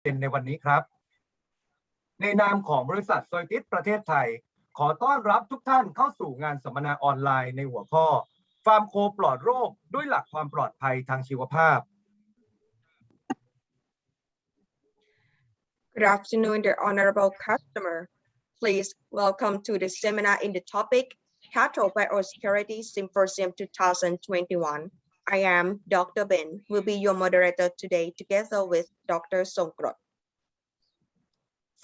เป็นในวันนี้ครับในนามของบริษัทโซลิติสประเทศไทยขอต้อนรับทุกท่านเข้าสู่งานสัมมนาออนไลน์ในหัวข้อฟาร์มโคปลอดโรคด้วยหลักความปลอดภัยทางชีวภาพ Good afternoon, dear honorable customer. Please welcome to the seminar in the topic Cattle Biosecurity Symposium 2021. I am Dr. Ben, will be your moderator today together with Dr. Songkrot.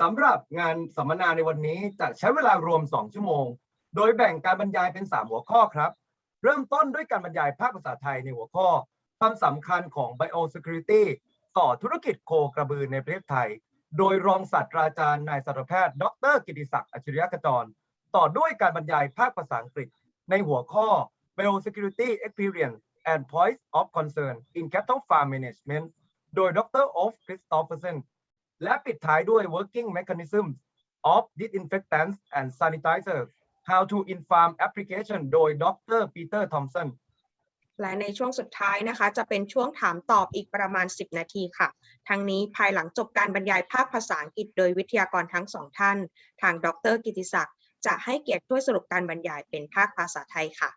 สำหรับงานสัมมนาในวันนี้จะใช้เวลารวม2 ชั่วโมงโดยแบ่งการบรรยายเป็น3 หัวข้อครับเริ่มต้นด้วยการบรรยายภาคภาษาไทยในหัวข้อความสำคัญของ Biosecurity ต่อธุรกิจโคกระบือในประเทศไทยโดยรองศาสตราจารย์นายสัตวแพทย์ดร.กิติศักดิ์อัจฉริยขจรต่อด้วยการบรรยายภาคภาษาอังกฤษในหัวข้อ Biosecurity Experience and Points of Concern in Cattle Farm Management โดยดร. Of Christopherson และปิดท้ายด้วย Working Mechanisms of Disinfectants and Sanitizers How to In-Farm Application โดยดร. Peter Thompson และในช่วงสุดท้ายนะคะจะเป็นช่วงถามตอบอีกประมาณ10 นาทีค่ะทั้งนี้ภายหลังจบการบรรยายภาคภาษาอังกฤษโดยวิทยากรทั้ง2 ท่านทางดร.กิติศักดิ์จะให้เกียรติช่วยสรุปการบรรยายเป็นภาคภาษาไทยค่ะ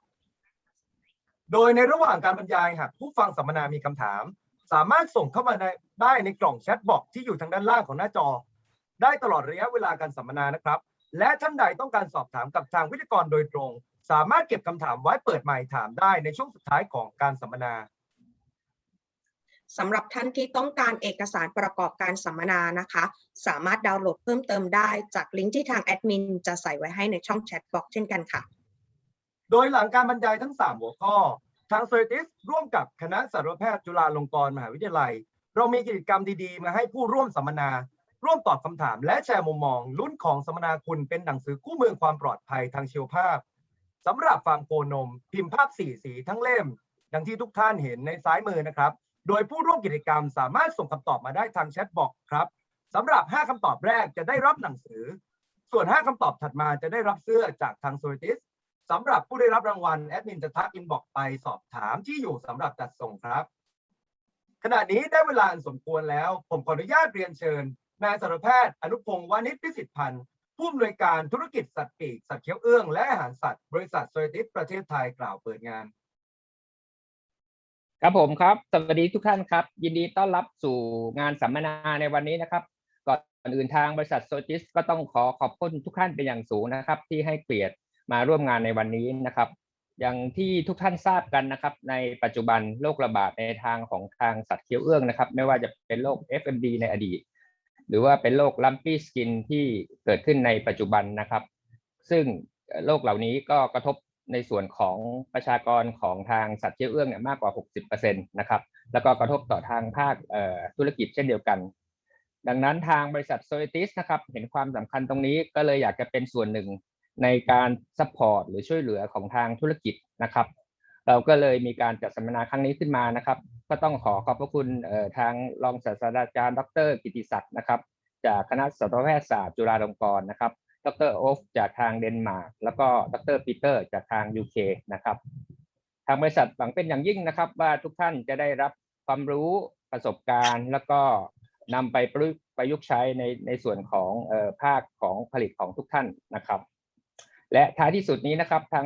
โดยในระหว่างการบรรยายหากผู้ฟังสัมมนามีคำถามสามารถส่งเข้ามาได้ในกล่องแชทบ็อกซ์ที่อยู่ทางด้านล่างของหน้าจอได้ตลอดระยะเวลาการสัมมนานะครับและท่านใดต้องการสอบถามกับทางวิทยากรโดยตรงสามารถเก็บคำถามไว้เปิดไมค์ถามได้ในช่วงสุดท้ายของการสัมมนาสำหรับท่านที่ต้องการเอกสารประกอบการสัมมนานะคะสามารถดาวน์โหลดเพิ่มเติมได้จากลิงก์ที่ทางแอดมินจะใส่ไว้ให้ในช่องแชทบ็อกซ์เช่นกันค่ะโดยหลังการบรรยายทั้ง3 หัวข้อทาง Scientist ร่วมกับคณะสัตวแพทย์จุฬาลงกรณ์มหาวิทยาลัยเรามีกิจกรรมดีๆมาให้ผู้ร่วมสัมมนาร่วมตอบคำถามและแชร์มุมมองลุ้นของสัมมนาคุณเป็นหนังสือคู่มือความปลอดภัยทางชีวภาพสำหรับฟาร์มโคนมพิมพ์ภาพ4 สีทั้งเล่มดังที่ทุกท่านเห็นในซ้ายมือนะครับโดยผู้ร่วมกิจกรรมสามารถส่งคำตอบมาได้ทางแชทบ็อกซ์ครับสำหรับ5 คำตอบแรกจะได้รับหนังสือส่วน5 คำตอบถัดมาจะได้รับเสื้อจากทาง Scientist สำหรับผู้ได้รับรางวัลแอดมินจะทักอินบ็อกซ์ไปสอบถามที่อยู่สำหรับจัดส่งครับขณะนี้ได้เวลาอันสมควรแล้วผมขออนุญาตเรียนเชิญนายสัตวแพทย์อนุพงศ์วานิชพิสิทธิ์พันธ์ผู้อำนวยการธุรกิจสัตว์ปีกสัตว์เคี้ยวเอื้องและอาหารสัตว์บริษัทโซลิติสประเทศไทยกล่าวเปิดงานครับผมครับสวัสดีทุกท่านครับยินดีต้อนรับสู่งานสัมมนาในวันนี้นะครับก่อนอื่นทางบริษัทโซลิติสก็ต้องขอบคุณทุกท่านเป็นอย่างสูงนะครับที่ให้เกียรติมาร่วมงานในวันนี้นะครับอย่างที่ทุกท่านทราบกันนะครับในปัจจุบันโรคระบาดในทางของทางสัตว์เคี้ยวเอื้องนะครับไม่ว่าจะเป็นโรค FMD ในอดีตหรือว่าเป็นโรค Lumpy Skin ที่เกิดขึ้นในปัจจุบันนะครับซึ่งโรคเหล่านี้ก็กระทบในส่วนของประชากรของทางสัตว์เคี้ยวเอื้องเนี่ยมากกว่า 60% นะครับแล้วก็กระทบต่อทางภาคธุรกิจเช่นเดียวกันดังนั้นทางบริษัท Scientist นะครับเห็นความสำคัญตรงนี้ก็เลยอยากจะเป็นส่วนหนึ่งในการซัพพอร์ตหรือช่วยเหลือของทางธุรกิจนะครับเราก็เลยมีการจัดสัมมนาครั้งนี้ขึ้นมานะครับก็ต้องขอบพระคุณทางรองศาสตราจารย์ดร.กิติศักดิ์นะครับจากคณะสัตวแพทยศาสตร์จุฬาลงกรณ์นะครับดร.โอฟจากทางเดนมาร์กแล้วก็ดร.ปีเตอร์จากทาง UK นะครับทางบริษัทหวังเป็นอย่างยิ่งนะครับว่าทุกท่านจะได้รับความรู้ประสบการณ์แล้วก็นำไปประยุกต์ใช้ในส่วนของภาคของผลิตของทุกท่านนะครับและท้ายที่สุดนี้นะครับทาง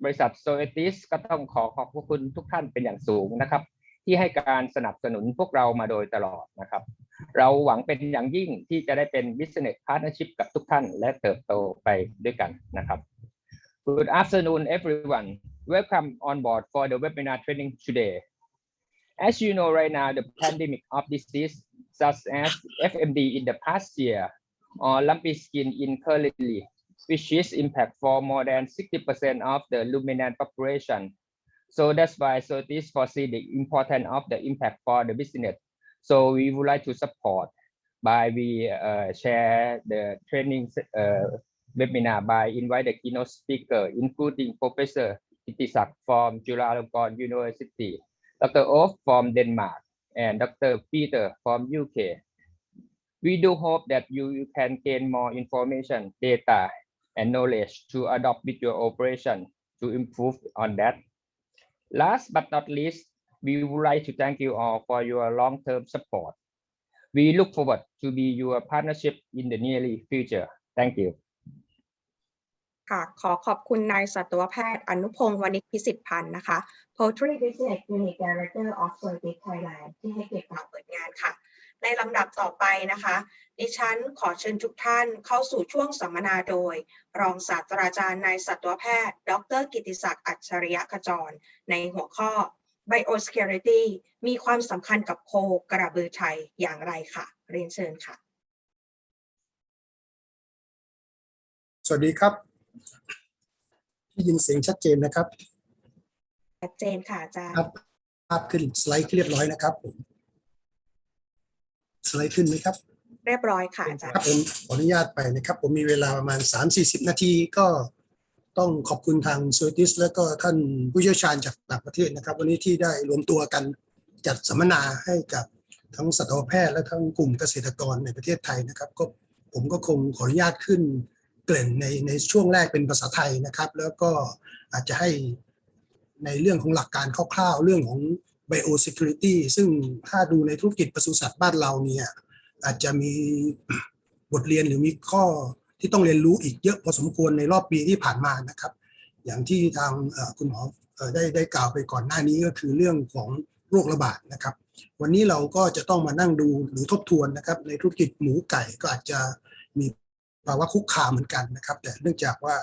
บริษัท Scientist ก็ต้องขอบพระคุณทุกท่านเป็นอย่างสูงนะครับที่ให้การสนับสนุนพวกเรามาโดยตลอดนะครับเราหวังเป็นอย่างยิ่งที่จะได้เป็น Business Partnership กับทุกท่านและเติบโตไปด้วยกันนะครับ Good afternoon everyone welcome on board for the webinar training today as you know right now the pandemic of disease such as FMD in the past year or lumpy skin in currently which is impact for more than 60% of the ruminant population. So that's why Scientist foresee the importance of the impact for the business. So we would like to support by we share the training webinar by invite the keynote speaker, including Professor Kitisak from Chulalongkorn University, Dr. Of from Denmark, and Dr. Peter from UK. We do hope that you can gain more information, data, and knowledge to adopt with your operation to improve on that. Last but not least, we would like to thank you all for your long-term support. We look forward to be your partnership in the near future. Thank you. ค่ะขอขอบคุณนายสัตวแพทย์อนุพงศ์วณิชพิสิทธิ์พันธ์นะคะ Poultry Business Unit Director of Service Thailand ที่ให้เกียรติกล่าวเปิดงานค่ะ ในลำดับต่อไปนะคะดิฉันขอเชิญทุกท่านเข้าสู่ช่วงสัมมนาโดย รองศาสตราจารย์นายสัตวแพทย์ดร.กิติศักดิ์อัจฉริยะขจรในหัวข้อ Biosecurity มีความสำคัญกับโคกระบือไทยอย่างไรค่ะเรียนเชิญค่ะ สวัสดีครับได้ยินเสียงชัดเจนนะครับ ชัดเจนค่ะอาจารย์ ภาพขึ้นสไลด์เรียบร้อยนะครับผมสไลด์ขึ้นไหมครับ เรียบร้อยค่ะอาจาร ครับ ย์ ผมขออนุญาตไปนะครับผมมีเวลาประมาณ 3-40 นาทีก็ต้องขอบคุณทางเซอร์ติสและก็ท่านผู้เชี่ยวชาญจากต่างประเทศนะครับวันนี้ที่ได้รวมตัวกันจัดสัมมนาให้กับทั้งสัตวแพทย์และทั้งกลุ่มเกษตรกรในประเทศไทยนะครับก็ผมก็คงขออนุญาตขึ้นเกริ่นในช่วงแรกเป็นภาษาไทยนะครับแล้วก็อาจจะให้ในเรื่องของหลักการคร่าวๆเรื่องของ Biosecurity ซึ่งถ้าดูในธุรกิจปศุสัตว์บ้านเราเนี่ยอาจจะมีบทเรียนหรือมีข้อที่ต้องเรียนรู้อีกเยอะพอสมควรในรอบปีที่ผ่านมานะครับอย่างที่ทางคุณหมอได้กล่าวไปก่อนหน้านี้ก็คือเรื่องของโรคระบาดนะครับวันนี้เราก็จะต้องมานั่งดูหรือทบทวนนะครับในธุรกิจหมูไก่ก็อาจจะมีภาวะคุกคามเหมือนกันนะครับแต่เนื่องจากว่า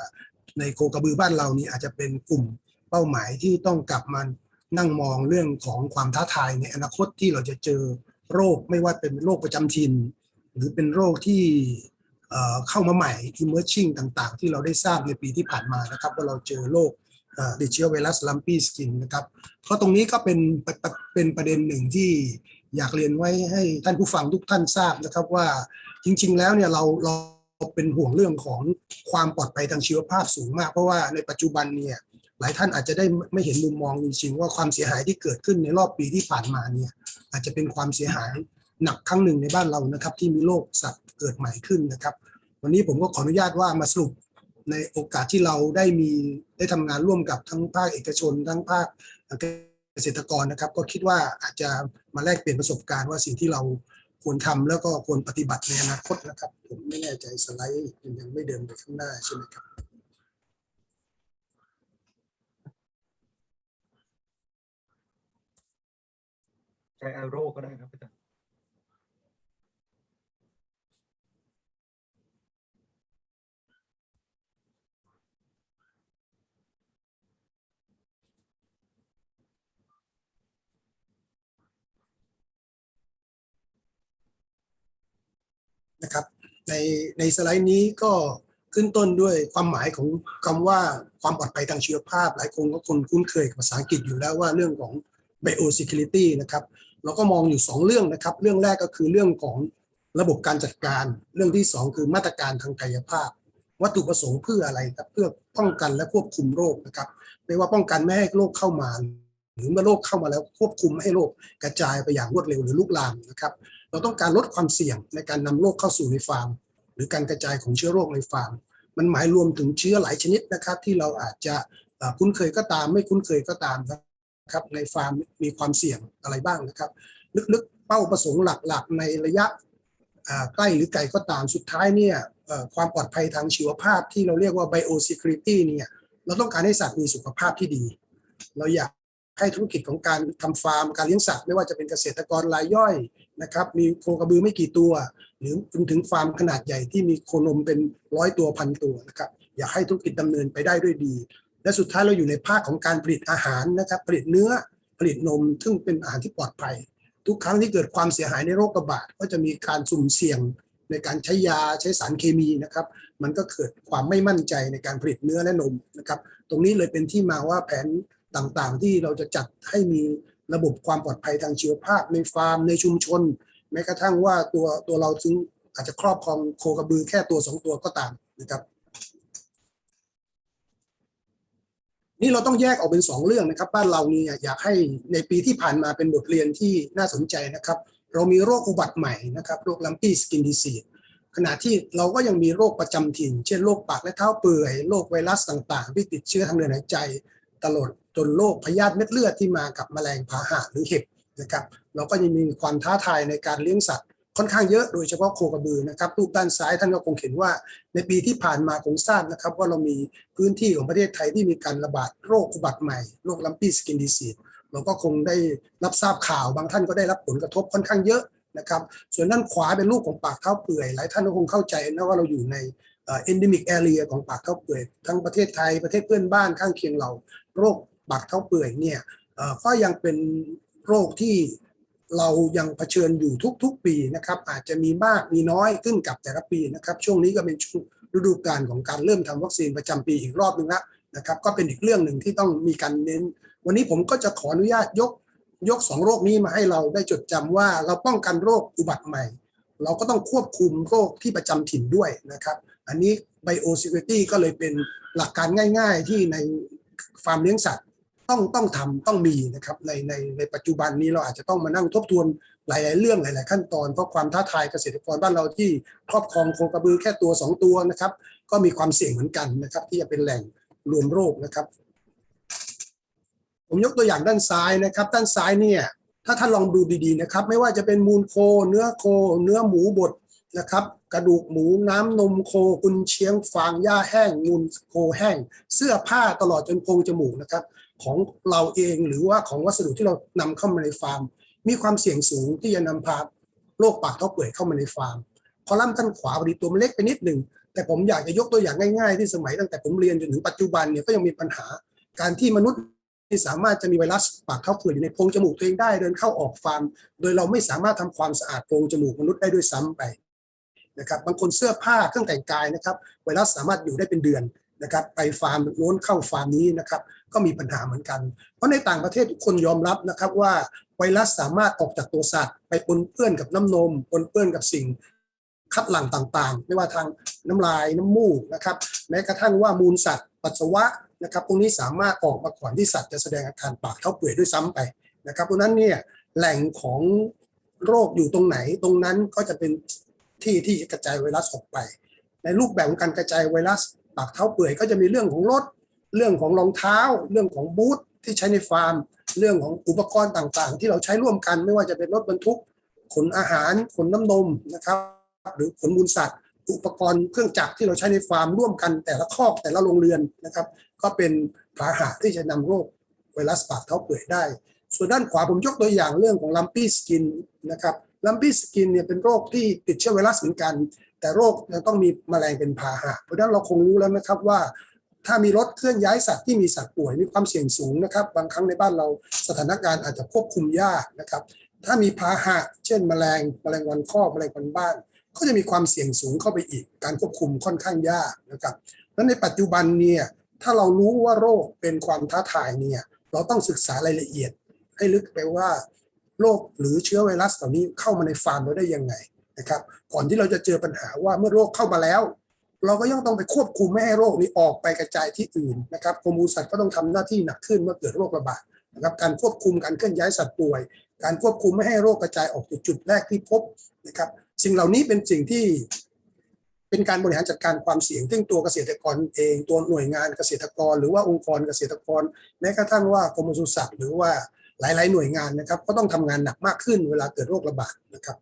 ในโคกระบือบ้านเรานี่อาจจะเป็นกลุ่มเป้าหมายที่ต้องกลับมานั่งมองเรื่องของความท้าทายในอนาคตที่เราจะเจอโรคไม่ว่าเป็นโรคประจำถิ่นหรือเป็นโรคที่เข้ามาใหม่ emerging ต่างๆที่เราได้ทราบในปีที่ผ่านมานะครับว่าเราเจอโรคติดเชื้อไวรัสลัมปี้สกินนะครับเพราะตรงนี้ก็เป็นประเด็นหนึ่งที่อยากเรียนไว้ให้ท่านผู้ฟังทุกท่านทราบนะครับว่าจริงๆแล้วเนี่ยเราเป็นห่วงเรื่องของความปลอดภัยทางชีวภาพสูงมากเพราะว่าในปัจจุบันเนี่ยหลายท่านอาจจะได้ไม่เห็นมุมมองจริงๆว่าความเสียหายที่เกิดขึ้นในรอบปีที่ผ่านมาเนี่ยอาจจะเป็นความเสียหายหนักครั้งหนึ่งในบ้านเรานะครับที่มีโรคสัตว์เกิดใหม่ขึ้นนะครับวันนี้ผมก็ขออนุญาตว่ามาสรุปในโอกาสที่เราได้ทำงานร่วมกับทั้งภาคเอกชนทั้งภาคเกษตรกรนะครับก็คิดว่าอาจจะมาแลกเปลี่ยนประสบการณ์ว่าสิ่งที่เราควรทำแล้วก็ควรปฏิบัติในอนาคตนะครับผมไม่แน่ใจสไลด์ยังไม่เดินไปข้างหน้าใช่ไหมครับใช้ arrow ก็ได้ครับอาจารย์นะครับในสไลด์นี้ก็ขึ้นต้นด้วยความหมายของคำว่าความปลอดภัยทางชีวภาพหลายคนก็คุ้นเคยกับภาษาอังกฤษอยู่แล้วว่าเรื่องของ Biosecurity นะครับเราก็มองอยู่2เรื่องนะครับเรื่องแรกก็คือเรื่องของระบบการจัดการเรื่องที่2คือมาตรการทางกายภาพวัตถุประสงค์เพื่ออะไรครับเพื่อป้องกันและควบคุมโรคนะครับไม่ว่าป้องกันไม่ให้โรคเข้ามาหรือเมื่อโรคเข้ามาแล้วควบคุมไม่ให้โรคกระจายไปอย่างรวดเร็วหรือลุกลามนะครับเราต้องการลดความเสี่ยงในการนำโรคเข้าสู่ในฟาร์มหรือการกระจายของเชื้อโรคในฟาร์มมันหมายรวมถึงเชื้อหลายชนิดนะครับที่เราอาจจะคุ้นเคยก็ตามไม่คุ้นเคยก็ตามครับในฟาร์มมีความเสี่ยงอะไรบ้างนะครับลึกๆเป้าประสงค์หลักๆในระยะใกล้หรือไกลก็ตามสุดท้ายเนี่ยความปลอดภัยทางชีวภาพที่เราเรียกว่า Biosecurity เนี่ยเราต้องการให้สัตว์มีสุขภาพที่ดีเราอยากให้ธุรกิจของการทำฟาร์มการเลี้ยงสัตว์ไม่ว่าจะเป็นเกษตรกรรายย่อยนะครับมีโคกระบือไม่กี่ตัวหรือถึงฟาร์มขนาดใหญ่ที่มีโคนมเป็น100 ตัวพันตัวนะครับอยากให้ธุรกิจดำเนินไปได้ด้วยดีและสุดท้ายเราอยู่ในภาคของการผลิตอาหารนะครับผลิตเนื้อผลิตนมซึ่งเป็นอาหารที่ปลอดภัยทุกครั้งที่เกิดความเสียหายในโรคระบาดก็จะมีการสุ่มเสี่ยงในการใช้ยาใช้สารเคมีนะครับมันก็เกิดความไม่มั่นใจในการผลิตเนื้อและนมนะครับตรงนี้เลยเป็นที่มาว่าแผนต่างๆที่เราจะจัดให้มีระบบความปลอดภัยทางชีวภาพในฟาร์มในชุมชนแม้กระทั่งว่าตัวเราถึงอาจจะครอบครองโคกระบือแค่ตัว2ตัวก็ตามนะครับนี่เราต้องแยกออกเป็น2เรื่องนะครับบ้านเรานี่อยากให้ในปีที่ผ่านมาเป็นบทเรียนที่น่าสนใจนะครับเรามีโรคอุบัติใหม่นะครับโรคลัมปี้สกินดิซีสขณะที่เราก็ยังมีโรคประจำถิ่นเช่นโรคปากและเท้าเปื่อยโรคไวรัสต่างๆที่ติดเชื้อทางเดินหายใจตลอดจนโรคพยาธิเม็ดเลือดที่มากับแมลงพาหะหรือเห็บนะครับเราก็ยังมีความท้าทายในการเลี้ยงสัตว์ ค่อนข้างเยอะโดยเฉพาะโคกระบือนะครับรูปด้านซ้ายท่านก็คงเห็นว่าในปีที่ผ่านมาคงทราบนะครับว่าเรามีพื้นที่ของประเทศไทยที่มีการระบาดโรคอุบัติใหม่โรคลัมปี้สกินดิซีสเราก็คงได้รับทราบข่าวบางท่านก็ได้รับผลกระทบค่อนข้างเยอะนะครับส่วนด้านขวาเป็นรูปของปากเท้าเปื่อยหลายท่านก็คงเข้าใจนะว่าเราอยู่ในendemic area ของปากเท้าเปื่อยทั้งประเทศไทยประเทศเพื่อนบ้านข้างเคียงเราโรคปากเท้าเปื่อยเนี่ยก็ยังเป็นโรคที่เรายังเผชิญอยู่ทุกๆปีนะครับอาจจะมีมากมีน้อยขึ้นกับแต่ละปีนะครับช่วงนี้ก็เป็นช่วงฤดูกาลของการเริ่มทำวัคซีนประจำปีอีกรอบนึงแล้วนะครับก็เป็นอีกเรื่องหนึ่งที่ต้องมีการเน้นวันนี้ผมก็จะขออนุญาตยก2โรคนี้มาให้เราได้จดจำว่าเราป้องกันโรคอุบัติใหม่เราก็ต้องควบคุมโรคที่ประจำถิ่นด้วยนะครับอันนี้ Biosecurity ก็เลยเป็นหลักการง่ายๆที่ในฟาร์มเลี้ยงสัตว์ต้องมีนะครับในปัจจุบันนี้เราอาจจะต้องมานั่งทบทวนหลายๆเรื่องหลายๆขั้นตอนเพราะความท้าทายเกษตรกรบ้านเราที่ครอบครองโคกระบือแค่ตัว2ตัวนะครับก็มีความเสี่ยงเหมือนกันนะครับที่จะเป็นแหล่งรวมโรคนะครับผมยกตัวอย่างด้านซ้ายนะครับด้านซ้ายเนี่ยถ้าท่านลองดูดีๆนะครับไม่ว่าจะเป็นมูลโคเนื้อโคเนื้อหมูบดนะครับกระดูกหมูน้ำนมโคกุนเชียงฟางหญ้าแห้งมูลโคแห้งเสื้อผ้าตลอดจนโพรงจมูกนะครับของเราเองหรือว่าของวัสดุที่เรานำเข้ามาในฟาร์มมีความเสี่ยงสูงที่จะนำพาโรคปากท้องเปื่อยเข้ามาในฟาร์มคอลัมน์ด้านขวาพอดีตัวมันเล็กไปนิดหนึ่งแต่ผมอยากจะยกตัวอย่างง่ายๆที่สมัยตั้งแต่ผมเรียนจนถึงปัจจุบันเนี่ยก็ยังมีปัญหาการที่มนุษย์ที่สามารถจะมีไวรัสปากท้องเปื่อยอยู่ในโพรงจมูกตัวเองได้เดินเข้าออกฟาร์มโดยเราไม่สามารถทำความสะอาดโพรงจมูกมนุษย์ได้ด้วยซ้ำไปนะครับบางคนเสื้อผ้าเครื่องแต่งกายนะครับไวรัสสามารถอยู่ได้เป็นเดือนนะครับไปฟาร์มโน้นเข้าฟาร์มนี้นะครับก็มีปัญหาเหมือนกันเพราะในต่างประเทศทุกคนยอมรับนะครับว่าไวรัสสามารถออกจากตัวสัตว์ไปปนเปื้อนกับน้ำนมปนเปื้อนกับสิ่งคัดหลั่งต่างๆไม่ว่าทางน้ำลายน้ำมูกนะครับแม้กระทั่งว่ามูลสัตว์ปัสสาวะนะครับพวกนี้สามารถออกมาก่อนที่สัตว์จะแสดงอาการปากเท้าเปื่อยด้วยซ้ำไปนะครับเพราะนั้นเนี่ยแหล่งของโรคอยู่ตรงไหนตรงนั้นก็จะเป็นที่กระจายไวรัสออกไปในรูปแบบของการกระจายไวรัสปากเท้าเปื่อยก็จะมีเรื่องของรถเรื่องของรองเท้าเรื่องของบูทที่ใช้ในฟาร์มเรื่องของอุปกรณ์ต่างๆที่เราใช้ร่วมกันไม่ว่าจะเป็นรถบรรทุกขนอาหารขนน้ำนมนะครับหรือขนมูลสัตว์อุปกรณ์เครื่องจักรที่เราใช้ในฟาร์มร่วมกันแต่ละคอกแต่ละโรงเรือนนะครับก็เป็นพาหะที่จะนำโรคไวรัสปากเท้าเปื่อยได้ส่วนด้านขวาผมยกตัวอย่างเรื่องของลัมปี้สกินนะครับลัมปี้สกินเนี่ยเป็นโรคที่ติดเชื้อไวรัสเหมือนกันแต่โรคจะต้องมีแมลงเป็นพาหะเพราะฉะนั้นเราคงรู้แล้วนะครับว่าถ้ามีรถเคลื่อนย้ายสัตว์ที่มีสัตว์ป่วยมีความเสี่ยงสูงนะครับบางครั้งในบ้านเราสถานการณ์อาจจะควบคุมยากนะครับถ้ามีพาหะเช่นแมลงวันคอกแมลงวันบ้านก็จะมีความเสี่ยงสูงเข้าไปอีกการควบคุมค่อนข้างยากนะครับและในปัจจุบันเนี่ยถ้าเรารู้ว่าโรคเป็นความท้าทายเนี่ยเราต้องศึกษารายละเอียดให้ลึกไปว่าโรคหรือเชื้อไวรัสเหล่านี้เข้ามาในฟาร์มเราได้ยังไงนะครับก่อนที่เราจะเจอปัญหาว่าเมื่อโรคเข้ามาแล้วเราก็ยังต้องไปควบคุมไม่ให้โรคนี้ออกไปกระจายที่อื่นนะครับกรมปศุสัตว์ก็ต้องทำหน้าที่หนักขึ้นเมื่อเกิดโรคระบาดนะครับการควบคุมการเคลื่อนย้ายสัตว์ป่วยการควบคุมไม่ให้โรคกระจายออกจากจุดแรกที่พบนะครับสิ่งเหล่านี้เป็นสิ่งที่เป็นการบริหารจัดการความเสี่ยงซึ่งตัวเกษตรกรเองตัวหน่วยงานเกษตรกรหรือว่าองค์กรเกษตรกรแม้กระทั่งว่ากรมปศุสัตว์หรือว่าหลายๆหน่วยงานนะครับก็ต้องทำงานหนักมากขึ้นเวลาเกิดโรคระบาดนะครับ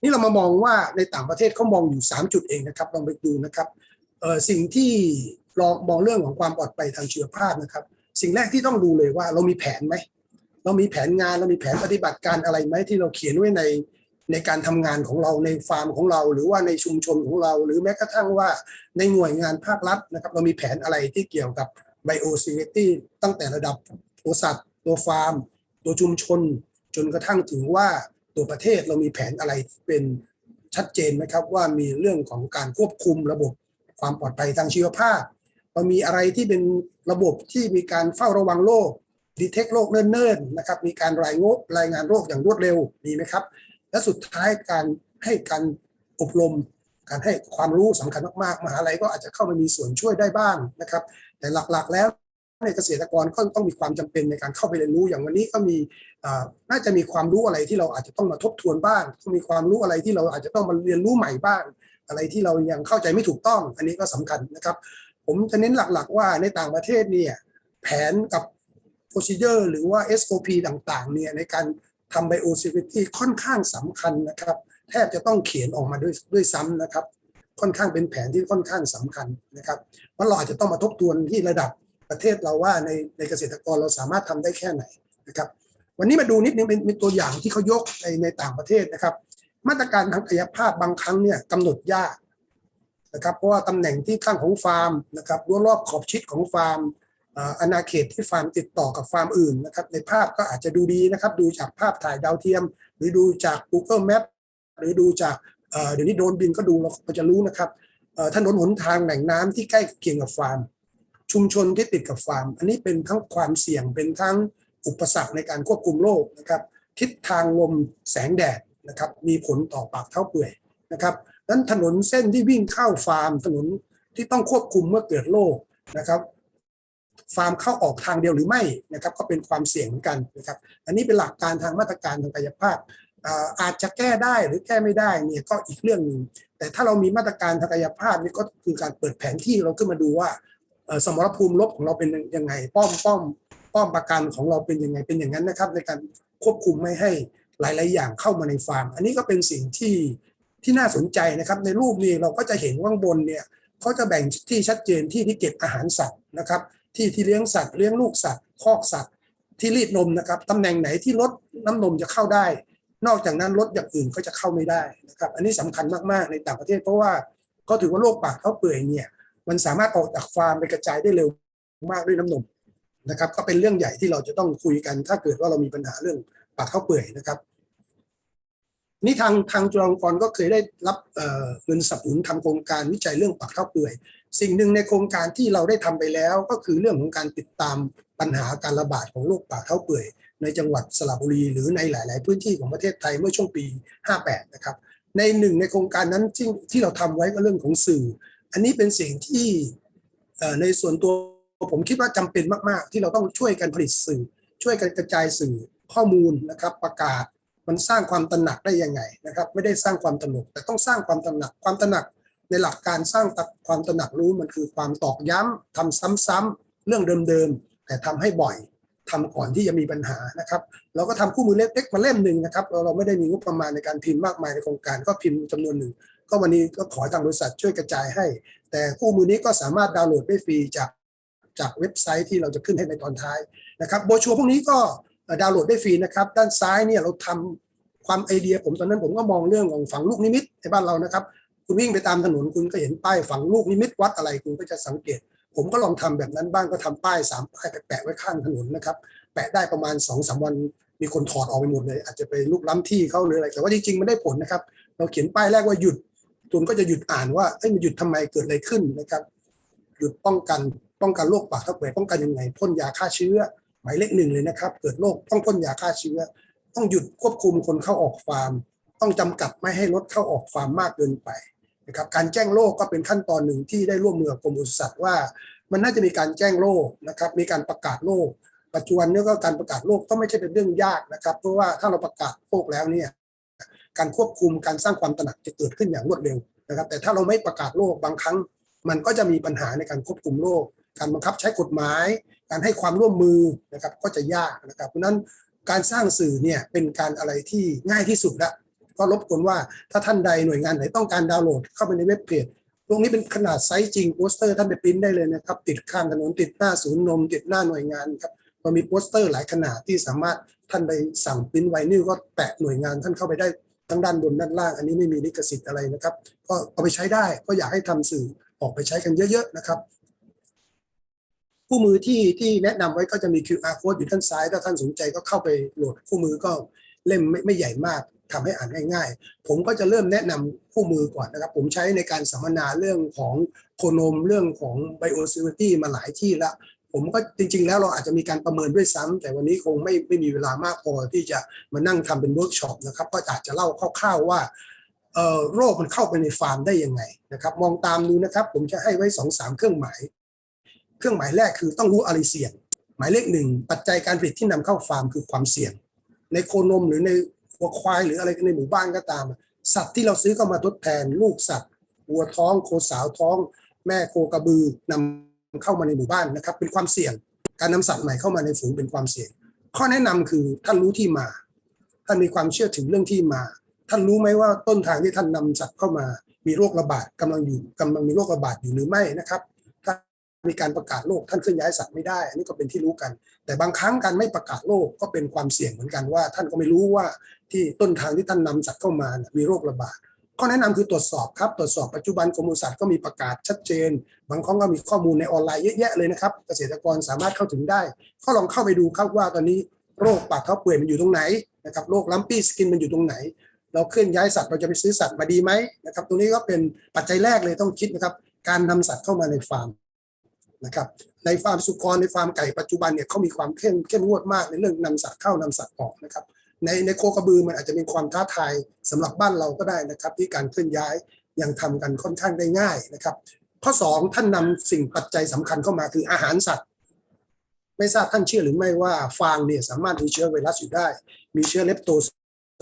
นี่เรามามองว่าในต่างประเทศเขามองอยู่3จุดเองนะครับลองไปดูนะครับสิ่งที่เรามองเรื่องของความปลอดภัยทางชีวภาพนะครับสิ่งแรกที่ต้องดูเลยว่าเรามีแผนไหมเรามีแผนงานเรามีแผนปฏิบัติการอะไรไหมที่เราเขียนไว้ในการทำงานของเราในฟาร์มของเราหรือว่าในชุมชนของเราหรือแม้กระทั่งว่าในหน่วยงานภาครัฐนะครับเรามีแผนอะไรที่เกี่ยวกับ Biosecurity ตั้งแต่ระดับตัวสัตว์ตัวฟาร์มตัวชุมชนจนกระทั่งถึงว่าตัวประเทศเรามีแผนอะไรเป็นชัดเจนไหมครับว่ามีเรื่องของการควบคุมระบบความปลอดภัยทางชีวภาพเรามีอะไรที่เป็นระบบที่มีการเฝ้าระวังโรคดีเทคโรคเนิ่นๆนะครับมีการรายงานโรคอย่างรวดเร็วดีไหมครับและสุดท้ายการให้การอบรมการให้ความรู้สำคัญมากๆมหาลัยก็อาจจะเข้ามามีส่วนช่วยได้บ้างนะครับแต่หลักๆแล้วในเกษตรกรก็ต้องมีความจำเป็นในการเข้าไปเรียนรู้อย่างวันนี้ก็มีน่าจะมีความรู้อะไรที่เราอาจจะต้องมาทบทวนบ้างมีความรู้อะไรที่เราอาจจะต้องมาเรียนรู้ใหม่บ้างอะไรที่เรายังเข้าใจไม่ถูกต้องอันนี้ก็สำคัญนะครับผมจะเน้นหลักๆว่าในต่างประเทศเนี่ยแผนกับ procedure หรือว่า SOP ต่างๆเนี่ยในการทำ Biosecurity ค่อนข้างสำคัญนะครับ แทบจะต้องเขียนออกมาด้วยซ้ำนะครับค่อนข้างเป็นแผนที่ค่อนข้างสำคัญนะครับเพราะเราอาจจะต้องมาทบทวนที่ระดับประเทศเราว่าในเกษตรกรเราสามารถทำได้แค่ไหนนะครับวันนี้มาดูนิดนึงเป็นตัวอย่างที่เขายกในต่างประเทศนะครับมาตรการทางกายภาพบางครั้งเนี่ยกำหนดยากนะครับเพราะว่าตำแหน่งที่ข้างของฟาร์มนะครับรั้วรอบขอบชิดของฟาร์มอาณาเขตที่ฟาร์มติดต่อกับฟาร์มอื่นนะครับในภาพก็อาจจะดูดีนะครับดูจากภาพถ่ายดาวเทียมหรือดูจาก Google Map หรือดูจากเดี๋ยวนี้โดรนบินก็ดูเราจะรู้นะครับถนนหนทางแหล่งน้ำที่ใกล้เคียงกับฟาร์มชุมชนที่ติดกับฟาร์มอันนี้เป็นทั้งความเสี่ยงเป็นทั้งอุปสรรคในการควบคุมโรคนะครับทิศทางลมแสงแดดนะครับมีผลต่อปากเท้าเปื่อยนะครับนั้นถนนเส้นที่วิ่งเข้าฟาร์มถนนที่ต้องควบคุมเมื่อเกิดโรคนะครับฟาร์มเข้าออกทางเดียวหรือไม่นะครับก็เป็นความเสี่ยงเหมือนกันนะครับอันนี้เป็นหลักการทางมาตรการทางกายภาพอาจจะแก้ได้หรือแก้ไม่ได้เนี่ยก็อีกเรื่องหนึ่งแต่ถ้าเรามีมาตรการทางกายภาพนี่ก็คือการเปิดแผนที่เราขึ้นมาดูว่าสมรภูมิลบของเราเป็นยังไงป้อมปราการของเราเป็นยังไงเป็นอย่างนั้นนะครับในการควบคุมไม่ให้หลายๆอย่างเข้ามาในฟาร์มอันนี้ก็เป็นสิ่งที่น่าสนใจนะครับในรูปนี้เราก็จะเห็นข้างบนเนี่ยเขาจะแบ่งที่ชัดเจนที่เก็บอาหารสัตว์นะครับที่เลี้ยงสัตว์เลี้ยงลูกสัตว์คอกสัตว์ที่รีดนมนะครับตำแหน่งไหนที่รถน้ำนมจะเข้าได้นอกจากนั้นรถอย่างอื่นก็จะเข้าไม่ได้นะครับอันนี้สำคัญมากๆในต่างประเทศเพราะว่าเขาถือว่าโรคปากเท้าเปื่อยเนี่ยมันสามารถออกจากฟาร์มไปกระจายได้เร็วมากด้วยน้ำนมนะครับก็เป็นเรื่องใหญ่ที่เราจะต้องคุยกันถ้าเกิดว่าเรามีปัญหาเรื่องปากเท้าเปื่อยนะครับนี่ทางจุฬาลงกรณ์ก็เคยได้รับเงินสนับสนุนทำโครงการวิจัยเรื่องปากเท้าเปื่อยสิ่งหนึ่งในโครงการที่เราได้ทำไปแล้วก็คือเรื่องของการติดตามปัญหาการระบาดของโรคปากเท้าเปื่อยในจังหวัดสระบุรีหรือในหลายๆพื้นที่ของประเทศไทยเมื่อช่วงปี 58 นะครับในหนึ่งในโครงการนั้นที่เราทำไว้ก็เรื่องของสื่ออันนี้เป็นสิ่งที่ในส่วนตัวผมคิดว่าจำเป็นมากๆที่เราต้องช่วยกันผลิตสื่อช่วยกันกระจายสื่อข้อมูลนะครับประกาศมันสร้างความตระหนักได้ยังไงนะครับไม่ได้สร้างความตระหนกแต่ต้องสร้างความตระหนักในหลักการสร้างความตระหนักรู้มันคือความตอกย้ำทำซ้ำๆเรื่องเดิมๆแต่ทำให้บ่อยทำก่อนที่จะมีปัญหานะครับเราก็ทำคู่มือเล็กๆมาเล่มหนึ่งนะครับเราไม่ได้มีงบประมาณในการพิมพ์มากมายในโครงการก็พิมพ์จำนวนหนึ่งก็วันนี้ก็ขอทางบริษัทช่วยกระจายให้แต่คู่มือนี้ก็สามารถดาวน์โหลดได้ฟรีจากเว็บไซต์ที่เราจะขึ้นให้ในตอนท้ายนะครับโบรชัวร์พวกนี้ก็ดาวน์โหลดได้ฟรีนะครับด้านซ้ายเนี่ยเราทำความไอเดียตอนนั้นผมก็มองเรื่องของฝังลูกนิมิตในบ้านเรานะครับคุณวิ่งไปตามถนนคุณก็เห็นป้ายฝังลูกนิมิตวัดอะไรคุณก็จะสังเกตผมก็ลองทำแบบนั้นบ้างก็ทำป้าย3 ป้ายแปะไว้ข้างถนนนะครับแปะได้ประมาณ 2-3 วันมีคนถอดออกไปหมดเลยอาจจะไปลุกล้ำที่เขาหรืออะไรแต่ว่าจริงๆมันได้ผลนะครับเราเขียนป้ายแรกว่าหยุดคุณก็จะหยุดอ่านว่ามันหยุดทำไมเกิดอะไรขึ้นนะครับหยุดป้องกันโรคปากเท้าเปื่อยป้องกันยังไงพ่นยาฆ่าเชื้อหมายเลข 1เลยนะครับเกิดโรคต้องพ่นยาฆ่าเชื้อต้องหยุดควบคุมคนเข้าออกฟาร์มต้องจำกัดไม่ให้รถเข้าออกฟาร์มมากเกินไปนะครับการแจ้งโรคก็เป็นขั้นตอนหนึ่งที่ได้ร่วมมือกับกรมปศุสัตว์ว่ามันน่าจะมีการแจ้งโรคนะครับมีการประกาศโรคปัจจุบันนี้ก็การประกาศโรคก็ไม่ใช่เป็นเรื่องยากนะครับเพราะว่าถ้าเราประกาศโรคแล้วเนี่ยการควบคุมการสร้างความตระหนักจะเกิดขึ้นอย่างรวดเร็วนะครับแต่ถ้าเราไม่ประกาศโรคบางครั้งมันก็จะมีปัญหาในการควบคุมโรคการบังคับใช้กฎหมายการให้ความร่วมมือนะครับก็จะยากนะครับเพราะนั้นการสร้างสื่อเนี่ยเป็นการอะไรที่ง่ายที่สุดแล้วก็รบกวนว่าถ้าท่านใดหน่วยงานไหนต้องการดาวน์โหลดเข้าไปในเว็บเพจตรงนี้เป็นขนาดไซส์จริงโปสเตอร์ท่านไปปริ้นได้เลยนะครับติดข้างถนนติดหน้าศูนย์นมติดหน้าหน่วยงานครับเรามีโปสเตอร์หลายขนาดที่สามารถท่านไปสั่งปริ้นไวนิลก็แปะหน่วยงานท่านเข้าไปได้ทั้งด้านบนด้านล่างอันนี้ไม่มีลิขสิทธิ์อะไรนะครับก็เอาไปใช้ได้ก็อยากให้ทำสื่อออกไปใช้กันเยอะๆนะครับคู่มือที่แนะนำไว้ก็จะมี QR code อยู่ด้านซ้ายถ้าท่านสนใจก็เข้าไปโหลดคู่มือก็เล่มไม่ใหญ่มากทำให้อ่านง่ายๆผมก็จะเริ่มแนะนำคู่มือก่อนนะครับผมใช้ในการสัมมนาเรื่องของโคนมเรื่องของ Biosecurity มาหลายที่แล้วผมก็จริงๆแล้วเราอาจจะมีการประเมินด้วยซ้ำแต่วันนี้คงไม่มีเวลามากพอที่จะมานั่งทำเป็นเวิร์กช็อปนะครับก็อาจจะเล่าคร่าวๆว่าโรคมันเข้าไปในฟาร์มได้ยังไงนะครับมองตามดูนะครับผมจะให้ไว้ 2-3 เครื่องหมายแรกคือต้องรู้อะไรเสี่ยงหมายเลข 1ปัจจัยการผลิตที่นำเข้าฟาร์มคือความเสี่ยงในโคนมหรือในวัวควายหรืออะไรในหมู่บ้านก็ตามสัตว์ที่เราซื้อเข้ามาทดแทนลูกสัตว์วัวท้องโคสาวท้องแม่โคกระบือนำเข้ามาในหมู่บ้านนะครับเป็นความเสี่ยงการนำสัตว์ใหม่เข้ามาในฝูงเป็นความเสี่ยงข้อแนะนำคือท่านรู้ที่มาท่านมีความเชื่อถือเรื่องที่มา ท่านรู้ไหมว่าต้นทางที่ท่านนำสัตว์เข้ามามีโรคระบาดกำลังมีโรคระบาดอยู่หรือไม่นะครับถ้ามีการประกาศโรคท่านเคลื่อนย้ายสัตว์ไม่ได้อันนี้ก็เป็นที่รู้กันแต่บางครั้งการไม่ประกาศโรคก็เป็นความเสี่ยงเหมือนกันว่าท่านก็ไม่รู้ว่าที่ต้นทางที่ท่านนำสัตว์เข้ามามีโรคระบาดข้อแนะนำคือตรวจสอบครับตรวจสอบปัจจุบันกรมปศุสัตว์ก็มีประกาศชัดเจนบางครั้งก็มีข้อมูลในออนไลน์เยอะแยะเลยนะครับเกษตรกรสามารถเข้าถึงได้ก็ลองเข้าไปดูครับว่าตอนนี้โรคปากเท้าเปื่อยมันอยู่ตรงไหนนะครับโรคลัมปี้สกินมันอยู่ตรงไหนเราเคลื่อนย้ายสัตว์เราจะไปซื้อสัตว์มาดีไหมนะครับตรงนี้ก็เป็นปัจจัยแรกเลยต้องคิดนะครับการนำสัตว์เข้ามาในฟาร์มนะครับในฟาร์มสุกรในฟาร์มไก่ปัจจุบันเนี่ยเขามีความเข้มงวดมากในเรื่องนำสัตว์เข้านำสัตว์ออกนะครับในโคกระบือมันอาจจะเป็นความท้าทายสำหรับบ้านเราก็ได้นะครับที่การเคลื่อนย้ายยังทำกันค่อนข้างได้ง่ายนะครับข้อ2ท่านนำสิ่งปัจจัยสำคัญเข้ามาคืออาหารสัตว์ไม่ทราบท่านเชื่อหรือไม่ว่าฟางเนี่ยสามารถมีเชื้อไวรัสอยู่ได้มีเชื้อเลปโตส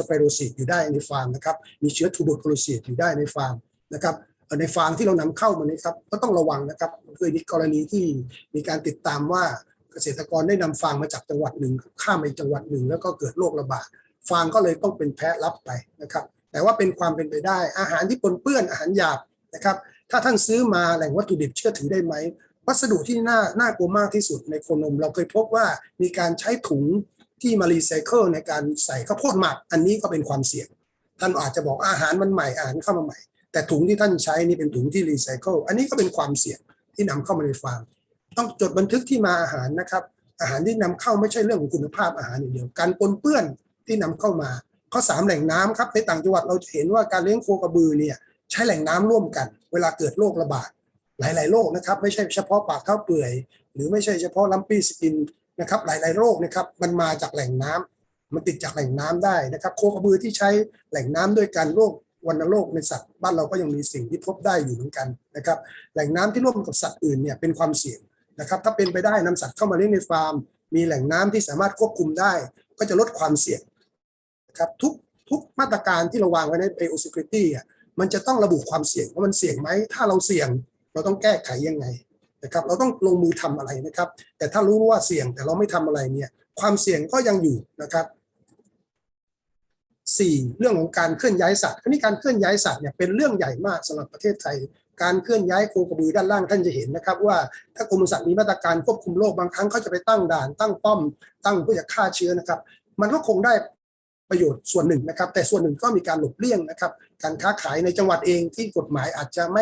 ไปโรซิสอยู่ได้ในฟาร์มนะครับมีเชื้อทูเบอร์โคโลซิสอยู่ได้ในฟาร์มนะครับในฟาร์มที่เรานำเข้ามานี้ครับก็ต้องระวังนะครับเคยมีกรณีที่มีการติดตามว่าเกษตรกรได้นำฟางมาจากจังหวัดหนึ่งข้ามไปจังหวัดหนึ่งแล้วก็เกิดโรคระบาดฟางก็เลยต้องเป็นแพ้รับไปนะครับแต่ว่าเป็นความเป็นไปได้อาหารที่ปนเปื้อนอาหารหยาบนะครับถ้าท่านซื้อมาแหล่งวัตถุดิบเชื่อถือได้ไหมวัสดุที่น่ากลัวมากที่สุดในโคนมเราเคยพบว่ามีการใช้ถุงที่มารีไซเคิลในการใส่ข้าวโพดหมักอันนี้ก็เป็นความเสี่ยงท่านอาจจะบอกอาหารมันใหม่อาหารเข้ามาใหม่แต่ถุงที่ท่านใช้นี่เป็นถุงที่รีไซเคิลอันนี้ก็เป็นความเสี่ยงที่นำเข้ามาในฟาร์มต้องจดบันทึกที่มาอาหารนะครับอาหารที่นำเข้าไม่ใช่เรื่องของคุณภาพอาหารอย่างเดียวการปนเปื้อนที่นำเข้ามาข้อ3แหล่งน้ำครับในต่างจังหวัดเราจะเห็นว่าการเลี้ยงโคกระบือเนี่ยใช้แหล่งน้ำร่วมกันเวลาเกิดโรคระบาดหลายๆโรคนะครับไม่ใช่เฉพาะปากเท้าเปื่อยหรือไม่ใช่เฉพาะลัมปี้สกินนะครับหลายๆโรคนะครับมันมาจากแหล่งน้ำมันติดจากแหล่งน้ำได้นะครับโคกระบือที่ใช้แหล่งน้ำด้วยกันโรควัณโรคในสัตว์บ้านเราก็ยังมีสิ่งที่พบได้อยู่เหมือนกันนะครับแหล่งน้ำที่ร่วมกับสัตว์อื่นเนี่ยเป็นความเสี่ยงนะครับถ้าเป็นไปได้นำสัตว์เข้ามาเลี้ยงในฟาร์มมีแหล่งน้ำที่สามารถควบคุมได้ก็จะลดความเสี่ยงนะครับทุกมาตรการที่เราวางไว้ใน Biosecurity มันจะต้องระบุความเสี่ยงว่ามันเสี่ยงไหมถ้าเราเสี่ยงเราต้องแก้ไขยังไงนะครับเราต้องลงมือทำอะไรนะครับแต่ถ้ารู้ว่าเสี่ยงแต่เราไม่ทำอะไรเนี่ยความเสี่ยงก็ยังอยู่นะครับ4เรื่องของการเคลื่อนย้ายสัตว์การเคลื่อนย้ายสัตว์เนี่ยเป็นเรื่องใหญ่มากสำหรับประเทศไทยการเคลื่อนย้ายโคกระบือด้านล่างท่านจะเห็นนะครับว่าถ้ากรมปศุสัตว์มีมาตรการควบคุมโรคบางครั้งเขาจะไปตั้งด่านตั้งป้อมตั้งเพื่อจะฆ่าเชื้อนะครับมันก็คงได้ประโยชน์ส่วนหนึ่งนะครับแต่ส่วนหนึ่งก็มีการหลบเลี่ยงนะครับการค้าขายในจังหวัดเองที่กฎหมายอาจจะไ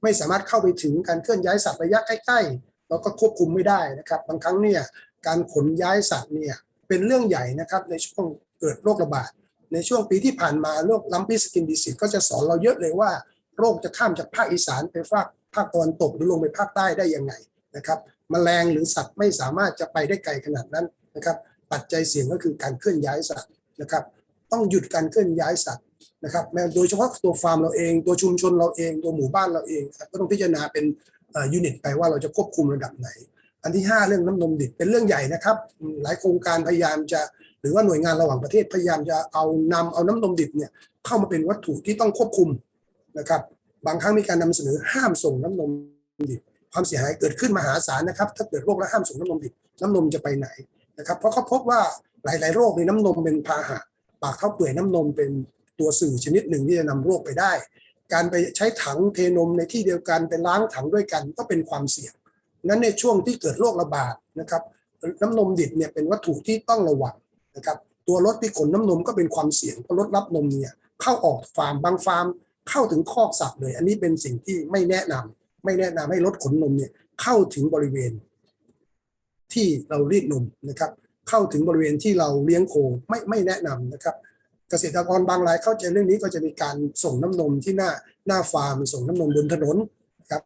ม่สามารถเข้าไปถึงการเคลื่อนย้ายสัตว์ระยะใกล้ๆเราก็ควบคุมไม่ได้นะครับบางครั้งเนี่ยการขนย้ายสัตว์เนี่ยเป็นเรื่องใหญ่นะครับในช่วงเกิดโรคระบาดในช่วงปีที่ผ่านมาโรคลัมปี้สกินดิซีสก็จะสอนเราเยอะเลยว่าโรคจะข้ามจากภาคอีสานไปภาคตะวันตกหรือลงไปภาคใต้ได้ยังไงนะครับแมลงหรือสัตว์ไม่สามารถจะไปได้ไกลขนาดนั้นนะครับปัจจัยเสี่ยงก็คือการเคลื่อนย้ายสัตว์นะครับต้องหยุดการเคลื่อนย้ายสัตว์นะครับโดยเฉพาะตัวฟาร์มเราเองตัวชุมชนเราเองตัวหมู่บ้านเราเองก็ต้องพิจารณาเป็นยูนิตไปว่าเราจะควบคุมระดับไหนอันที่5เรื่องน้ำนมดิบเป็นเรื่องใหญ่นะครับหลายโครงการพยายามจะหรือว่าหน่วยงานระหว่างประเทศพยายามจะเอาน้ำนมดิบเนี่ยเข้ามาเป็นวัตถุที่ต้องควบคุมนะครับบางครั้งมีการนำเสนอห้ามส่งน้ำนมดิบความเสียหายเกิดขึ้นมหาศาลนะครับถ้าเกิดโรคแล้วห้ามส่งน้ำนมดิบน้ำนมจะไปไหนนะครับเพราะเขาพบว่าหลายๆโรคในน้ำนมเป็นพาหะปากเท้าเปื่อยน้ำนมเป็นตัวสื่อชนิดหนึ่งที่จะนำโรคไปได้การไปใช้ถังเทนมในที่เดียวกันไปล้างถังด้วยกันก็เป็นความเสี่ยงนั้นในช่วงที่เกิดโรคระบาดนะครับน้ำนมดิบเนี่ยเป็นวัตถุที่ต้องระวังนะครับตัวรถที่ขนน้ำนมก็เป็นความเสี่ยงเพราะรถรับนมเนี่ยเข้าออกฟาร์มบางฟาร์มเข้าถึงคอกสัตว์เลยอันนี้เป็นสิ่งที่ไม่แนะนำให้รถขนนมเนี่ยเข้าถึงบริเวณที่เรารีดนมนะครับเข้าถึงบริเวณที่เราเลี้ยงโคไม่แนะนำนะครับเกษตรกรบางรายเข้าใจเรื่องนี้ก็จะมีการส่งน้ำนมที่หน้าฟาร์มส่งน้ำนมบนถนนครั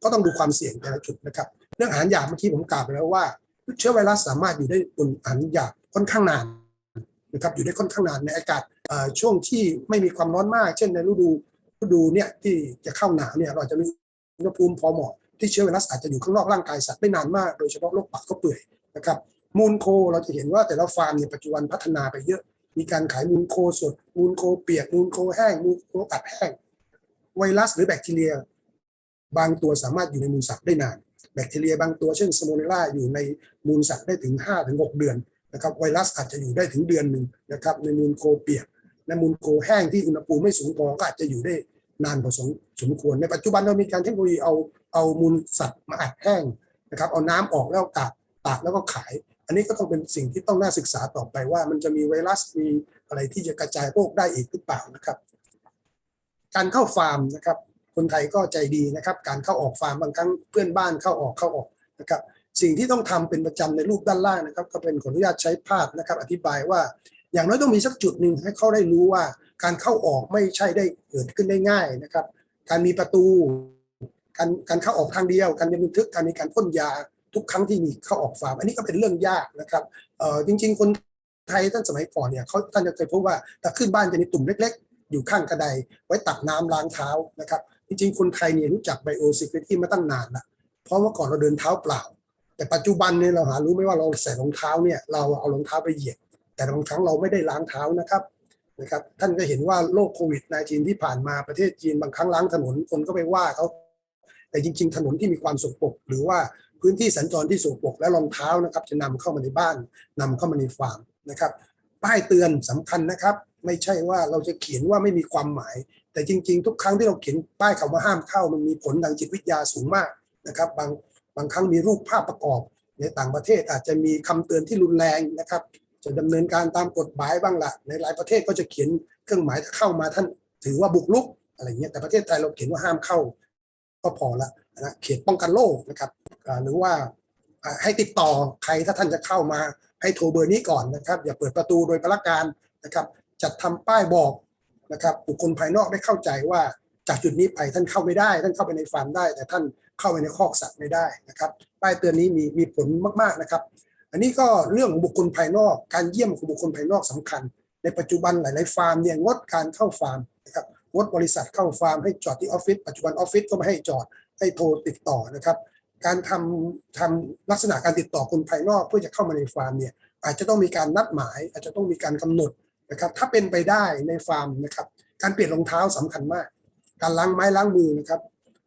บก็ต้องดูความเสี่ยงแต่ละจุดนะครับเรื่องอาหารหยาบเมื่อกี้ผมกล่าวไปแล้วว่าเชื้อไวรัสสามารถอยู่ได้บนอาหารหยาบค่อนข้างนานนะครับอยู่ได้ค่อนข้างนานในอากาศช่วงที่ไม่มีความร้อนมากเช่นในฤดูเนี่ยที่จะเข้าหนาวเนี่ยเราจะมีอุณหภูมิพอเหมาะที่เชื้อไวรัสอาจจะอยู่ข้างนอกร่างกายสัตว์ไม่นานมากโดยเฉพาะโรคปากเปื่อยนะครับมูลโคเราจะเห็นว่าแต่ละฟาร์มเนี่ยปัจจุบันพัฒนาไปเยอะมีการขายมูลโคสดมูลโคเปียกมูลโคแห้งมูลโคอัดแห้งไวรัสหรือแบคทีเรียบางตัวสามารถอยู่ในมูลสัตว์ได้นานแบคทีเรียบางตัวเช่นสโมเนล่าอยู่ในมูลสัตว์ได้ถึง 5-6 เดือนนะครับไวรัสอาจจะอยู่ได้ถึงเดือนหนึ่งนะครับในมูลโคเปียก ในมูลโคแห้งที่อุณหภูมิไม่สูงพอก็อาจจะอยู่ได้นานพอสมควรในปัจจุบันเรามีการเทคโนโลยีเอามูลสัตว์มาอัดแห้งนะครับเอาน้ำออกแล้วตากแล้วก็ขายอันนี้ก็ต้องเป็นสิ่งที่ต้องน่าศึกษาต่อไปว่ามันจะมีไวรัสมีอะไรที่จะกระจายโรคได้อีกหรือเปล่านะครับการเข้าฟาร์มนะครับคนไทยก็ใจดีนะครับการเข้าออกฟาร์มบางครั้งเพื่อนบ้านเข้าออกนะครับสิ่งที่ต้องทำเป็นประจำในรูปด้านล่างนะครับก็เป็นขออนุญาตใช้ภาพนะครับอธิบายว่าอย่างน้อยต้องมีสักจุดหนึ่งให้เขาได้รู้ว่าการเข้าออกไม่ใช่ได้เกิดขึ้นได้ง่ายนะครับการมีประตูการเข้าออกทางเดียวการมีบันทึกการมีการพ่นยาทุกครั้งที่มีเข้าออกฟาร์มอันนี้ก็เป็นเรื่องยากนะครับจริงๆคนไทยท่านสมัยก่อนเนี่ยท่านจะเคยพบว่าถ้าขึ้นบ้านจะมีตุ่มเล็กๆอยู่ข้างกระไดไว้ตักน้ำล้างเท้านะครับจริงๆคนไทยเนี่ยรู้จัก Biosecurity มาตั้งนานละเพราะเมื่อก่อนเราเดินเท้าเปล่าแต่ปัจจุบันเนี่ยเราหารู้ไหมว่าเราใส่รองเท้าเนี่ยเราเอารองเท้าไปเหยียบแต่บางครั้งเราไม่ได้ล้างเท้านะครับท่านก็เห็นว่าโรคโควิด -19 ที่ผ่านมาประเทศจีนบางครั้งล้างถนนคนก็ไปว่าเขาแต่จริงๆถนนที่มีความสกปรกหรือว่าพื้นที่สัญจรที่สกปรกและรองเท้านะครับจะนำเข้ามาในบ้านนำเข้ามาในฟาร์มนะครับป้ายเตือนสำคัญนะครับไม่ใช่ว่าเราจะเขียนว่าไม่มีความหมายแต่จริงๆทุกครั้งที่เราเขียนป้ายคำว่าห้ามเข้ามันมีผลทางจิตวิทยาสูงมากนะครับบางครั้งมีรูปภาพประกอบในต่างประเทศอาจจะมีคำเตือนที่รุนแรงนะครับจะดำเนินการตามกฎหมายบ้างละในหลายประเทศก็จะเขียนเครื่องหมายถ้าเข้ามาท่านถือว่าบุกรุกอะไรเงี้ยแต่ประเทศไทยเราเขียนว่าห้ามเข้าก็พอละนะเขตป้องกันโรคนะครับหรือว่าให้ติดต่อใครถ้าท่านจะเข้ามาให้โทรเบอร์นี้ก่อนนะครับอย่าเปิดประตูโดยพลการนะครับจัดทำป้ายบอกนะครับบุคคลภายนอกได้เข้าใจว่าจากจุดนี้ไปท่านเข้าไม่ได้ท่านเข้าไปในฟาร์มได้แต่ท่านเข้าไปในคอกสัตว์ไม่ได้นะครับป้ายเตือนนี้มีผลมากๆนะครับอันนี้ก็เรื่องของบุคคลภายนอกการเยี่ยมของบุคคลภายนอกสำคัญในปัจจุบันหลายๆฟาร์มเนี่ยงดการเข้าฟาร์มนะครับงดบริษัทเข้าฟาร์มให้จอดที่ออฟฟิศปัจจุบันออฟฟิศก็ไม่ให้จอดให้โทรติดต่อนะครับการทำลักษณะการติดต่อคนภายนอกเพื่อจะเข้ามาในฟาร์มเนี่ยอาจจะต้องมีการนัดหมายอาจจะต้องมีการกำหนดนะครับถ้าเป็นไปได้ในฟาร์มนะครับการเปลี่ยนรองเท้าสำคัญมากการล้างไม้ล้างมือนะครับ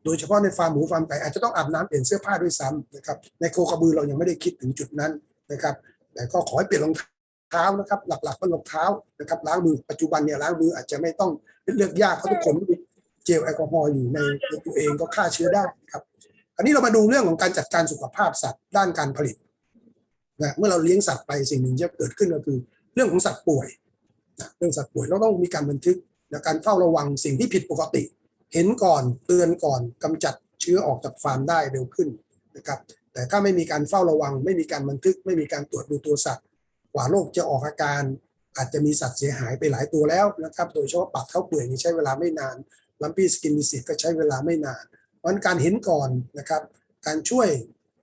โดยเฉพาะในฟาร์มหมูฟาร์มไก่อาจจะต้องอาบน้ำเปลี่ยนเสื้อผ้าด้วยซ้ำนะครับในโคกระบือเรายังไม่ได้คิดถึงจุดนั้นนะครับแต่ก็ขอให้เปลี่ยนรองเท้านะครับหลักๆก็รองเท้านะครับล้างมือปัจจุบันเนี่ยล้างมืออาจจะไม่ต้องเลือกยากเพราะทุกคนมีเจลแอลกอฮอล์อยู่ในตัวเองก็ฆ่าเชื้อได้ครับอันนี้เรามาดูเรื่องของการจัดการสุขภาพสัตว์ด้านการผลิตนะเมื่อเราเลี้ยงสัตว์ไปสิ่งหนึ่งที่เกิดขึ้นก็คือเรื่องของสัตว์ป่วยเรื่องสัตว์ป่วยเราต้องมีการบันทึกและการเฝ้าระวังสิ่งที่ผิดปกติเห็นก่อนเตือนก่อนกำจัดเชื้อออกจากฟาร์มได้เร็วขึ้นนะครับแต่ถ้าไม่มีการเฝ้าระวังไม่มีการบันทึกไม่มีการตรวจดูตัวสัตว์กว่าโรคจะออกอาการอาจจะมีสัตว์เสียหายไปหลายตัวแล้วนะครับโดยเฉพาะปากเท้าเปื่อยนี่ใช้เวลาไม่นานลัมปี้สกินดิซีสก็ใช้เวลาไม่นานเพราะฉะนั้นการเห็นก่อนนะครับการช่วย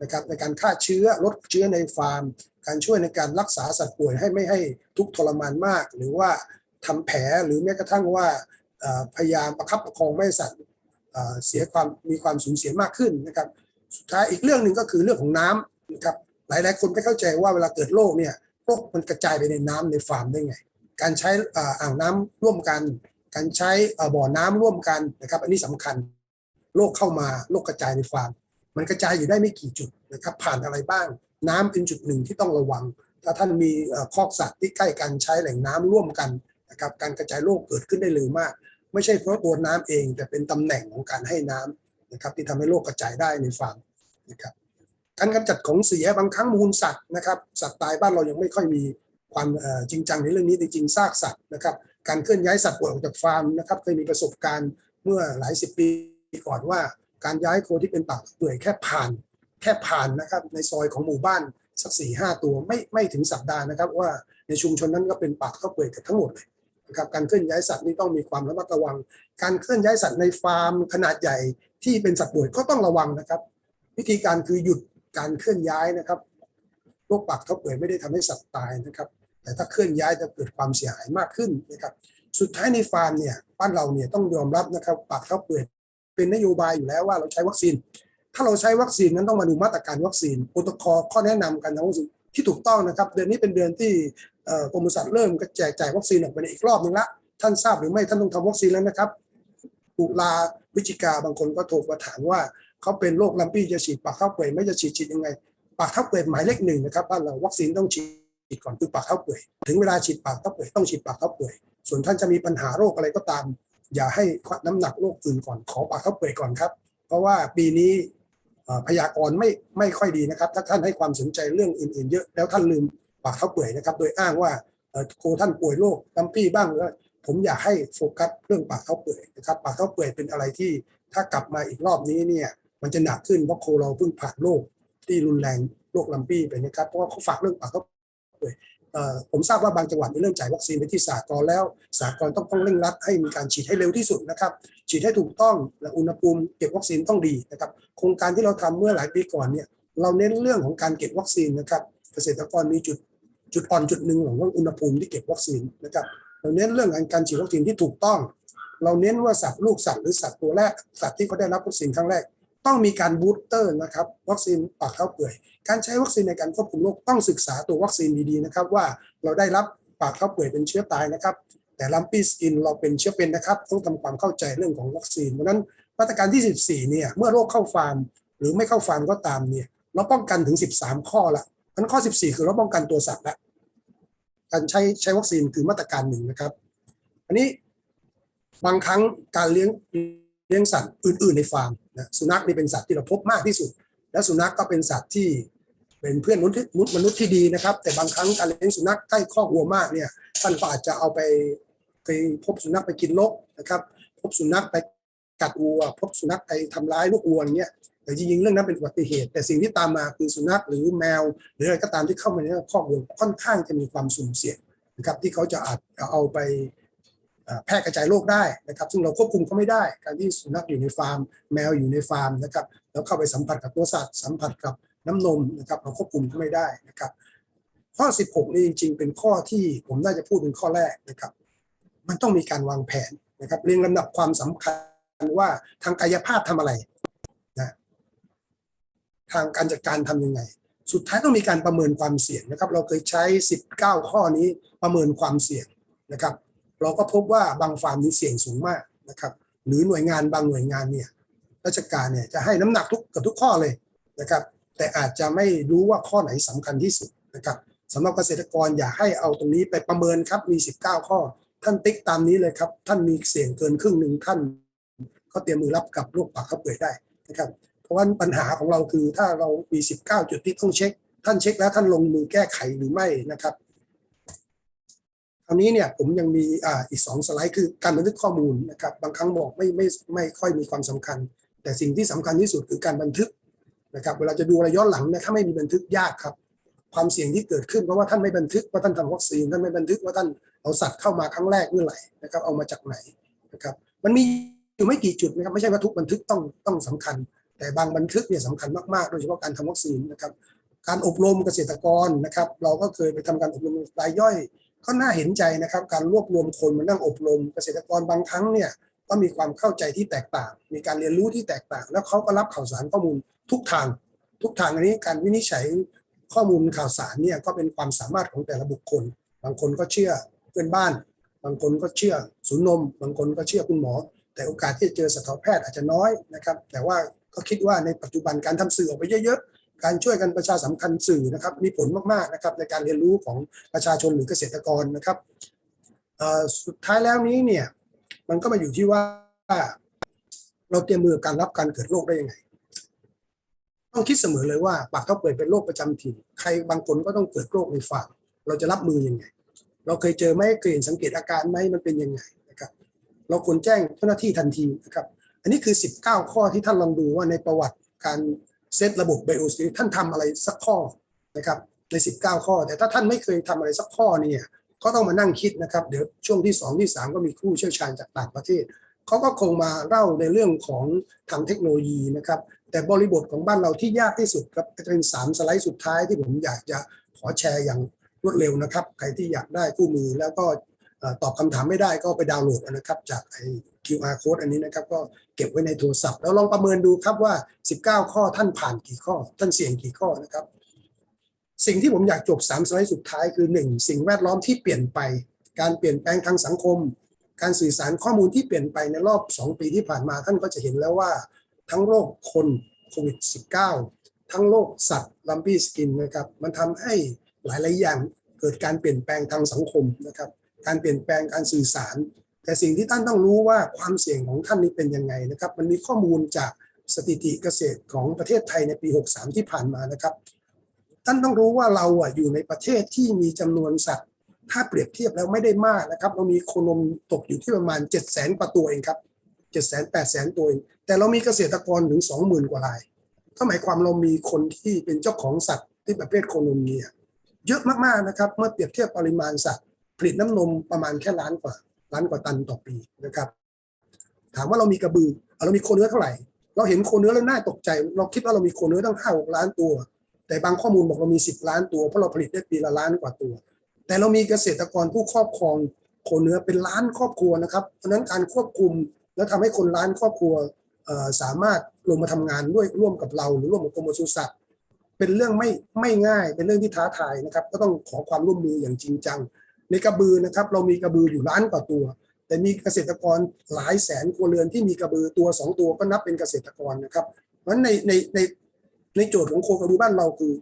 นะครับในการฆ่าเชื้อลดเชื้อในฟาร์มการช่วยในการรักษาสัตว์ป่วยให้ไม่ให้ทุกข์ทรมานมากหรือว่าทำแผลหรือแม้กระทั่งว่าพยายามประคับประคองไม่ให้สัตว์มีความสูญเสียมากขึ้นนะครับสุดท้ายอีกเรื่องหนึ่งก็คือเรื่องของน้ำนะครับหลายๆคนไม่เข้าใจว่าเวลาเกิดโรคเนี่ยโรคมันกระจายไปในน้ำในฟาร์มได้ไงการใช้อ่างน้ำร่วมกันการใช้บ่อน้ำร่วมกันนะครับอันนี้สำคัญโรคเข้ามาโรคกระจายในฟาร์มมันกระจายอยู่ได้ไม่กี่จุดนะครับผ่านอะไรบ้างน้ำเป็นจุดหนึ่งที่ต้องระวังถ้าท่านมีคอกสัตว์ที่ใกล้กันใช้แหล่งน้ำร่วมกันนะครับการกระจายโรคเกิดขึ้นได้เร็วมากไม่ใช่เพราะตัวน้ำเองแต่เป็นตำแหน่งของการให้น้ำนะครับที่ทำให้โรคกระจายได้ในฟาร์มนะครับการกำจัดของเสียบางครั้งมูลสัตว์นะครับสัตว์ตายบ้านเรายังไม่ค่อยมีความจริงจังในเรื่องนี้จริงๆซากสัตว์นะครับการเคลื่อนย้ายสัตว์ป่วยออกจากฟาร์มนะครับเคยมีประสบการณ์เมื่อหลายสิบปีก่อนว่าการย้ายโคที่เป็นปากเปื่อยแค่ผ่านนะครับในซอยของหมู่บ้านสัก 4-5 ตัวไม่ถึงสัปดาห์นะครับว่าในชุมชนนั้นก็เป็นปากเปื่อยกันทั้งหมดเลยนะครับการเคลื่อนย้ายสัตว์นี่ต้องมีความระมัดระวังการเคลื่อนย้ายสัตว์ในฟาร์มขนาดใหญ่ที่เป็นสัตว์ป่วยก็ต้องระวังนะครับวิธีการคือหยุดการเคลื่อนย้ายนะครับโรคปากเท้าเปื่อยไม่ได้ทำให้สัตว์ตายนะครับแต่ถ้าเคลื่อนย้ายจะเกิดความเสียหายมากขึ้นนะครับสุดท้ายในฟาร์มเนี่ยบ้านเราเนี่ยต้องยอมรับนะครับปากเท้าเปื่อยเป็นนโยบายอยู่แล้วว่าเราใช้วัคซีนถ้าเราใช้วัคซีนนั้นต้องมาดูมาตรการวัคซีนโปรโตคอลข้อแนะนำการทำวัคซีนที่ถูกต้องนะครับเดือนนี้เป็นเดือนที่กรมปศุสัตว์เริ่มแจกจ่ายวัคซีนออกไปอีกรอบนึงละท่านทราบหรือไม่ท่านต้องทำวัคซีนแล้วนะครับตุลาพฤศจิกาบางคนก็โทรมาถามว่าเขาเป็นโรคลัมปี้จะฉีดปากเท้าเปื่อยไม่จะฉีดยังไงปากเท้าเปื่อยหมายเลข 1นะครับบ้านเราวัคซีนต้องฉีดก่อนคือปากเท้าเปื่อยถึงเวลาฉีดปากเท้าเปื่อยต้องฉีดปากเท้าเปื่อย ส่วนท่านจะมีปัญหาโรคอะไรก็ตามอย่าให้น้ำหนักโรคอื่นก่อนขอปากข้าวเปื่อยก่อนครับเพราะว่าปีนี้พยากรณ์ไม่ค่อยดีนะครับถ้าท่านให้ความสนใจเรื่องอื่นๆเยอะแล้วท่านลืมปากข้าวเปื่อยนะครับโดยอ้างว่าโคท่านป่วยโรคลัมปี้บ้างผมอยากให้โฟกัสเรื่องปากข้าวเปื่อยนะครับปากข้าวเปื่อยเป็นอะไรที่ถ้ากลับมาอีกรอบนี้เนี่ยมันจะหนักขึ้นเพราะโคเราเพิ่งผ่านโรคที่รุนแรงโรคลัมปี้ไปนะครับเพราะว่าเขาฝากเรื่องปากข้าวเปื่อยผมทราบว่าบางจังหวัดมีเรื่องจ่ายวัคซีนไปที่สหกรณ์แล้วสหกรณ์ต้องเร่งรัดให้มีการฉีดให้เร็วที่สุดนะครับฉีดให้ถูกต้องและอุณหภูมิเก็บวัคซีนต้องดีนะครับโครงการที่เราทำเมื่อหลายปีก่อนเนี่ยเราเน้นเรื่องของการเก็บวัคซีนนะครับเกษตรกรมีจุดอ่อนจุดหนึ่งของอุณหภูมิที่เก็บวัคซีนนะครับเราเน้นเรื่องการฉีดวัคซีนที่ถูกต้องเราเน้นว่าสัตว์ลูกสัตว์หรือสัตว์ตัวแรกสัตว์ที่เขาได้รับวัคซีนครั้งแรกต้องมีการบูสเตอร์นะครับวัคซีนปากข้าวเปื่อยการใช้วัคซีนในการควบคุมโรคต้องศึกษาตัววัคซีนดีๆนะครับว่าเราได้รับปากข้าวเปื่อยเป็นเชื้อตายนะครับแต่ลัมปี้สกินเราเป็นเชื้อเป็นนะครับต้องทำความเข้าใจเรื่องของวัคซีนเพราะนั้นมาตรการที่14เนี่ยเมื่อโรคเข้าฟาร์มหรือไม่เข้าฟาร์มก็ตามเนี่ยเราป้องกันถึง13ข้อละนั้นข้อ14คือเราป้องกันตัวสัตว์ละการใช้วัคซีนคือมาตรการหนึ่งนะครับอันนี้บางครั้งการเลี้ยงสัตว์อื่นๆในฟาร์มนะสุนัขนี่เป็นสัตว์ที่เราพบมากที่สุดและสุนัขก็เป็นสัตว์ที่เป็นเพื่อนมนุษย์ที่ดีนะครับแต่บางครั้งการเลี้ยงสุนัขใกล้คอกวัวมากเนี่ยท่านก็อาจจะเอาไปพบสุนัขไปกินรกนะครับพบสุนัขไปกัดวัวพบสุนัขไปทำร้ายลูกวัวอย่างเงี้ยแต่จริงๆเรื่องนั้นเป็นอุบัติเหตุแต่สิ่งที่ตามมาคือสุนัขหรือแมวหรืออะไรก็ตามที่เข้ามาในคอกวัวค่อนข้างจะมีความสุ่มเสี่ยงนะครับที่เขาจะอาจเอาไปแพร่กระจายโรคได้นะครับซึ่งเราควบคุมเขาไม่ได้การที่สุนัขอยู่ในฟาร์มแมวอยู่ในฟาร์มนะครับแล้วเข้าไปสัมผัสกับตัวสัตว์สัมผัสกับน้ำนมนะครับเราควบคุมเขาไม่ได้นะครับข้อ16นี่จริงๆเป็นข้อที่ผมน่าจะพูดเป็นข้อแรกนะครับมันต้องมีการวางแผนนะครับเรียงลำดับความสำคัญว่าทางกายภาพทำอะไรนะทางการจัดการทำยังไงสุดท้ายต้องมีการประเมินความเสี่ยงนะครับเราเคยใช้19ข้อนี้ประเมินความเสี่ยงนะครับเราก็พบว่าบางฟาร์มนี้เสี่ยงสูงมากนะครับหรือหน่วยงานบางหน่วยงานเนี่ยราชการเนี่ยจะให้น้ำหนักกับทุกข้อเลยนะครับแต่อาจจะไม่รู้ว่าข้อไหนสำคัญที่สุดนะครับสำหรับเกษตรกรอย่าให้เอาตรงนี้ไปประเมินครับมี19ข้อท่านติ๊กตามนี้เลยครับท่านมีเสี่ยงเกินครึ่งหนึ่งท่านก็เตรียมมือรับกับโรคปากข้าวเปื่อยได้นะครับเพราะว่าปัญหาของเราคือถ้าเรามี19จุดที่ต้องเช็คท่านเช็คแล้วท่านลงมือแก้ไขหรือไม่นะครับคราวนี้เนี่ยผมยังมีอีก2สไลด์คือการบันทึกข้อมูลนะครับบางครั้งบอกไม่ค่อยมีความสำคัญแต่สิ่งที่สำคัญที่สุดคือการบันทึกนะครับเวลาจะดูอะไรย้อนหลังเนี่ยถ้าไม่มีบันทึกยากครับความเสี่ยงที่เกิดขึ้นเพราะว่าท่านไม่บันทึกว่าท่านทำวัคซีนท่านไม่บันทึกว่าท่านเอาสัตว์เข้ามาครั้งแรกเมื่อไหร่นะครับเอามาจากไหนนะครับมันมีอยู่ไม่กี่จุดนะครับไม่ใช่ว่าทุกบันทึกต้องสำคัญแต่บางบันทึกเนี่ยสำคัญมากๆโดยเฉพาะการทำวัคซีนนะครับการอบรมเกษตรกรนะครับเราก็เคยไปทำการอบรมรายย่อยก็น่าเห็นใจนะครับการรวบรวมคนมานั่งอบรมเกษตรกรบางครั้งเนี่ยก็มีความเข้าใจที่แตกต่างมีการเรียนรู้ที่แตกต่างแล้วเขาก็รับข่าวสารข้อมูลทุกทางอันนี้การวินิจฉัยข้อมูลข่าวสารเนี่ยก็เป็นความสามารถของแต่ละบุคคลบางคนก็เชื่อเพื่อนบ้านบางคนก็เชื่อศูนย์นมบางคนก็เชื่อคุณหมอแต่โอกาสที่จะเจอสัตวแพทย์อาจจะน้อยนะครับแต่ว่าก็คิดว่าในปัจจุบันการทำสื่อออกไปเยอะๆการช่วยกันประชาสัมพันธ์สื่อนะครับมีผลมากๆนะครับในการเรียนรู้ของประชาชนหรือเกษตรกรนะครับสุดท้ายแล้วนี้เนี่ยมันก็มาอยู่ที่ว่าเราเตรียมมือการรับการเกิดโรคได้ยังไงต้องคิดเสมอเลยว่าปากข้าวเปื่อยเป็นโรคประจำถิ่นใครบางคนก็ต้องเกิดโรคในฟาร์มเราจะรับมือยังไงเราเคยเจอไหมเคยเห็นสังเกตอาการไหมมันเป็นยังไงนะครับเราควรแจ้งเจ้าหน้าที่ทันทีนะครับอันนี้คือ19ข้อที่ท่านลองดูว่าในประวัติการเซตระบบ Biosecurity ท่านทำอะไรสักข้อนะครับใน19ข้อแต่ถ้าท่านไม่เคยทำอะไรสักข้อเนี่ยก็ต้องมานั่งคิดนะครับเดี๋ยวช่วงที่2ที่3ก็มีผู้เชี่ยวชาญจากต่างประเทศเขาก็คงมาเล่าในเรื่องของทางเทคโนโลยีนะครับแต่บริบทของบ้านเราที่ยากที่สุดครับจะเป็น3สไลด์สุดท้ายที่ผมอยากจะขอแชร์อย่างรวดเร็วนะครับใครที่อยากได้คู่มือแล้วก็ตอบคำถามไม่ได้ก็ไปดาวน์โหลดนะครับจากไอ้ QR code อันนี้นะครับก็เก็บไว้ในโทรศัพท์แล้วลองประเมินดูครับว่า19ข้อท่านผ่านกี่ข้อท่านเสี่ยงกี่ข้อนะครับสิ่งที่ผมอยากจบ3สไลด์สุดท้ายคือ1สิ่งแวดล้อมที่เปลี่ยนไปการเปลี่ยนแปลงทางสังคมการสื่อสารข้อมูลที่เปลี่ยนไปในรอบ2ปีที่ผ่านมาท่านก็จะเห็นแล้วว่าทั้งโรคคนโควิด -19 ทั้งโรคสัตว์ลัมปี้สกินนะครับมันทำให้หลายๆอย่างเกิดการเปลี่ยนแปลงทางสังคมนะครับ การเปลี่ยนแปลงการสื่อสารแต่สิ่งที่ท่านต้องรู้ว่าความเสี่ยงของท่านนี้เป็นยังไงนะครับมันมีข้อมูลจากสถิติเกษตรของประเทศไทยในปี63ที่ผ่านมานะครับท่านต้องรู้ว่าเราอยู่ในประเทศที่มีจำนวนสัตว์ถ้าเปรียบเทียบแล้วไม่ได้มากนะครับเรามีโคนมตกอยู่ที่ประมาณ 700,000 กว่าตัวเองครับ 700,000-800,000 ตัวเองแต่เรามีเกษตรกรถึง 20,000 กว่ารายก็หมายความเรามีคนที่เป็นเจ้าของสัตว์ที่ประเภทโคนมเนี่ยเยอะมากๆนะครับเมื่อเปรียบเทียบปริมาณสัตว์ผลิตน้ำนมประมาณแค่ล้านกว่าตันต่อปีนะครับถามว่าเรามีกระบือเรามีโคเนื้อเท่าไหร่เราเห็นโคเนื้อแล้วน่าตกใจเราคิดว่าเรามีโคเนื้อตั้ง 5-6 ล้านตัวแต่บางข้อมูลบอกเรามี10 ล้านตัวเพราะเราผลิตได้ปีละล้านกว่าตัวแต่เรามีเกษตรกรผู้ครอบครองโคเนื้อเป็นล้านครอบครัวนะครับเพราะนั้นการควบคุมและทำให้คนล้านครอบครัวสามารถลงมาทำงานด้วยร่วมกับเราหรือร่วมกับกรมปศุสัตว์เป็นเรื่องไม่ง่ายเป็นเรื่องที่ท้าทายนะครับก็ต้องขอความร่วมมืออย่างจริงจังในกระบือนะครับเรามีกระบืออยู่ล้านกว่าตัวแต่มีเกษตรกรหลายแสนครัวเรือนที่มีกระบือตัว2ตัวก็นับเป็นเกษตรกรนะครับเพราะฉะนั้นในโจทย์ของโคกระบือบ้านเราคือ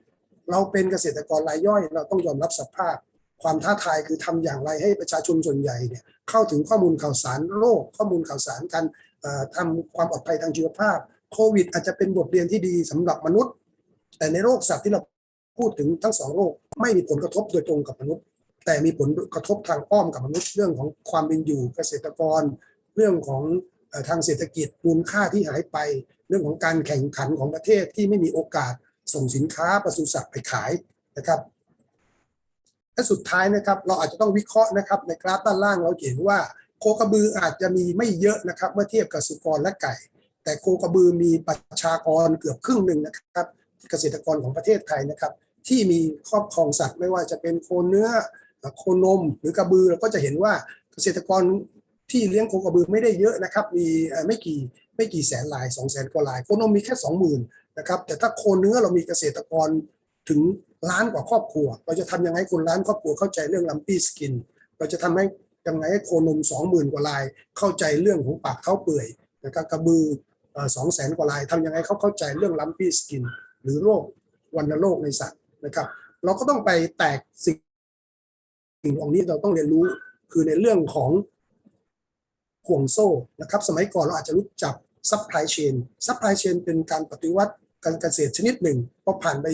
เราเป็นเกษตรกรรายย่อยเราต้องยอมรับสภาพความท้าทายคือทำอย่างไรให้ประชาชนส่วนใหญ่เนี่ยเข้าถึงข้อมูลข่าวสารโรคข้อมูลข่าวสารการทำความปลอดภัยทางชีวภาพโควิดอาจจะเป็นบทเรียนที่ดีสำหรับมนุษย์แต่ในโรคสัตว์ที่เราพูดถึงทั้ง2โรคไม่มีผลกระทบโดยตรงกับมนุษย์แต่มีผลกระทบทางอ้อมกับมนุษย์เรื่องของความเป็นอยู่เกษตรกรเรื่องของทางเศรษฐกิจมูลค่าที่หายไปเรื่องของการแข่งขันของประเทศที่ไม่มีโอกาสส่งสินค้าปศุสัตว์ไปขายนะครับและสุดท้ายนะครับเราอาจจะต้องวิเคราะห์นะครับในกราฟด้านล่างเราเห็นว่าโคกระบืออาจจะมีไม่เยอะนะครับเมื่อเทียบกับสุกรและไก่แต่โคกระบือมีประชากรเกือบครึ่งหนึ่งนะครับเกษตรกรของประเทศไทยนะครับที่มีครอบครองสัตว์ไม่ว่าจะเป็นโคเนื้อโคนมหรือกระบือเราก็จะเห็นว่าเกษตรกรที่เลี้ยงโคกระบือไม่ได้เยอะนะครับมีไม่กี่แสนราย200,000 กว่ารายโคนมมีแค่ 20,000 นะครับแต่ถ้าโคเนื้อเรามีเกษตรกรถึงล้านกว่าครอบครัวเราจะทำยังไงคนล้านครอบครัวเข้าใจเรื่องลัมปี้สกินเราจะทำให้ยังไงให้โคนม 20,000 กว่ารายเข้าใจเรื่องของปากเท้าเปื่อยนะครับกระบือ200,000 กว่ารายทำยังไงเขาเข้าใจเรื่องลัมปี้สกินหรือโรควัณโรคในสัตว์นะครับเราก็ต้องไปแตกสิ่งของนี้เราต้องเรียนรู้คือในเรื่องของห่วงโซ่นะครับสมัยก่อนเราอาจจะรู้จักซัพพลายเชนเป็นการปฏิวัติการเกษตรชนิดหนึ่งพอผ่านไป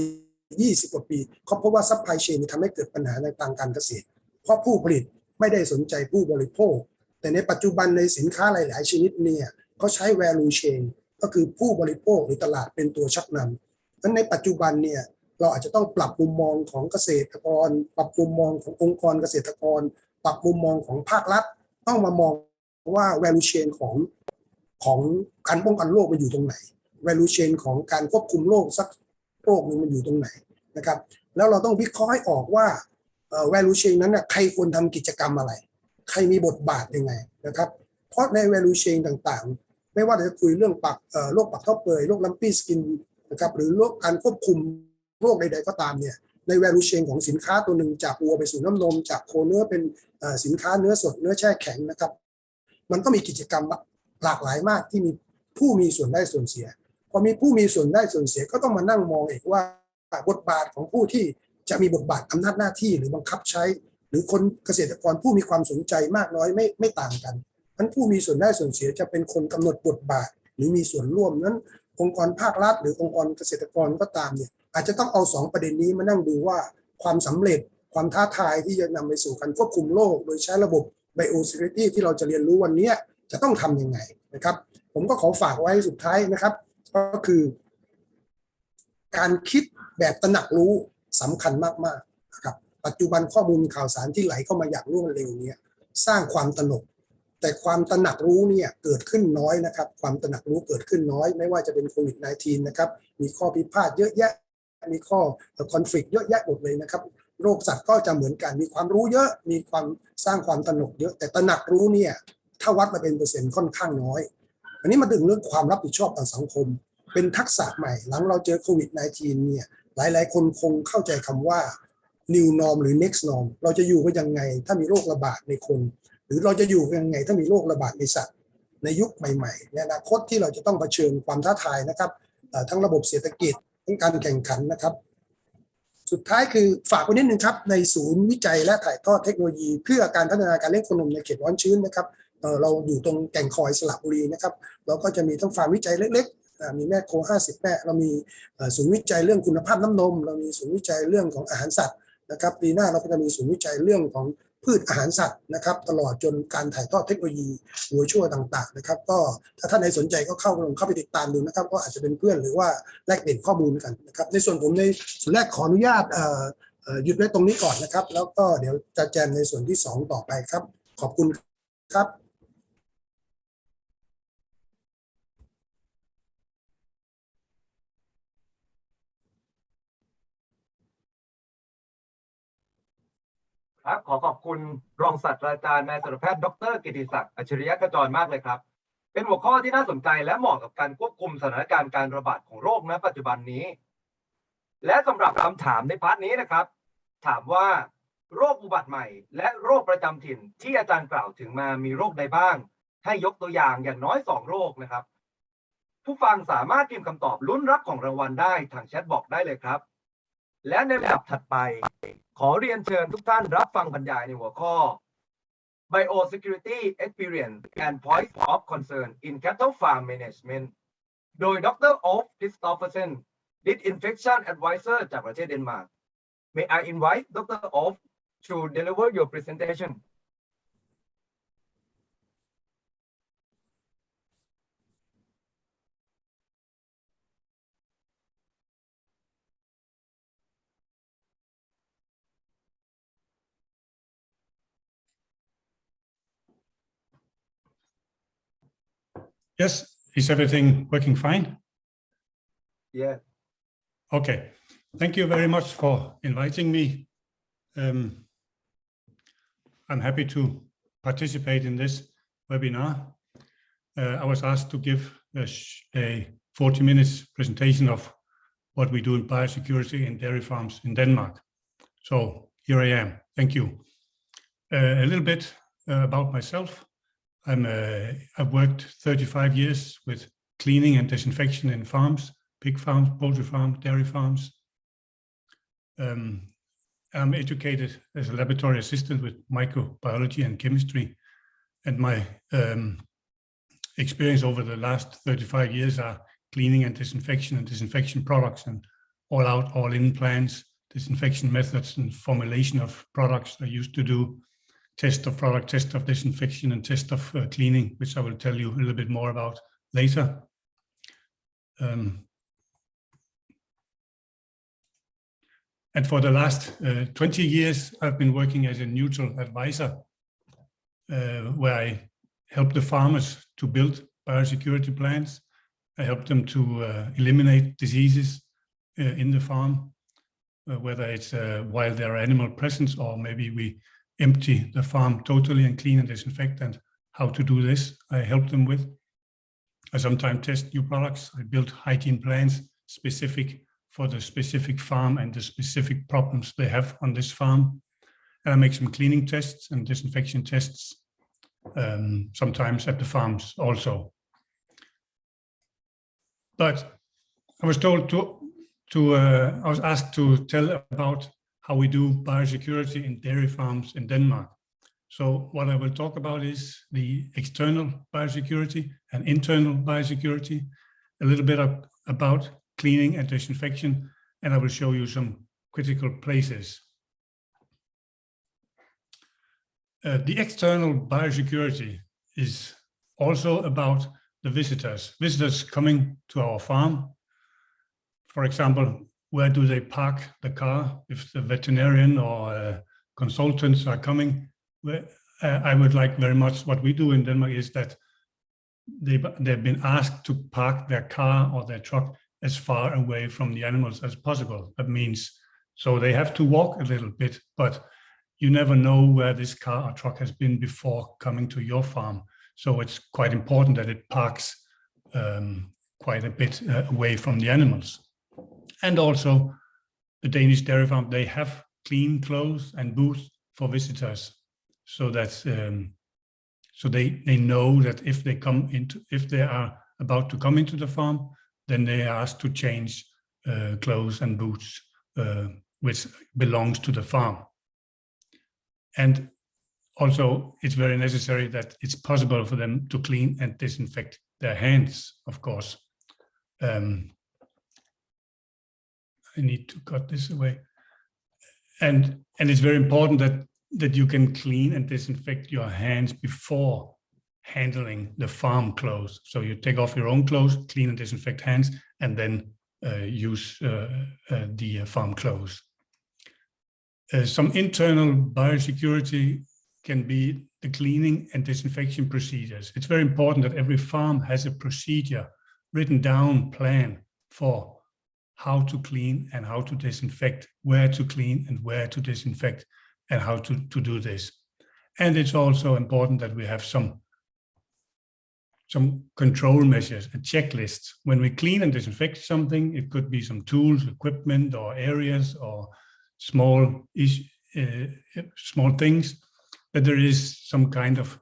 20 กว่าปีเขาพบว่าซัพพลายเชนทำให้เกิดปัญหาในทางการเกษตรเพราะผู้ผลิตไม่ได้สนใจผู้บริโภคแต่ในปัจจุบันในสินค้าหลายๆชนิดเนี่ยเขาใช้ value chain ก็คือผู้บริโภคหรือตลาดเป็นตัวชักนำนั้นในปัจจุบันเนี่ยเราอาจจะต้องปรับมุมมองของเกษตรกรปรับมุมมองขององค์กรเกษตรกรปรับมุมมองของภาครัฐต้องมามองว่า value chain ของการป้องกันโรคมันอยู่ตรงไหน value chain ของการควบคุมโรคสักโรคนึงมันอยู่ตรงไหนนะครับแล้วเราต้องวิเคราะห์ให้ออกว่าvalue chain นั้นน่ะใครควรทำกิจกรรมอะไรใครมีบทบาทยังไงนะครับเพราะใน value chain ต่างๆไม่ว่าจะคุยเรื่องโรคปากเท้าเปื่อยโรคลัมปี้สกินนะครับหรือโรคการควบคุมโรคใดๆก็ตามเนี่ยใน value chain ของสินค้าตัวหนึ่งจากวัวไปสู่น้ำนมจากโคเนื้อเป็นสินค้าเนื้อสดเนื้อแช่แข็งนะครับมันก็มีกิจกรรมหลากหลายมากที่มีผู้มีส่วนได้ส่วนเสียพอมีผู้มีส่วนได้ส่วนเสียก็ต้องมานั่งมองอีกว่าบทบาทของผู้ที่จะมีบทบาทอำนาจหน้าที่หรือบังคับใช้หรือคนเกษตรกรผู้มีความสนใจมากน้อยไม่ต่างกันนั้นผู้มีส่วนได้ส่วนเสียจะเป็นคนกำหนดบทบาทหรือมีส่วนร่วมนั้นองค์กรภาครัฐหรือองค์กรเกษตรกรก็ตามเนี่ยอาจจะต้องเอา2ประเด็นนี้มานั่งดูว่าความสำเร็จความท้าทายที่จะนำไปสู่การควบคุมโรคโดยใช้ระบบ Biosecurity ที่เราจะเรียนรู้วันนี้จะต้องทำยังไงนะครับผมก็ขอฝากไว้สุดท้ายนะครับก็คือการคิดแบบตระหนักรู้สำคัญมากๆนะครับปัจจุบันข้อมูลข่าวสารที่ไหลเข้ามาอย่างรวดเร็วเนี่ยสร้างความตระหนกแต่ความตระหนักรู้เนี่ยเกิดขึ้นน้อยนะครับความตระหนักรู้เกิดขึ้นน้อยไม่ว่าจะเป็นโควิด -19 นะครับมีข้อพิพาทเยอะแยะมีข้อคอนฟลิกต์เยอะแยะหมดเลยนะครับโรคสัตว์ก็จะเหมือนกันมีความรู้เยอะมีความสร้างความตระหนกเยอะแต่ตระหนักรู้เนี่ยถ้าวัดมาเป็นเปอร์เซ็นต์ค่อนข้างน้อยอันนี้มาถึงเรื่องความรับผิดชอบต่อสังคมเป็นทักษะใหม่หลังเราเจอโควิด -19 เนี่ยหลายๆคนคงเข้าใจคำว่า new norm หรือ next norm เราจะอยู่กันยังไงถ้ามีโรคระบาดในคนหรือเราจะอยู่กันยังไงถ้ามีโรคระบาดในสัตว์ในยุคใหม่ๆในอนาคตที่เราจะต้องเผชิญความท้าทายนะครับทั้งระบบเศรษฐกิจทั้งการแข่งขันนะครับ สุดท้ายคือฝากไว้นิดนึงครับในศูนย์วิจัยและถ่ายทอดเทคโนโลยีเพื่อการพัฒนาการเลี้ยงโคนมในเขตร้อนชื้นนะครับเราอยู่ตรงแก่งคอยสระบุรีนะครับเราก็จะมีทั้งฟาร์มวิจัยเล็กๆมีแม่โค50 แม่เรามีศูนย์วิจัยเรื่องคุณภาพน้ำนมเรามีศูนย์วิจัยเรื่องของอาหารสัตว์นะครับปีหน้าเราก็จะมีศูนย์วิจัยเรื่องของพืชอาหารสัตว์นะครับตลอดจนการถ่ายทอดเทคโนโลยีหัวชั่วต่างๆนะครับก็ถ้าท่านใดสนใจก็เข้าไปติดตามดูนะครับก็อาจจะเป็นเพื่อนหรือว่าแลกเปลี่ยนข้อมูลกันนะครับในส่วนผมในส่วนแรกขออนุญาตหยุดไว้ตรงนี้ก่อนนะครับแล้วก็เดี๋ยวจะแจมในส่วนที่2ต่อไปครับขอบคุณครับครับขอขอบคุณรองศาสตราจารย์นายสัตวแพทย์ดร.กิติศักดิ์อัจฉริยะขจรมากเลยครับเป็นหัวข้อที่น่าสนใจและเหมาะกับการควบคุมสถานการณ์การระบาดของโรคณปัจจุบันนี้และสำหรับคำถามในพาร์ทนี้นะครับถามว่าโรคอุบัติใหม่และโรคประจำถิ่นที่อาจารย์กล่าวถึงมามีโรคใดบ้างให้ยกตัวอย่างน้อย2โรคนะครับผู้ฟังสามารถพิมพ์คำตอบลุ้นรับของรางวัลได้ทางแชทบอกได้เลยครับและในลำดับถัดไปขอเรียนเชิญทุกท่านรับฟังบรรยายในหัวข้อ Biosecurity Experience and Points of Concern in Cattle Farm Management โดยดร. Ulf Kristoffersen Disinfection Advisor จากประเทศเดนมาร์ก May I invite Dr. Ulf to deliver your presentation. Yes, is everything working fine? Yeah. Okay, thank you very much for inviting me. I'm happy to participate in this webinar. I was asked to give a 40 minutes presentation of what we do in biosecurity in dairy farms in Denmark. So here I am. Thank you. A little bit about myself. I've worked 35 years with cleaning and disinfection in farms, pig farms, poultry farms, dairy farms. I'm educated as a laboratory assistant with microbiology and chemistry, and my experience over the last 35 years are cleaning and disinfection products and all-out, all-in plants, disinfection methods and formulation of products. I used to do test of product, test of disinfection, and test of cleaning, which I will tell you a little bit more about later. And for the last 20 years, I've been working as a neutral advisor, where I help the farmers to build biosecurity plans. I help them to eliminate diseases in the farm, whether it's while there are animal presence, or maybe we empty the farm totally and clean and disinfect, and how to do this, I help them with. I sometimes test new products. I build hygiene plans specific for the specific farm and the specific problems they have on this farm. And I make some cleaning tests and disinfection tests, sometimes at the farms also. But I was told I was asked to tell about how we do biosecurity in dairy farms in Denmark. So what I will talk about is the external biosecurity and internal biosecurity, a little bit about cleaning and disinfection, and I will show you some critical places. The external biosecurity is also about the visitors coming to our farm. For example, where do they park the car if the veterinarian or consultants are coming? I would like very much what we do in Denmark is that they've been asked to park their car or their truck as far away from the animals as possible. That means, so they have to walk a little bit, but you never know where this car or truck has been before coming to your farm. So it's quite important that it parks quite a bit away from the animals. And also the Danish dairy farm, they have clean clothes and boots for visitors, so that so they know that if they are about to come into the farm, then they are asked to change clothes and boots which belongs to the farm. And also, it's very necessary that it's possible for them to clean and disinfect their hands, of course. I need to cut this away. And it's very important that you can clean and disinfect your hands before handling the farm clothes. So you take off your own clothes, clean and disinfect hands, and then use the farm clothes. Some internal biosecurity can be the cleaning and disinfection procedures. It's very important that every farm has a procedure, written down plan for how to clean and how to disinfect, where to clean and where to disinfect, and how to do this. And it's also important that we have some control measures, a checklist. When we clean and disinfect something, it could be some tools, equipment, or areas, or small things, that there is some kind of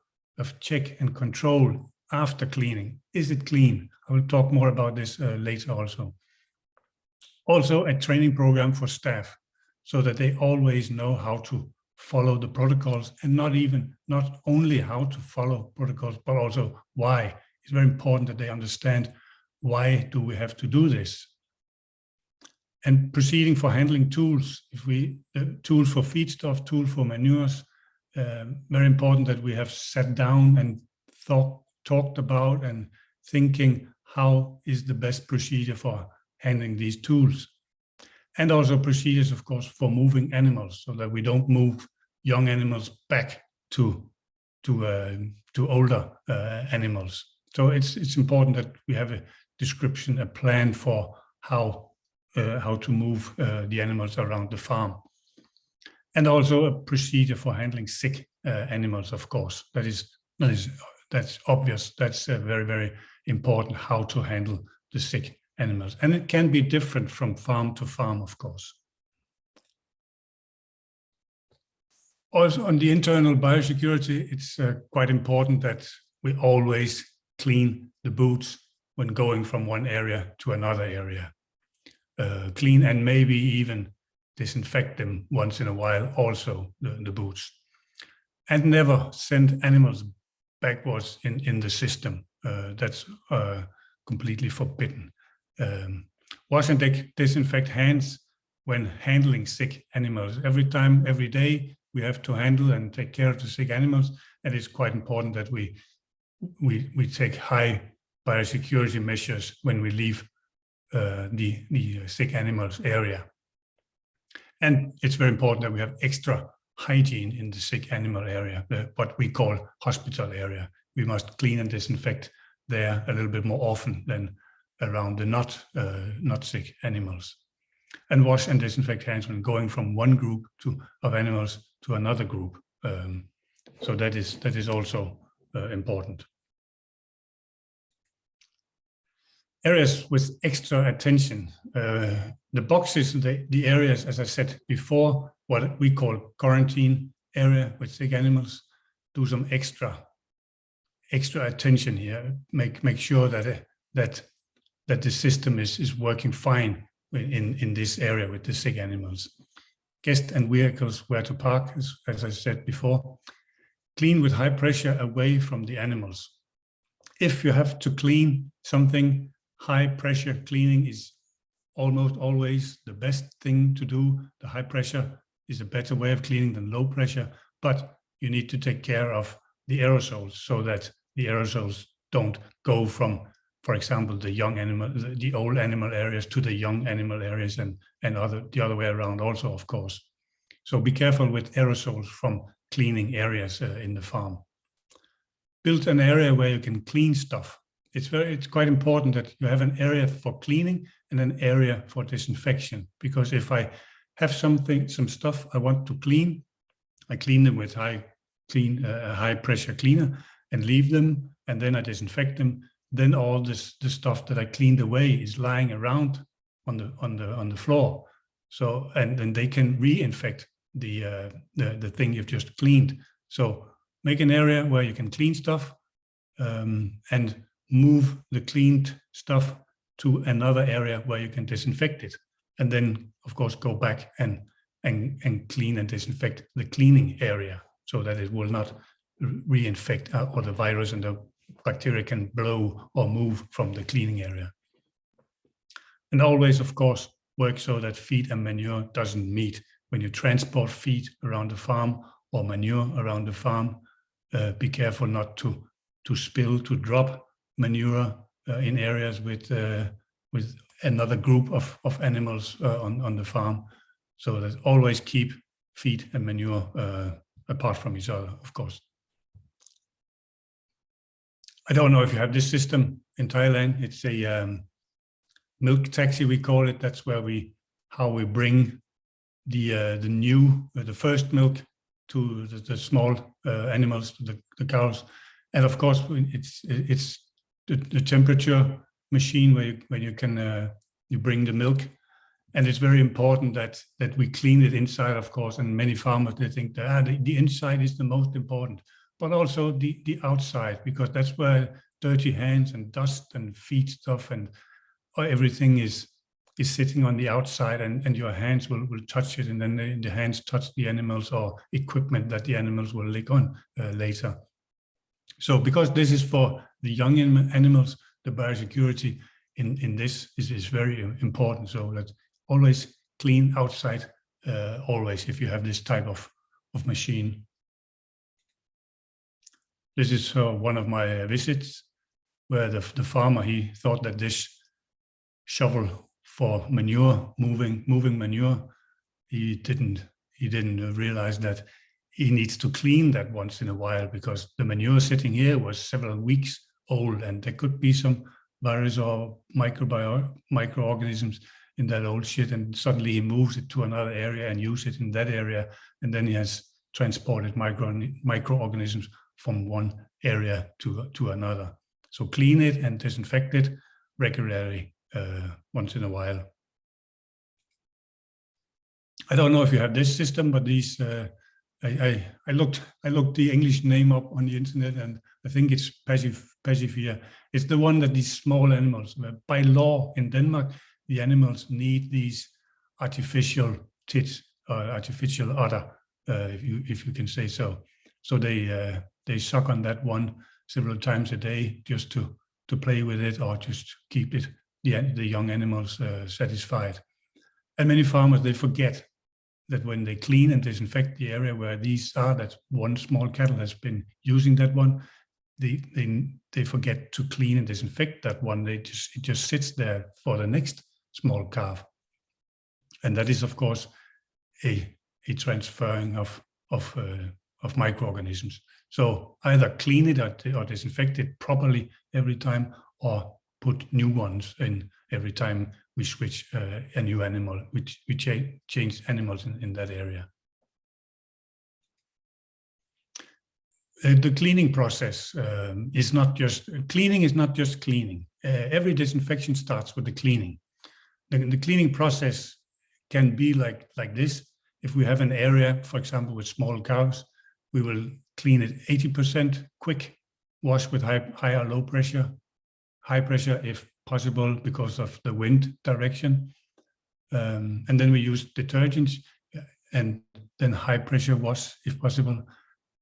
check and control after cleaning. Is it clean? I will talk more about this later also. Also, a training program for staff so that they always know how to follow the protocols, and not only how to follow protocols, but also why. It's very important that they understand why do we have to do this. And proceeding for handling tools, tools for feedstuff, tools for manures, very important that we have sat down and talked about and thinking how is the best procedure for handling these tools. And also procedures, of course, for moving animals, so that we don't move young animals back to older animals. So it's important that we have a description, a plan for how to move the animals around the farm. And also a procedure for handling sick animals, of course. That's obvious. That's very, very important, how to handle the sick animals. And it can be different from farm to farm, of course. Also, on the internal biosecurity, it's quite important that we always clean the boots when going from one area to another area. Clean and maybe even disinfect them once in a while, also the boots. And never send animals backwards in the system. That's completely forbidden. Wash and disinfect hands when handling sick animals. Every time, every day, we have to handle and take care of the sick animals, and it's quite important that we take high biosecurity measures when we leave the sick animals area. And it's very important that we have extra hygiene in the sick animal area, what we call hospital area. We must clean and disinfect there a little bit more often than around the not sick animals. And wash and disinfect hands when going from one group of animals to another group. So that is also important. Areas with extra attention. The boxes, the areas, as I said before, what we call quarantine area with sick animals, do some extra attention here. Make sure that the system is working fine in this area with the sick animals. Guests and vehicles where to park, as I said before. Clean with high pressure away from the animals. If you have to clean something, high pressure cleaning is almost always the best thing to do. The high pressure is a better way of cleaning than low pressure, but you need to take care of the aerosols so that the aerosols don't go from, for example, the old animal areas to the young animal areas, and the other way around also, of course. So be careful with aerosols from cleaning areas in the farm. Build an area where you can clean stuff. It's quite important that you have an area for cleaning and an area for disinfection, because if I have some stuff I want to clean, I clean them with high pressure cleaner and leave them, and then I disinfect them. Then all the stuff that I cleaned away is lying around on the floor. So and then they can reinfect the thing you've just cleaned. So make an area where you can clean stuff and move the cleaned stuff to another area where you can disinfect it. and then of course go back and clean and disinfect the cleaning area so that it will not reinfect or the virus and the bacteria can blow or move from the cleaning area. And always, of course, work so that feed and manure doesn't meet. When you transport feed around the farm or manure around the farm, be careful not to spill, to drop manure in areas with another group of animals on the farm. So that always keep feed and manure apart from each other, of course. I don't know if you have this system in Thailand. It's a milk taxi, we call it. That's where how we bring the first milk to the small animals, the cows, and of course it's the temperature machine where you can you bring the milk, and it's very important that we clean it inside, of course. And many farmers, they think that the inside is the most important, but also the outside, because that's where dirty hands and dust and feed stuff and everything is sitting on the outside, and your hands will touch it, and then the hands touch the animals or equipment that the animals will lick on later. So because this is for the young animals, the biosecurity in this is very important. So let's always clean outside, always, if you have this type of machine. This is one of my visits where the farmer, he thought that this shovel for manure, moving manure, he didn't realize that he needs to clean that once in a while, because the manure sitting here was several weeks old, and there could be some virus or microorganisms in that old shit, and suddenly he moves it to another area and use it in that area, and then he has transported microorganisms from one area to another. So clean it and disinfect it regularly once in a while. I don't know if you have this system, but these I looked the English name up on the internet, and I think it's Pacifier. It's the one that these small animals, by law in Denmark, the animals need these artificial tits or artificial udder, if you can say so. So they suck on that one several times a day just to play with it, or just keep it the young animals satisfied. And many farmers, they forget that when they clean and disinfect the area where these are, that one small cattle has been using that one, they forget to clean and disinfect that one. It just sits there for the next small calf, and that is of course a transferring of microorganisms. So either clean it or disinfect it properly every time, or put new ones in every time we switch a new animal, which we change animals in that area. The cleaning process is not just cleaning. Every disinfection starts with the cleaning. The cleaning process can be like this. If we have an area, for example, with small cows, we will clean it 80% quick, wash with high or low pressure, high pressure if possible because of the wind direction. And then we use detergents, and then high pressure wash if possible.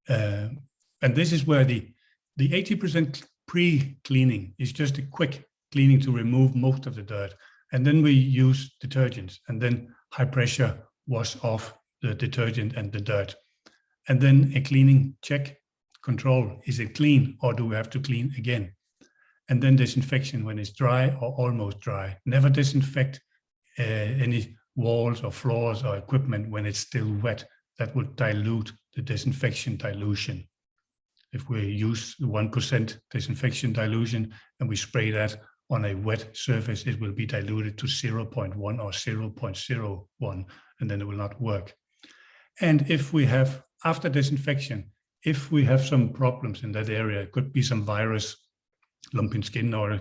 And this is where the 80% pre-cleaning is just a quick cleaning to remove most of the dirt. And then we use detergents, and then high pressure wash off the detergent and the dirt. And then a cleaning check, control, is it clean or do we have to clean again? And then disinfection when it's dry or almost dry. Never disinfect any walls or floors or equipment when it's still wet. That would dilute the disinfection dilution. If we use 1% disinfection dilution and we spray that on a wet surface, it will be diluted to 0.1 or 0.01, and then it will not work. And if we have, after disinfection, if we have some problems in that area, it could be some virus, lump in skin, or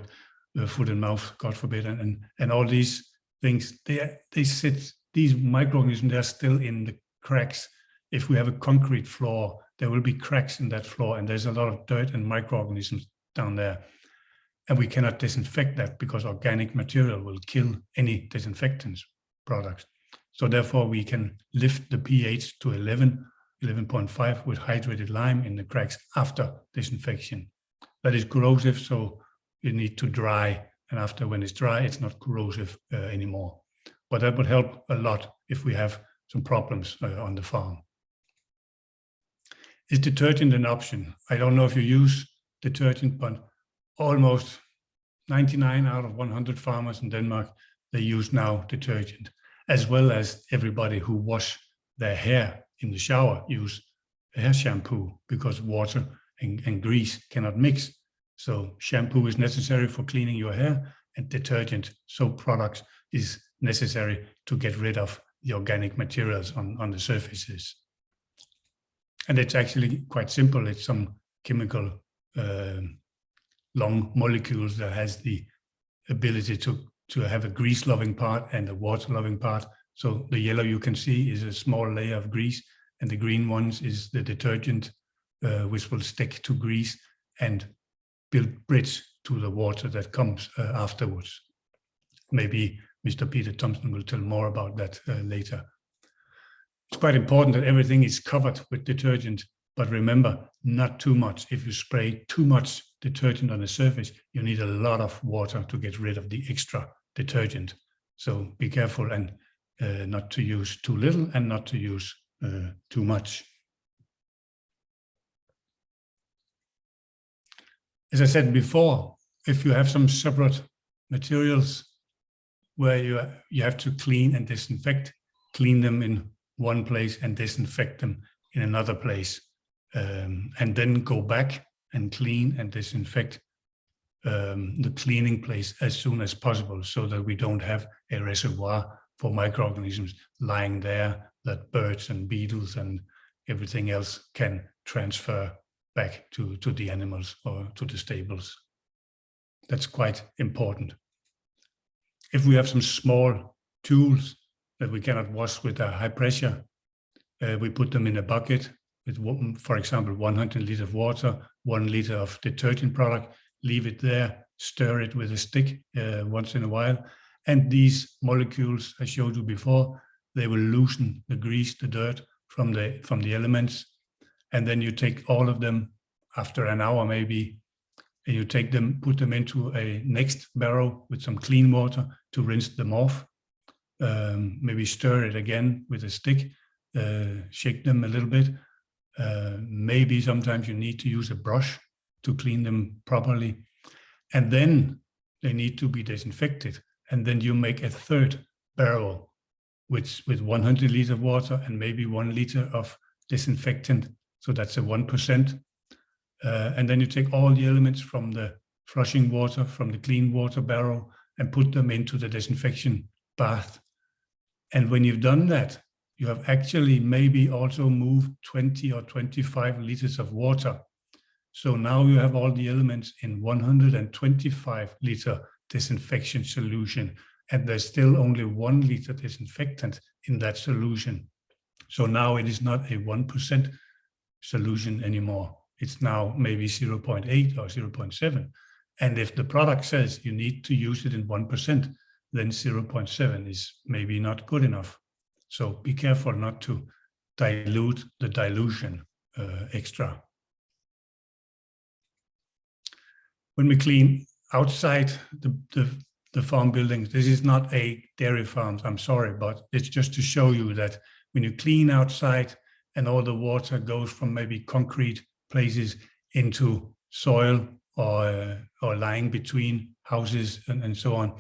foot and mouth, God forbid, and all these things, they sit, these microorganisms, they're still in the cracks. If we have a concrete floor, there will be cracks in that floor, and there's a lot of dirt and microorganisms down there. And we cannot disinfect that because organic material will kill any disinfectants. products. So therefore we can lift the pH to 11.5 with hydrated lime in the cracks after disinfection. That is corrosive, so you need to dry, and after when it's dry, it's not corrosive anymore. But that would help a lot if we have some problems on the farm. Is detergent an option? I don't know if you use detergent, but almost 99 out of 100 farmers in Denmark, they use now detergent, as well as everybody who wash their hair in the shower use hair shampoo, because water and grease cannot mix. So shampoo is necessary for cleaning your hair, and detergent, soap products, is necessary to get rid of the organic materials on the surfaces. And it's actually quite simple. It's some chemical long molecules that has the ability to have a grease-loving part and a water-loving part. So the yellow you can see is a small layer of grease, and the green ones is the detergent, which will stick to grease and build bridge to the water that comes afterwards. Maybe Mr. Peter Thompson will tell more about that later. It's quite important that everything is covered with detergent, but remember, not too much. If you spray too much detergent on the surface, you need a lot of water to get rid of the extra detergent. So be careful and not to use too little and not to use too much. As I said before, if you have some separate materials where you have to clean and disinfect, clean them in one place and disinfect them in another place, and then go back and clean and disinfect the cleaning place as soon as possible, so that we don't have a reservoir for microorganisms lying there that birds and beetles and everything else can transfer back to the animals or to the stables. That's quite important. If we have some small tools that we cannot wash with a high pressure, we put them in a bucket with, for example, 100 liters of water, 1 liter of detergent product, leave it there, stir it with a stick once in a while. And these molecules I showed you before, they will loosen the grease, the dirt from the elements. And then you take all of them after an hour maybe, and you take them, put them into a next barrel with some clean water to rinse them off. Maybe stir it again with a stick, shake them a little bit. Maybe sometimes you need to use a brush to clean them properly. And then they need to be disinfected. And then you make a third barrel with 100 liters of water and maybe 1 liter of disinfectant. So that's a 1%. And then you take all the elements from the flushing water, from the clean water barrel, and put them into the disinfection bath. And when you've done that, you have actually maybe also moved 20 or 25 liters of water. So now you have all the elements in 125 liter disinfection solution, and there's still only 1 liter disinfectant in that solution. So now it is not a 1% solution anymore. It's now maybe 0.8 or 0.7. And if the product says you need to use it in 1%, then 0.7 is maybe not good enough. So be careful not to dilute the dilution extra. When we clean outside the farm buildings, this is not a dairy farm, I'm sorry, but it's just to show you that when you clean outside and all the water goes from maybe concrete places into soil or lying between houses and so on,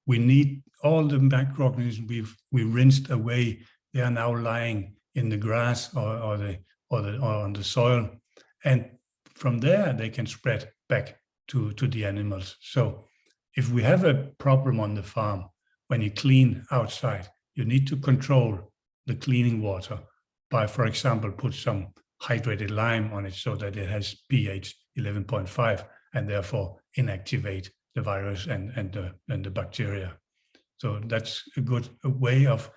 we need all the microorganisms we rinsed away. They are now lying in the grass or on the soil, and from there they can spread back to the animals. So if we have a problem on the farm, when you clean outside, you need to control the cleaning water by, for example, put some hydrated lime on it so that it has pH 11.5 and therefore inactivate the virus and the bacteria. So that's a good way of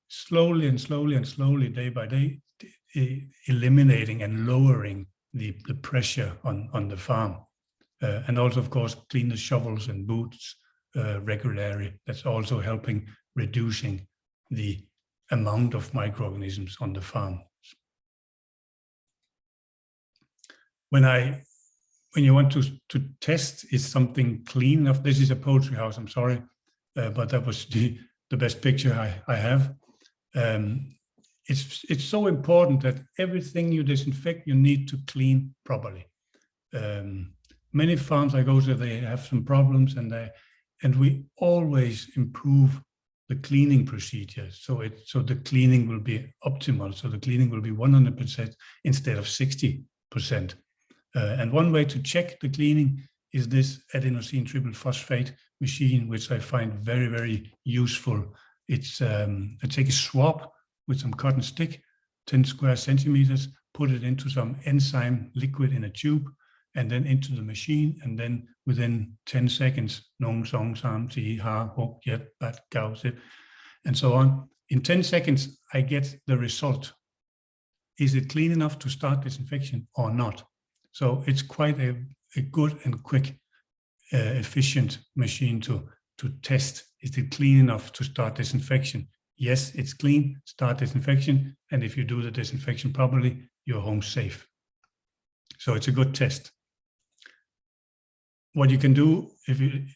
slowly, day by day, eliminating and lowering the pressure on the farm. And also, of course, clean the shovels and boots regularly. That's also helping reducing the amount of microorganisms on the farm. When you want to test, is something clean enough? This is a poultry house, I'm sorry, but that was the best picture I have. It's so important that everything you disinfect, you need to clean properly. Many farms I go to, they have some problems, and we always improve the cleaning procedure. So the cleaning will be optimal. So the cleaning will be 100% instead of 60%. And one way to check the cleaning is this adenosine triple phosphate machine, which I find very, very useful. It's I take a swab with some cotton stick, 10 square centimeters, put it into some enzyme liquid in a tube, and then into the machine, and then within 10 seconds, nong song sam ti ha hok yet bat gao zip, and so on. In 10 seconds, I get the result. Is it clean enough to start disinfection or not? So it's quite a good and quick, efficient machine to test. Is it clean enough to start disinfection? Yes, it's clean, start disinfection. And if you do the disinfection properly, you're home safe. So it's a good test. What you can do, if you,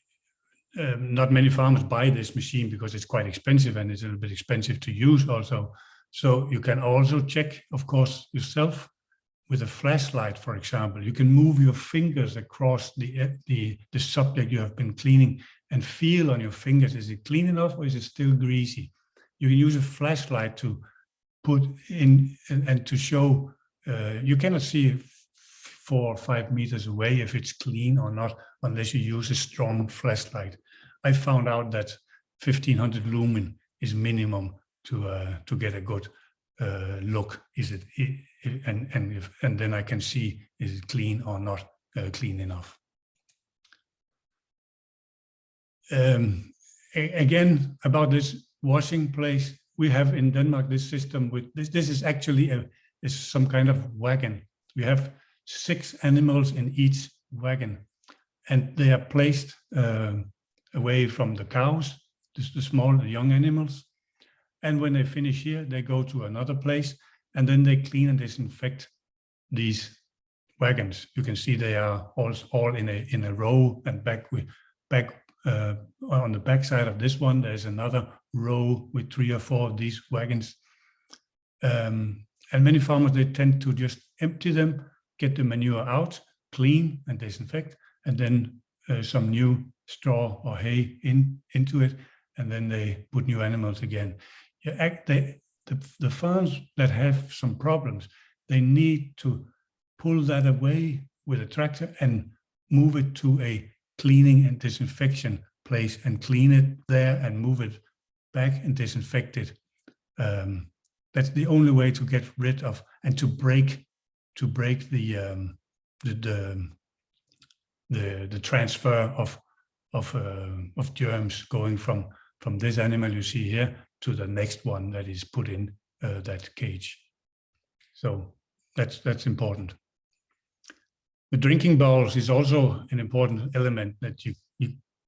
not many farmers buy this machine because it's quite expensive and it's a little bit expensive to use also. So you can also check, of course, yourself with a flashlight, for example. You can move your fingers across the subject you have been cleaning and feel on your fingers, is it clean enough or is it still greasy? You can use a flashlight to put in and to show, you cannot see 4 or 5 meters away if it's clean or not, unless you use a strong flashlight. I found out that 1500 lumen is minimum to get a good look. Is it, and then I can see, is it clean or not clean enough. Again, about this washing place, we have in Denmark this system with this is actually is some kind of wagon. We have 6 animals in each wagon, and they are placed away from the cows, the small, the young animals. And when they finish here, they go to another place, and then they clean and disinfect these wagons. You can see they are all in a row, and on the back side of this one, there's another row with 3 or 4 of these wagons. And many farmers, they tend to just empty them, get the manure out, clean and disinfect, and then some new straw or hay into it, and then they put new animals again. The farms that have some problems, they need to pull that away with a tractor and move it to a cleaning and disinfection place and clean it there and move it back and disinfect it. That's the only way to get rid of and to break the transfer of germs going from this animal you see here to the next one that is put in that cage. So that's important. The drinking bowls is also an important element, that you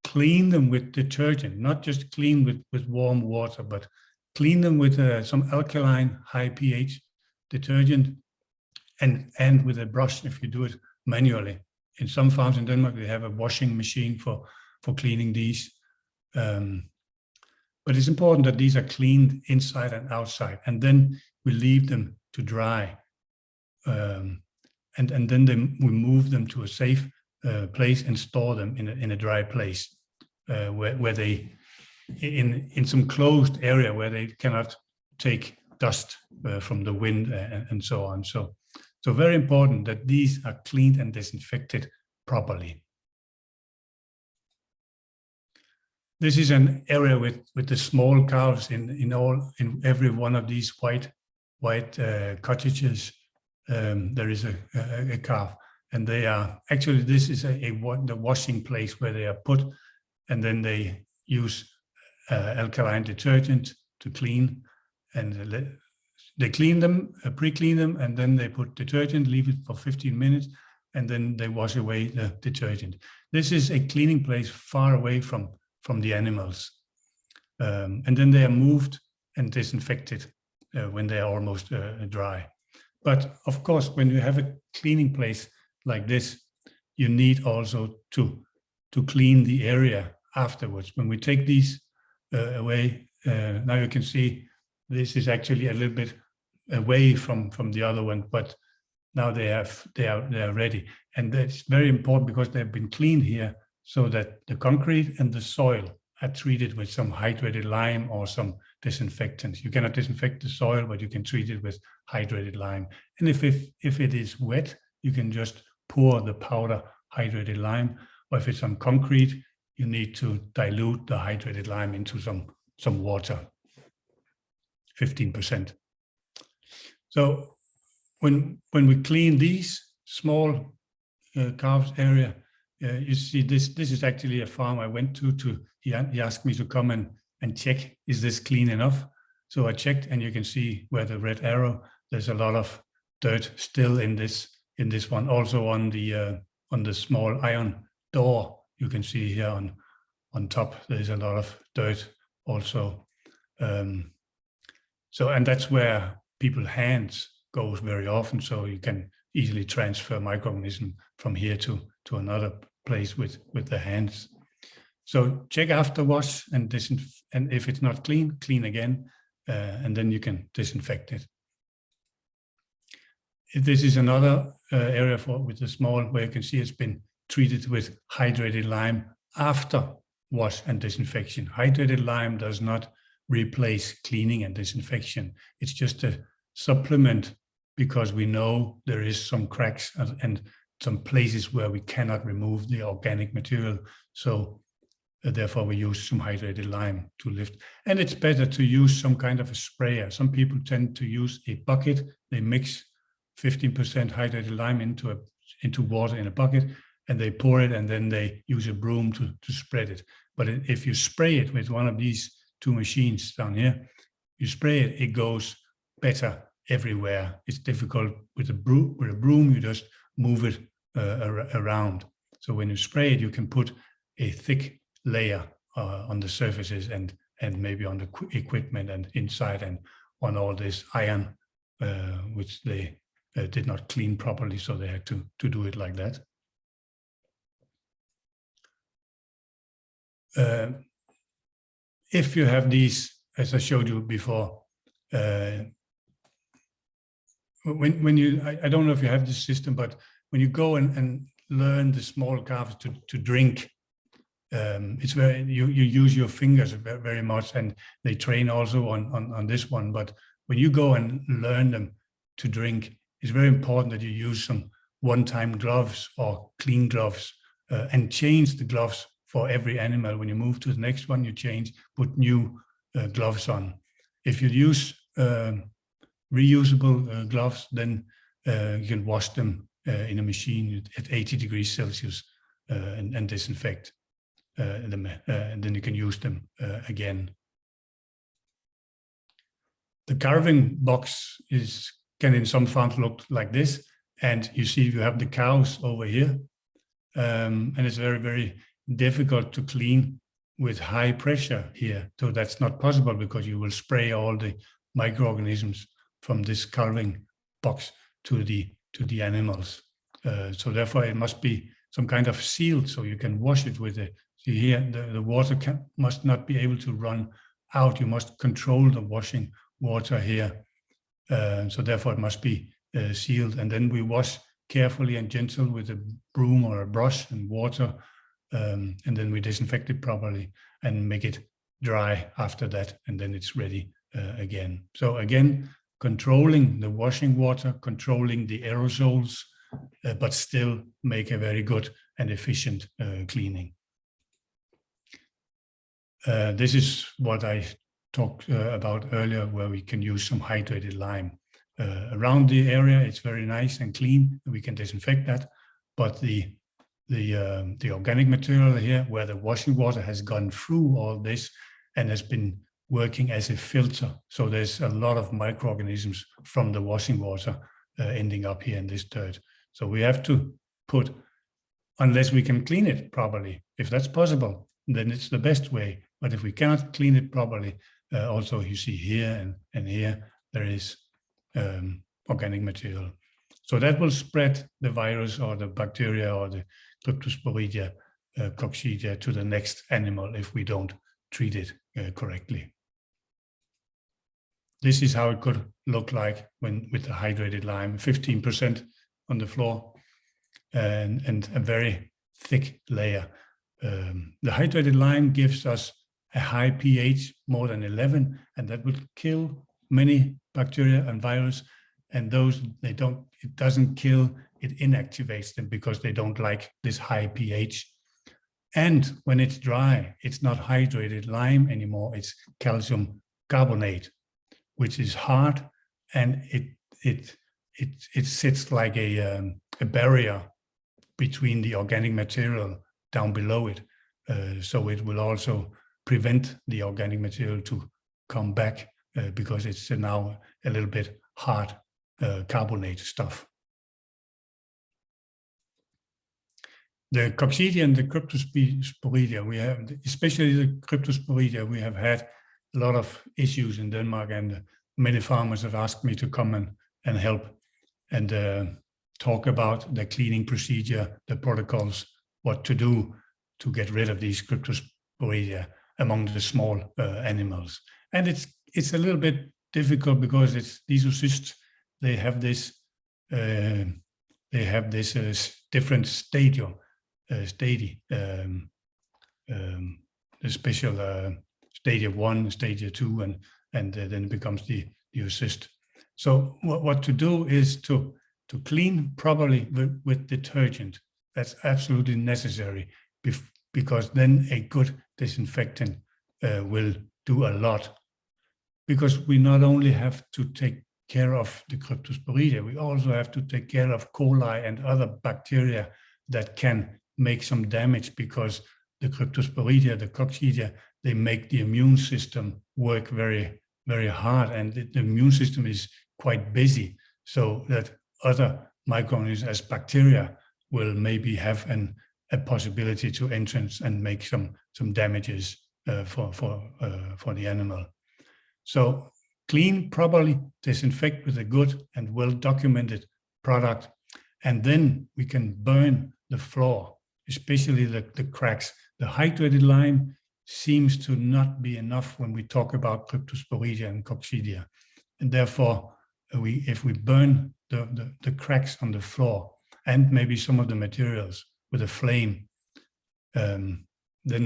clean them with detergent, not just clean with warm water, but clean them with some alkaline high pH detergent and with a brush if you do it manually. In some farms in Denmark, they have a washing machine for cleaning these. But it's important that these are cleaned inside and outside, and then we leave them to dry. And then we move them to a safe place and store them in a dry place where they, in some closed area where they cannot take dust from the wind and so on. So very important that these are cleaned and disinfected properly. This is an area with the small cows in every one of these white cottages. There is a calf, and they are actually, this is the washing place where they are put, and then they use alkaline detergent to clean, and they clean them, pre-clean them, and then they put detergent, leave it for 15 minutes, and then they wash away the detergent. This is a cleaning place far away from from the animals. And then they are moved and disinfected when they are almost dry. But of course, when you have a cleaning place like this, you need also to clean the area afterwards. When we take these away, now you can see this is actually a little bit away from the other one, but now they are ready. And that's very important because they've been cleaned here so that the concrete and the soil are treated with some hydrated lime or some disinfectants. You cannot disinfect the soil, but you can treat it with hydrated lime. And if it is wet, you can just pour the powder hydrated lime, or if it's on concrete, you need to dilute the hydrated lime into some water, 15%. So when we clean these small carved area, you see this is actually a farm I went to he asked me to come and check, is this clean enough? So I checked, and you can see where the red arrow, there's a lot of dirt still in this one. Also on the small iron door, you can see here on top, there's a lot of dirt also. And that's where people's hands goes very often, so you can easily transfer microorganism from here to another place with the hands. So check after wash and if it's not clean, clean again, and then you can disinfect it. This is another area with the small, where you can see it's been treated with hydrated lime after wash and disinfection. Hydrated lime does not replace cleaning and disinfection. It's just a supplement, because we know there is some cracks and some places where we cannot remove the organic material. So therefore we use some hydrated lime to lift. And it's better to use some kind of a sprayer. Some people tend to use a bucket. They mix 15% hydrated lime into water in a bucket, and they pour it, and then they use a broom to spread it. But if you spray it with one of these two machines down here, you spray it, it goes better everywhere. It's difficult with a broom, you just move it around. So when you spray it, you can put a thick layer on the surfaces and maybe on the equipment and inside and on all this iron, which they did not clean properly, so they had to do it like that. If you have these, as I showed you before, when you, I don't know if you have this system, but when you go and learn the small calves to drink, it's very, you use your fingers very much, and they train also on this one. But when you go and learn them to drink, it's very important that you use some one-time gloves or clean gloves, and change the gloves for every animal. When you move to the next one, you change, put new gloves on. If you use reusable gloves, then you can wash them in a machine at 80 degrees Celsius and disinfect them, and then you can use them again. The carving box can in some farms look like this, and you see you have the cows over here, and it's very, very difficult to clean with high pressure here. So that's not possible, because you will spray all the microorganisms from this calving box to the animals. So therefore it must be some kind of sealed, so you can wash it with it. See here, the water must not be able to run out. You must control the washing water here. So therefore it must be sealed. And then we wash carefully and gentle with a broom or a brush and water. And then we disinfect it properly and make it dry after that. And then it's ready again. So again, controlling the washing water, controlling the aerosols, but still make a very good and efficient cleaning. This is what I talked about earlier, where we can use some hydrated lime. Around the area, it's very nice and clean. We can disinfect that, but the organic material here, where the washing water has gone through all this and has been working as a filter. So there's a lot of microorganisms from the washing water ending up here in this dirt. So we have to put, unless we can clean it properly, if that's possible, then it's the best way. But if we cannot clean it properly, also you see here and here, there is organic material. So that will spread the virus or the bacteria or the Cryptosporidia coccidia to the next animal if we don't treat it correctly. This is how it could look like when with the hydrated lime, 15% on the floor and a very thick layer. The hydrated lime gives us a high pH, more than 11, and that will kill many bacteria and virus. And those it doesn't kill, it inactivates them because they don't like this high pH. And when it's dry, it's not hydrated lime anymore, it's calcium carbonate, which is hard, and it sits like a barrier between the organic material down below it. So it will also prevent the organic material to come back because it's now a little bit hard carbonate stuff. The coccidia and the Cryptosporidia, we have, especially the Cryptosporidia, we have had a lot of issues in Denmark, and many farmers have asked me to come and help and talk about the cleaning procedure, the protocols, what to do to get rid of these Cryptosporidia among the small animals. And it's a little bit difficult because these zoocysts, they have this different stadia, the special stadia 1, stadia 2, and then it becomes the zoocyst. So what to do is to clean properly with detergent. That's absolutely necessary because then a good disinfectant will do a lot. Because we not only have to take care of the Cryptosporidia, we also have to take care of coli and other bacteria that can make some damage, because the Cryptosporidia, the coccidia, they make the immune system work very, very hard, and the immune system is quite busy, so that other microorganisms as bacteria will maybe have a possibility to entrance and make some damages for the animal. So clean properly, disinfect with a good and well-documented product, and then we can burn the floor, especially the cracks. The hydrated lime seems to not be enough when we talk about Cryptosporidia and coccidia, and therefore if we burn the cracks on the floor and maybe some of the materials with a flame, then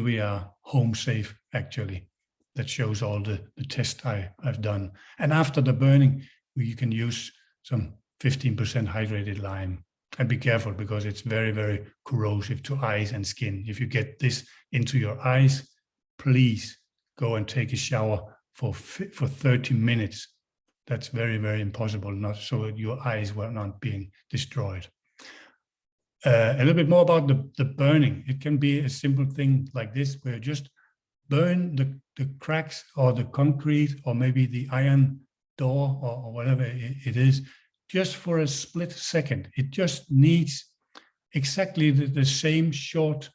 we are home safe actually. That shows all the tests I've done. And after the burning, you can use some 15% hydrated lime. And be careful, because it's very, very corrosive to eyes and skin. If you get this into your eyes, please go and take a shower for 30 minutes. That's very, very impossible, not so your eyes were not being destroyed. A little bit more about the burning. It can be a simple thing like this, where you just burn the cracks or the concrete or maybe the iron door or whatever it is, just for a split second. It just needs exactly the same short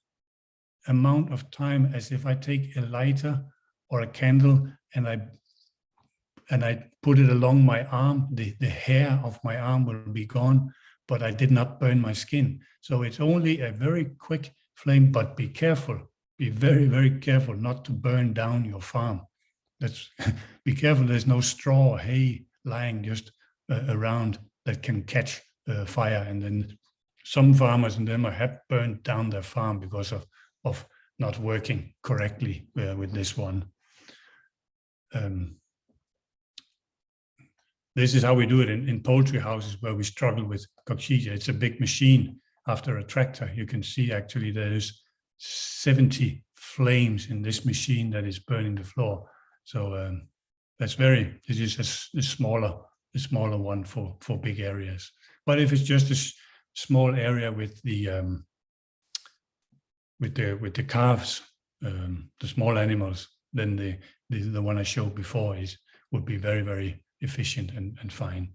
amount of time as if I take a lighter or a candle and I put it along my arm. The hair of my arm will be gone, but I did not burn my skin. So it's only a very quick flame, but be careful. Be very, very careful not to burn down your farm. Be careful, there's no straw or hay lying just around that can catch fire. And then some farmers in Denmark have burned down their farm because of not working correctly with this one. This is how we do it in poultry houses where we struggle with coccidia. It's a big machine after a tractor. You can see actually there's 70 flames in this machine that is burning the floor. So this is a smaller one for big areas. But if it's just a small area with the calves, the small animals, then the one I showed before would be very, very efficient and fine.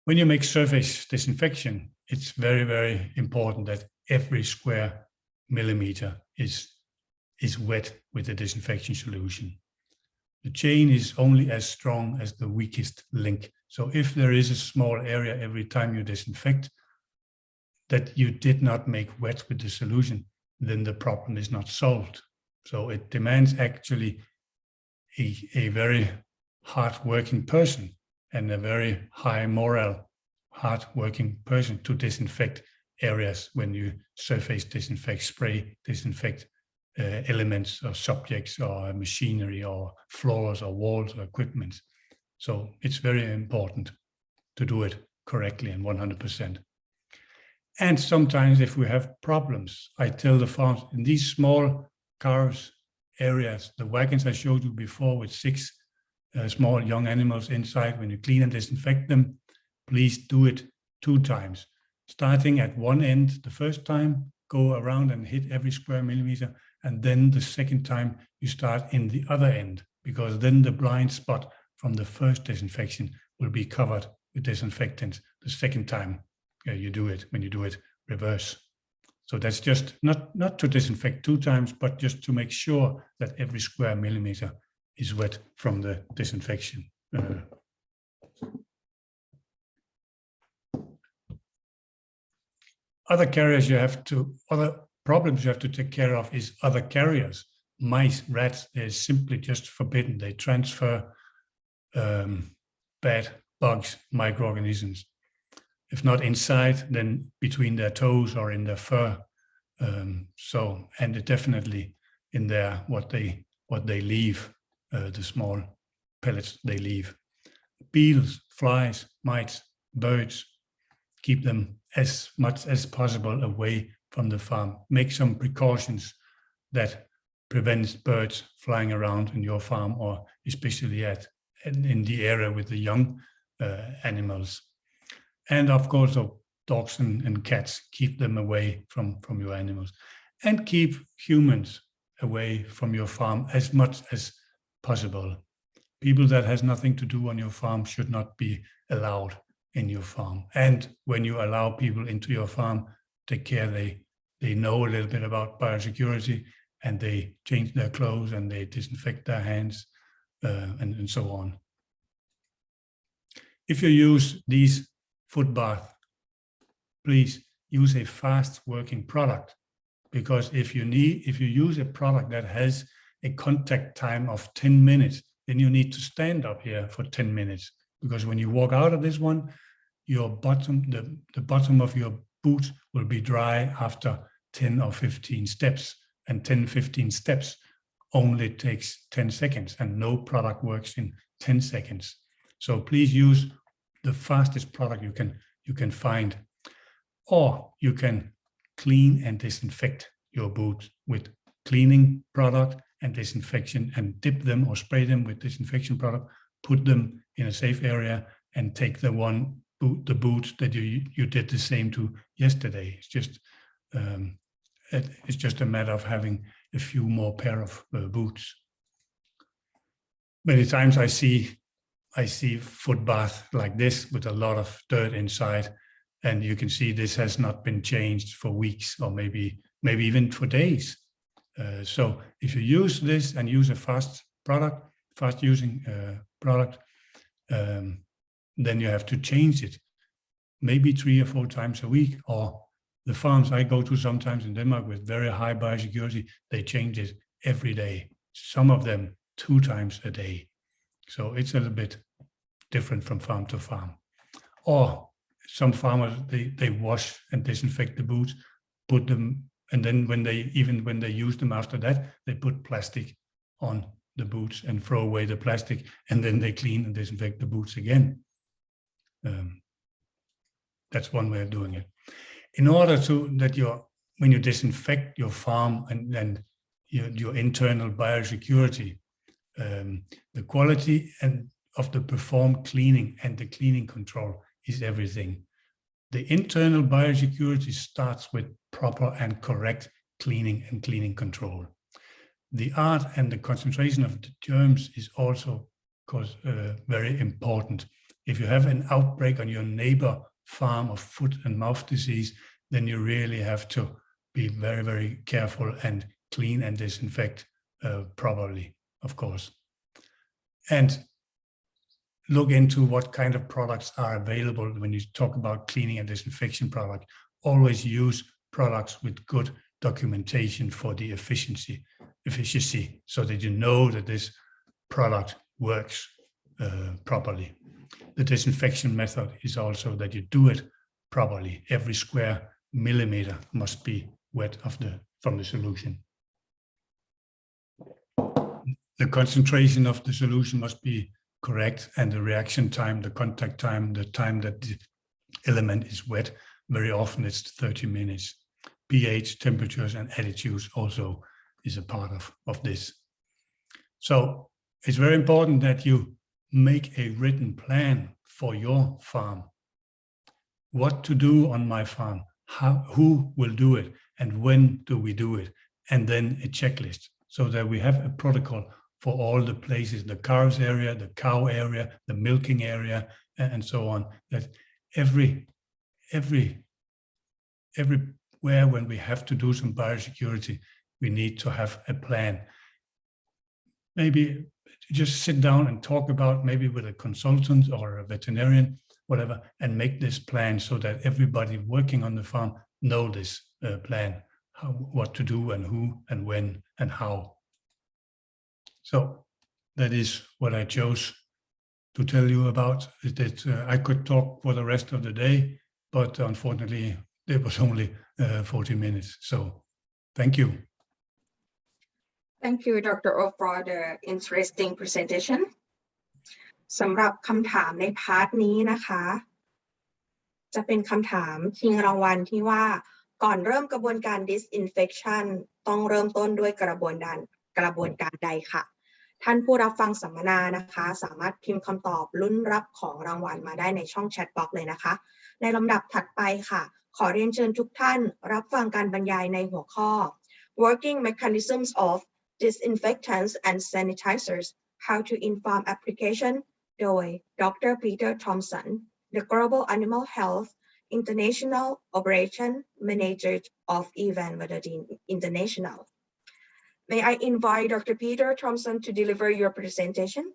When you make surface disinfection, it's very, very important that every square millimeter is wet with the disinfection solution. The chain is only as strong as the weakest link. So if there is a small area every time you disinfect that you did not make wet with the solution, then the problem is not solved. So it demands actually a very hard-working person and a very high moral, hard-working person to disinfect areas when you surface disinfect, spray disinfect elements or subjects or machinery or floors or walls or equipment. So it's very important to do it correctly and 100%. And sometimes if we have problems, I tell the farms in these small cars areas, the wagons I showed you before with 6 small young animals inside, when you clean and disinfect them, please do it 2 times. Starting at one end the first time, go around and hit every square millimeter, and then the second time you start in the other end, because then the blind spot from the first disinfection will be covered with disinfectant the second time you do it, when you do it reverse. So that's just not to disinfect 2 times, but just to make sure that every square millimeter is wet from the disinfection. Other problems you have to take care of is other carriers. Mice, rats, they're simply just forbidden. They transfer bad bugs, microorganisms. If not inside, then between their toes or in their fur. And definitely in their what they leave, the small pellets they leave. Beetles, flies, mites, birds, keep them as much as possible away from the farm. Make some precautions that prevents birds flying around in your farm, or especially in the area with the young animals. And of course, dogs and cats, keep them away from your animals. And keep humans away from your farm as much as possible. People that has nothing to do on your farm should not be allowed in your farm. And when you allow people into your farm, take care they know a little bit about biosecurity, and they change their clothes and they disinfect their hands and so on. If you use these foot baths, please use a fast working product, because if you use a product that has a contact time of 10 minutes, then you need to stand up here for 10 minutes, because when you walk out of this one, your bottom, the bottom of your boot will be dry after 10 or 15 steps, and 10-15 steps only takes 10 seconds, and no product works in 10 seconds. So please use the fastest product you can find, or you can clean and disinfect your boots with cleaning product and disinfection, and dip them or spray them with disinfection product, put them in a safe area, and take the boot that you did the same to yesterday. It's just a matter of having a few more pair of boots. Many times I see foot bath like this with a lot of dirt inside, and you can see this has not been changed for weeks, or maybe even for days. So if you use this and use a fast using product, then you have to change it maybe 3 or 4 times a week. Or the farms I go to sometimes in Denmark with very high biosecurity, they change it every day. Some of them 2 times a day. So it's a little bit different from farm to farm. Or some farmers, they wash and disinfect the boots, put them, and then when they use them after that, they put plastic on the boots and throw away the plastic, and then they clean and disinfect the boots again. That's one way of doing it. In order when you disinfect your farm and your internal biosecurity, the quality of the performed cleaning and the cleaning control is everything. The internal biosecurity starts with proper and correct cleaning and cleaning control. The art and the concentration of the germs is also very important. If you have an outbreak on your neighbor farm of foot and mouth disease, then you really have to be very, very careful and clean and disinfect properly, of course. And look into what kind of products are available when you talk about cleaning and disinfection product. Always use products with good documentation for the efficiency, so that you know that this product works properly. The disinfection method is also that you do it properly. Every square millimeter must be wet from the solution. The concentration of the solution must be correct, and the reaction time, the contact time, the time that the element is wet, very often it's 30 minutes. pH, temperatures, and attitudes also is a part of this. So it's very important that you make a written plan for your farm. What to do on my farm, who will do it, and when do we do it, and then a checklist, so that we have a protocol for all the places, the calves area, the cow area, the milking area, and so on, that everywhere when we have to do some biosecurity, we need to have a plan. Maybe just sit down and talk about, maybe with a consultant or a veterinarian, whatever, and make this plan so that everybody working on the farm know this plan, what to do and who and when and how. So that is what I chose to tell you about. That I could talk for the rest of the day, but unfortunately it was only 40 minutes. So thank you. Thank you, Dr. O, for the interesting presentation. สำหรับคำถามในพาร์ทนี้นะคะจะเป็นคำถามชิงรางวัลที่ว่าก่อนเริ่มกระบวนการ disinfection ต้องเริ่มต้นด้วยกระบวนการใดค่ะท่านผู้รับฟังสัมมนานะคะสามารถพิมพ์คำตอบลุ้นรับของรางวัลมาได้ในช่องแชทบ็อกซ์เลยนะคะในลำดับถัดไปค่ะขอเรียนเชิญทุกท่านรับฟังการบรรยายในหัวข้อ Working Mechanisms of Disinfectants and Sanitizers How to Inform Application โดย Dr. Peter Thompson the Global Animal Health International Operation Manager of Evan Vadodin International. May I invite Dr. Peter Thompson to deliver your presentation?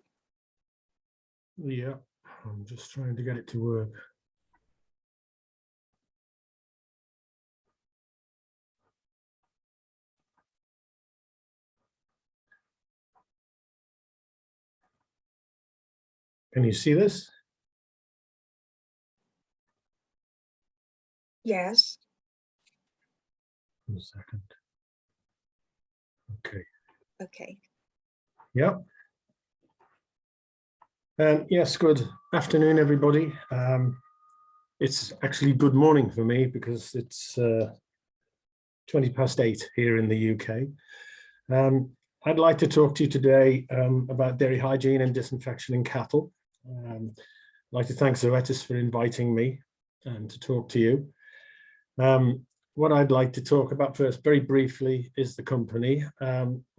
Yeah, I'm just trying to get it to work. Can you see this? Yes. 1 second. Okay. Okay. Yep. Yes, good afternoon, everybody. It's actually good morning for me because it's 20 past 8 here in the UK. I'd like to talk to you today about dairy hygiene and disinfection in cattle. I'd like to thank Zoetis for inviting me to talk to you. What I'd like to talk about first, very briefly, is the company.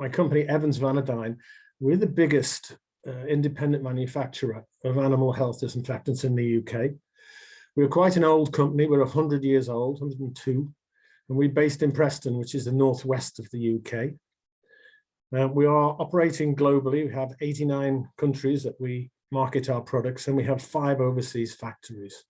My company, Evans Van Adine, we're the biggest independent manufacturer of animal health disinfectants in the UK. We're quite an old company. We're 100 years old, 102, and we're based in Preston, which is the northwest of the UK. We are operating globally. We have 89 countries that we market our products, and we have 5 overseas factories.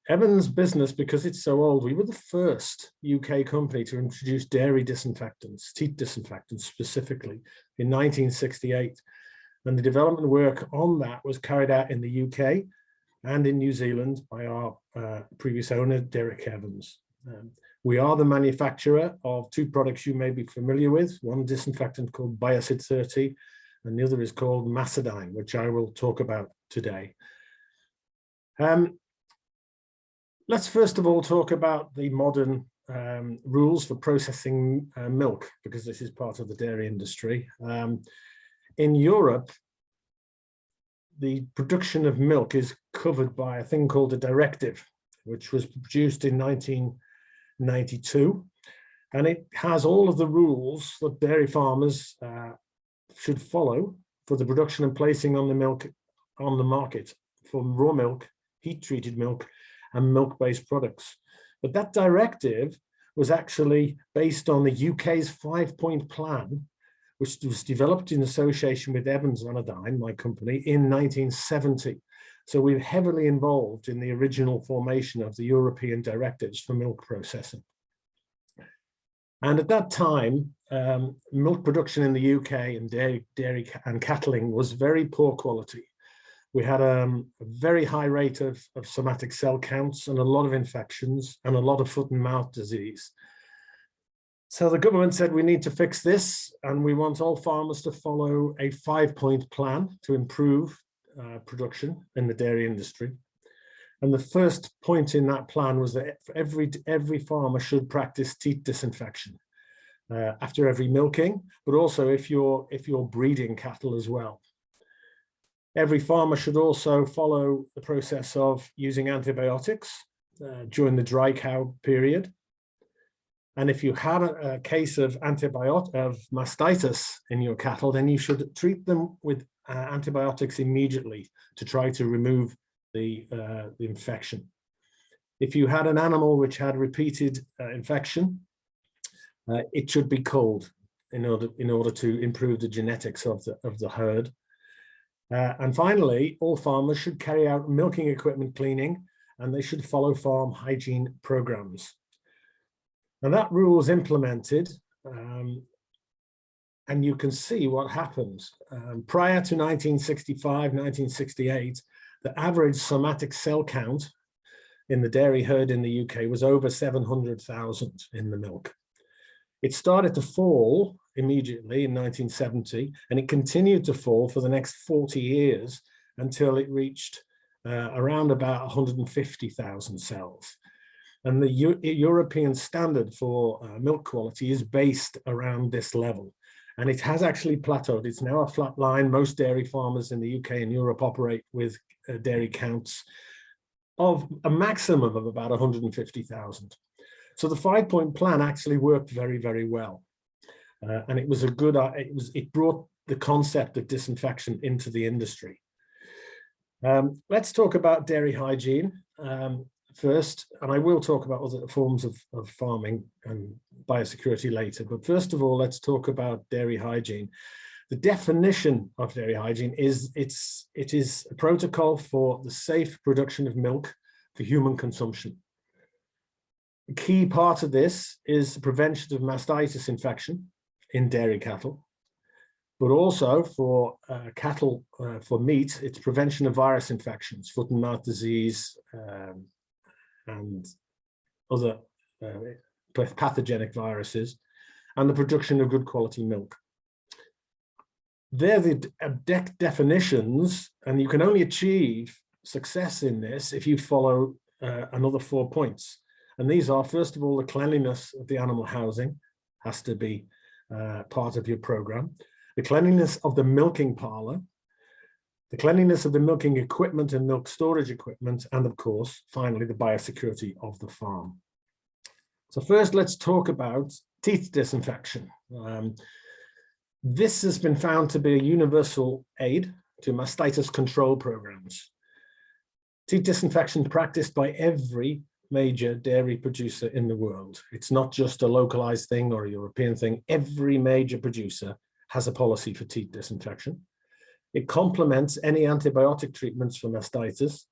Evans business, because it's so old, we were the first UK company to introduce dairy disinfectants, teat disinfectants specifically, in 1968. And the development work on that was carried out in the UK and in New Zealand by our previous owner, Derek Evans. We are the manufacturer of 2 products you may be familiar with, one disinfectant called Biosecurity, and the other is called Macedine, which I will talk about today. Let's first of all talk about the modern rules for processing milk, because this is part of the dairy industry. In Europe, the production of milk is covered by a thing called a directive, which was produced in 1992, and it has all of the rules that dairy farmers should follow for the production and placing on the milk on the market for raw milk, heat-treated milk, and milk-based products. But that directive was actually based on the UK's 5-point plan, which was developed in association with Evans Anodyne, my company, in 1970. So we're heavily involved in the original formation of the European directives for milk processing. And at that time, milk production in the UK and dairy and cattling was very poor quality. We had a very high rate of somatic cell counts and a lot of infections and a lot of foot and mouth disease. So the government said we need to fix this, and we want all farmers to follow a 5-point plan to improve production in the dairy industry. And the first point in that plan was that every farmer should practice teat disinfection after every milking, but also if you're breeding cattle as well. Every farmer should also follow the process of using antibiotics during the dry cow period. And if you had a case of mastitis in your cattle, then you should treat them with antibiotics immediately to try to remove the infection. If you had an animal which had repeated infection, it should be culled in order to improve the genetics of the herd. And finally, all farmers should carry out milking equipment cleaning, and they should follow farm hygiene programs. And that rule was implemented, and you can see what happened. Prior to 1965, 1968, the average somatic cell count in the dairy herd in the UK was over 700,000 in the milk. It started to fall immediately in 1970, and it continued to fall for the next 40 years until it reached around about 150,000 cells. And the European standard for milk quality is based around this level. And it has actually plateaued. It's now a flat line. Most dairy farmers in the UK and Europe operate with dairy counts of a maximum of about 150,000. So the 5-point plan actually worked very, very well. And it was it brought the concept of disinfection into the industry. Let's talk about dairy hygiene first, and I will talk about other forms of farming and biosecurity later. But first of all, let's talk about dairy hygiene. The definition of dairy hygiene is it is a protocol for the safe production of milk for human consumption. A key part of this is the prevention of mastitis infection in dairy cattle, but also for cattle, for meat, it's prevention of virus infections, foot and mouth disease, and other pathogenic viruses, and the production of good quality milk. They're the definitions, and you can only achieve success in this if you follow another 4 points. And these are, first of all, the cleanliness of the animal housing has to be part of your program. The cleanliness of the milking parlor, the cleanliness of the milking equipment and milk storage equipment, and of course, finally, the biosecurity of the farm. So first, let's talk about teat disinfection. This has been found to be a universal aid to mastitis control programs. Teat disinfection practiced by every major dairy producer in the world. It's not just a localized thing or a European thing. Every major producer has a policy for teat disinfection. It complements any antibiotic treatments for mastitis.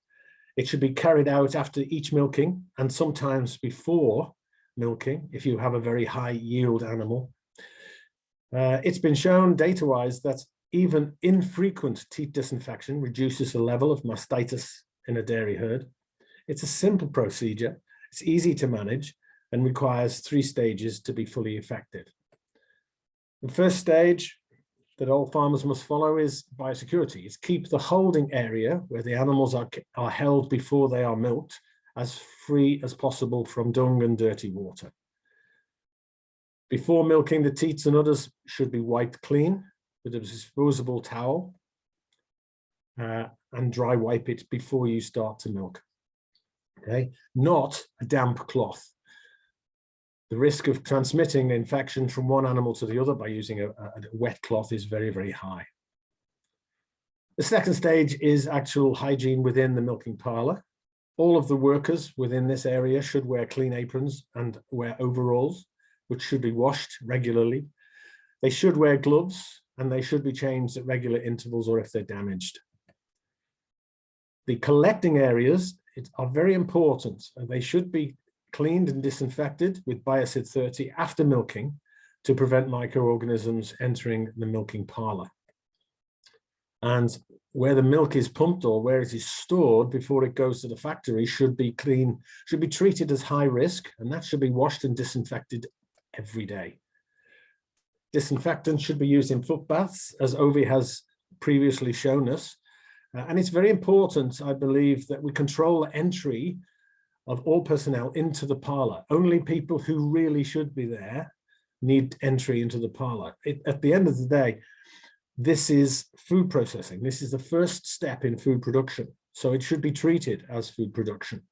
It should be carried out after each milking and sometimes before milking if you have a very high yield animal. It's been shown data-wise that even infrequent teat disinfection reduces the level of mastitis in a dairy herd. It's a simple procedure, it's easy to manage, and requires 3 stages to be fully effective. The first stage that all farmers must follow is biosecurity. It's keep the holding area where the animals are held before they are milked as free as possible from dung and dirty water. Before milking, the teats and udders should be wiped clean with a disposable towel and dry wipe it before you start to milk. Okay, not a damp cloth. The risk of transmitting infection from one animal to the other by using a wet cloth is very, very high. The second stage is actual hygiene within the milking parlor. All of the workers within this area should wear clean aprons and wear overalls, which should be washed regularly. They should wear gloves and they should be changed at regular intervals or if they're damaged. The collecting areas are very important. They should be cleaned and disinfected with Biocid 30 after milking to prevent microorganisms entering the milking parlor. And where the milk is pumped or where it is stored before it goes to the factory should be clean, should be treated as high risk, and that should be washed and disinfected every day. Disinfectant should be used in foot baths, as Ovi has previously shown us. And it's very important, I believe, that we control the entry of all personnel into the parlor. Only people who really should be there need entry into the parlor. At the end of the day, this is food processing. This is the first step in food production. So it should be treated as food production.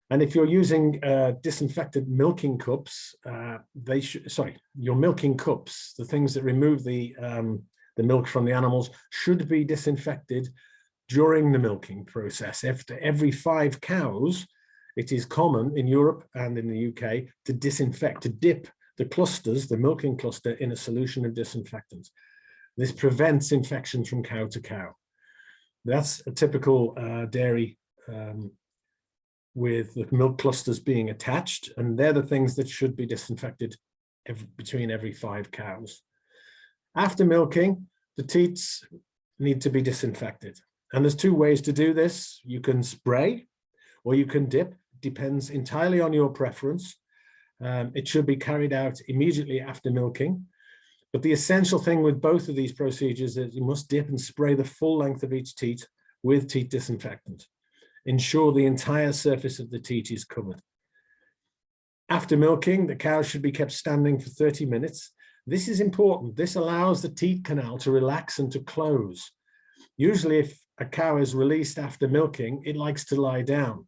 And if you're using disinfected milking cups, your milking cups, the things that remove the milk from the animals, should be disinfected during the milking process. After every 5 cows, it is common in Europe and in the UK to disinfect, to dip the clusters, the milking cluster, in a solution of disinfectant. This prevents infection from cow to cow. That's a typical dairy with the milk clusters being attached, and they're the things that should be disinfected between every 5 cows. After milking, the teats need to be disinfected. And there's 2 ways to do this. You can spray or you can dip, depends entirely on your preference. It should be carried out immediately after milking. But the essential thing with both of these procedures is you must dip and spray the full length of each teat with teat disinfectant. Ensure the entire surface of the teat is covered. After milking, the cow should be kept standing for 30 minutes. This is important. This allows the teat canal to relax and to close. Usually, if a cow is released after milking, it likes to lie down.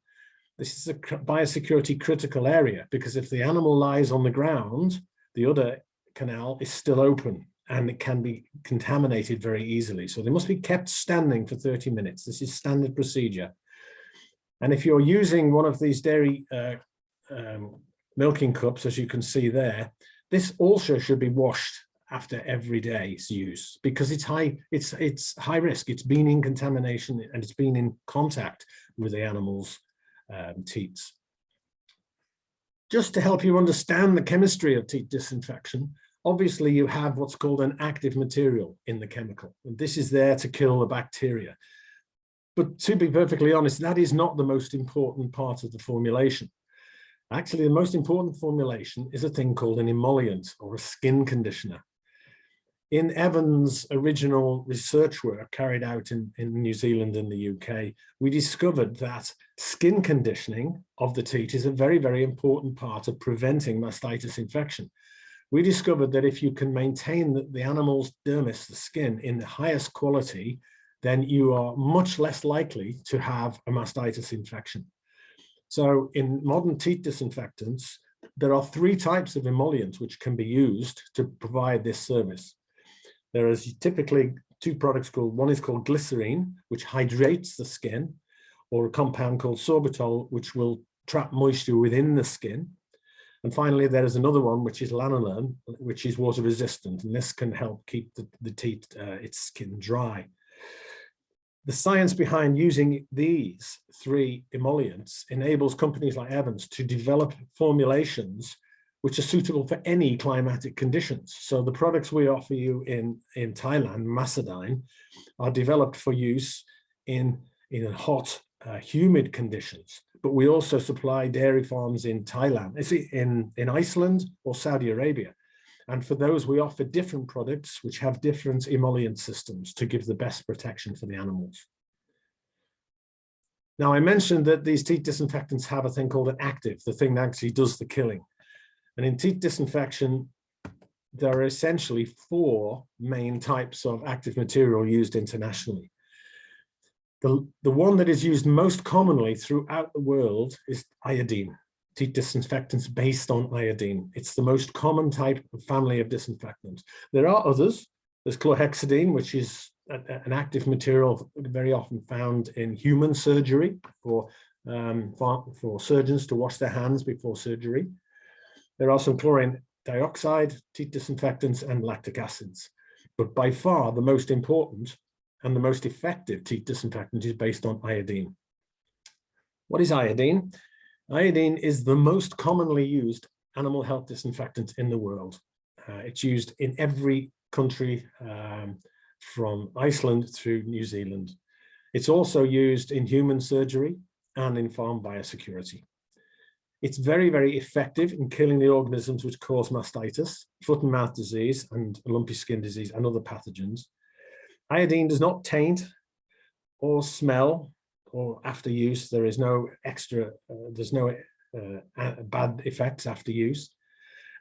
This is a biosecurity critical area because if the animal lies on the ground, the udder canal is still open and it can be contaminated very easily. So they must be kept standing for 30 minutes. This is standard procedure. And if you're using one of these dairy milking cups, as you can see there, this also should be washed after every day's use because it's high risk. It's been in contamination and it's been in contact with the animal's teats. Just to help you understand the chemistry of teat disinfection, obviously you have what's called an active material in the chemical. And this is there to kill the bacteria. But to be perfectly honest, that is not the most important part of the formulation. Actually, the most important formulation is a thing called an emollient or a skin conditioner. In Evan's original research work carried out in New Zealand and the UK, we discovered that skin conditioning of the teat is a very, very important part of preventing mastitis infection. We discovered that if you can maintain the animal's dermis, the skin, in the highest quality, then you are much less likely to have a mastitis infection. So in modern teat disinfectants, there are 3 types of emollients which can be used to provide this service. There is typically 2 products called, one is called glycerine, which hydrates the skin, or a compound called sorbitol, which will trap moisture within the skin. And finally, there is another one, which is lanolin, which is water resistant, and this can help keep the teat, its skin dry. The science behind using these 3 emollients enables companies like Evans to develop formulations which are suitable for any climatic conditions. So the products we offer you in Thailand, Macedine, are developed for use in hot, humid conditions. But we also supply dairy farms in Thailand, in Iceland or Saudi Arabia. And for those, we offer different products which have different emollient systems to give the best protection for the animals. Now, I mentioned that these teat disinfectants have a thing called an active, the thing that actually does the killing. And in teat disinfection, there are essentially 4 main types of active material used internationally. The one that is used most commonly throughout the world is iodine. Teat disinfectants based on iodine. It's the most common type of family of disinfectants. There are others. There's chlorhexidine, which is an active material very often found in human surgery for for surgeons to wash their hands before surgery. There are some chlorine dioxide, teeth disinfectants, and lactic acids. But by far the most important and the most effective teeth disinfectant is based on iodine. What is iodine? Iodine is the most commonly used animal health disinfectant in the world. It's used in every country from Iceland through New Zealand. It's also used in human surgery and in farm biosecurity. It's very, very effective in killing the organisms which cause mastitis, foot and mouth disease, and lumpy skin disease, and other pathogens. Iodine does not taint or smell, or after use, there is no extra, there's no bad effects after use.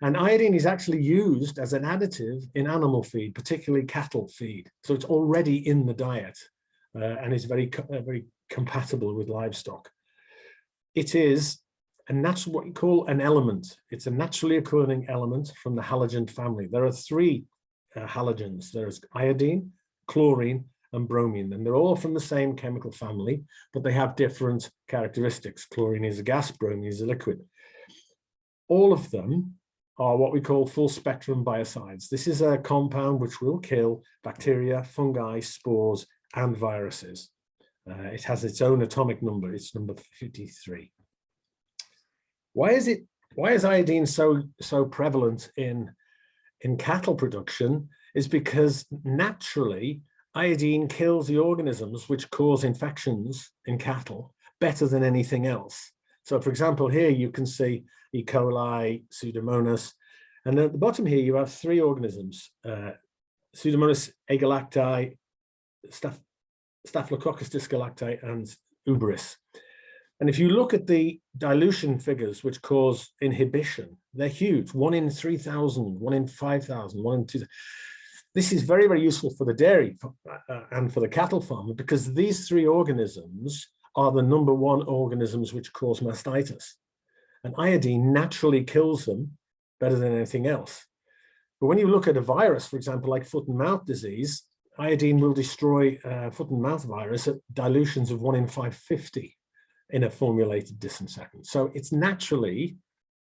And iodine is actually used as an additive in animal feed, particularly cattle feed. So it's already in the diet and is very compatible with livestock. It is a natural, what you call an element. It's a naturally occurring element from the halogen family. There are three halogens. There's iodine, chlorine, and bromine, and they're all from the same chemical family, but they have different characteristics. Chlorine is a gas, bromine is a liquid. All of them are what we call full spectrum biocides. This is a compound which will kill bacteria, fungi, spores, and viruses. It has its own atomic number. It's number 53. Why is iodine so prevalent in cattle production? Is because naturally iodine kills the organisms which cause infections in cattle better than anything else. So for example, here you can see E. coli, Pseudomonas, and at the bottom here you have three organisms, Pseudomonas agalacti, Staphylococcus disgalacti, and Uberis. And if you look at the dilution figures which cause inhibition, they're huge, 1 in 3,000, 1 in 5,000, 1 in 2,000. This is very, very useful for the dairy and for the cattle farmer, because these three organisms are the #1 organisms which cause mastitis. And iodine naturally kills them better than anything else. But when you look at a virus, for example, like foot and mouth disease, iodine will destroy foot and mouth virus at dilutions of 1 in 550 in a formulated disinfectant. So it's naturally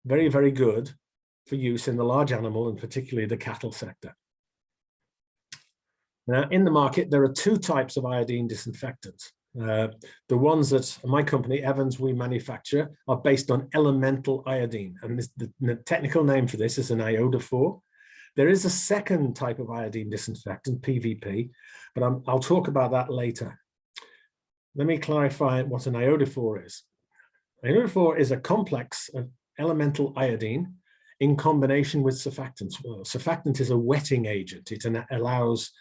very, very good for use in the large animal and particularly the cattle sector. Now, in the market, there are two types of iodine disinfectants. The ones that my company, Evans, we manufacture are based on elemental iodine. And the technical name for this is an iodophore. There is a second type of iodine disinfectant, PVP, but I'll talk about that later. Let me clarify what an iodophore is. Iodophore is a complex of elemental iodine in combination with surfactants. Well, surfactant is a wetting agent. It allows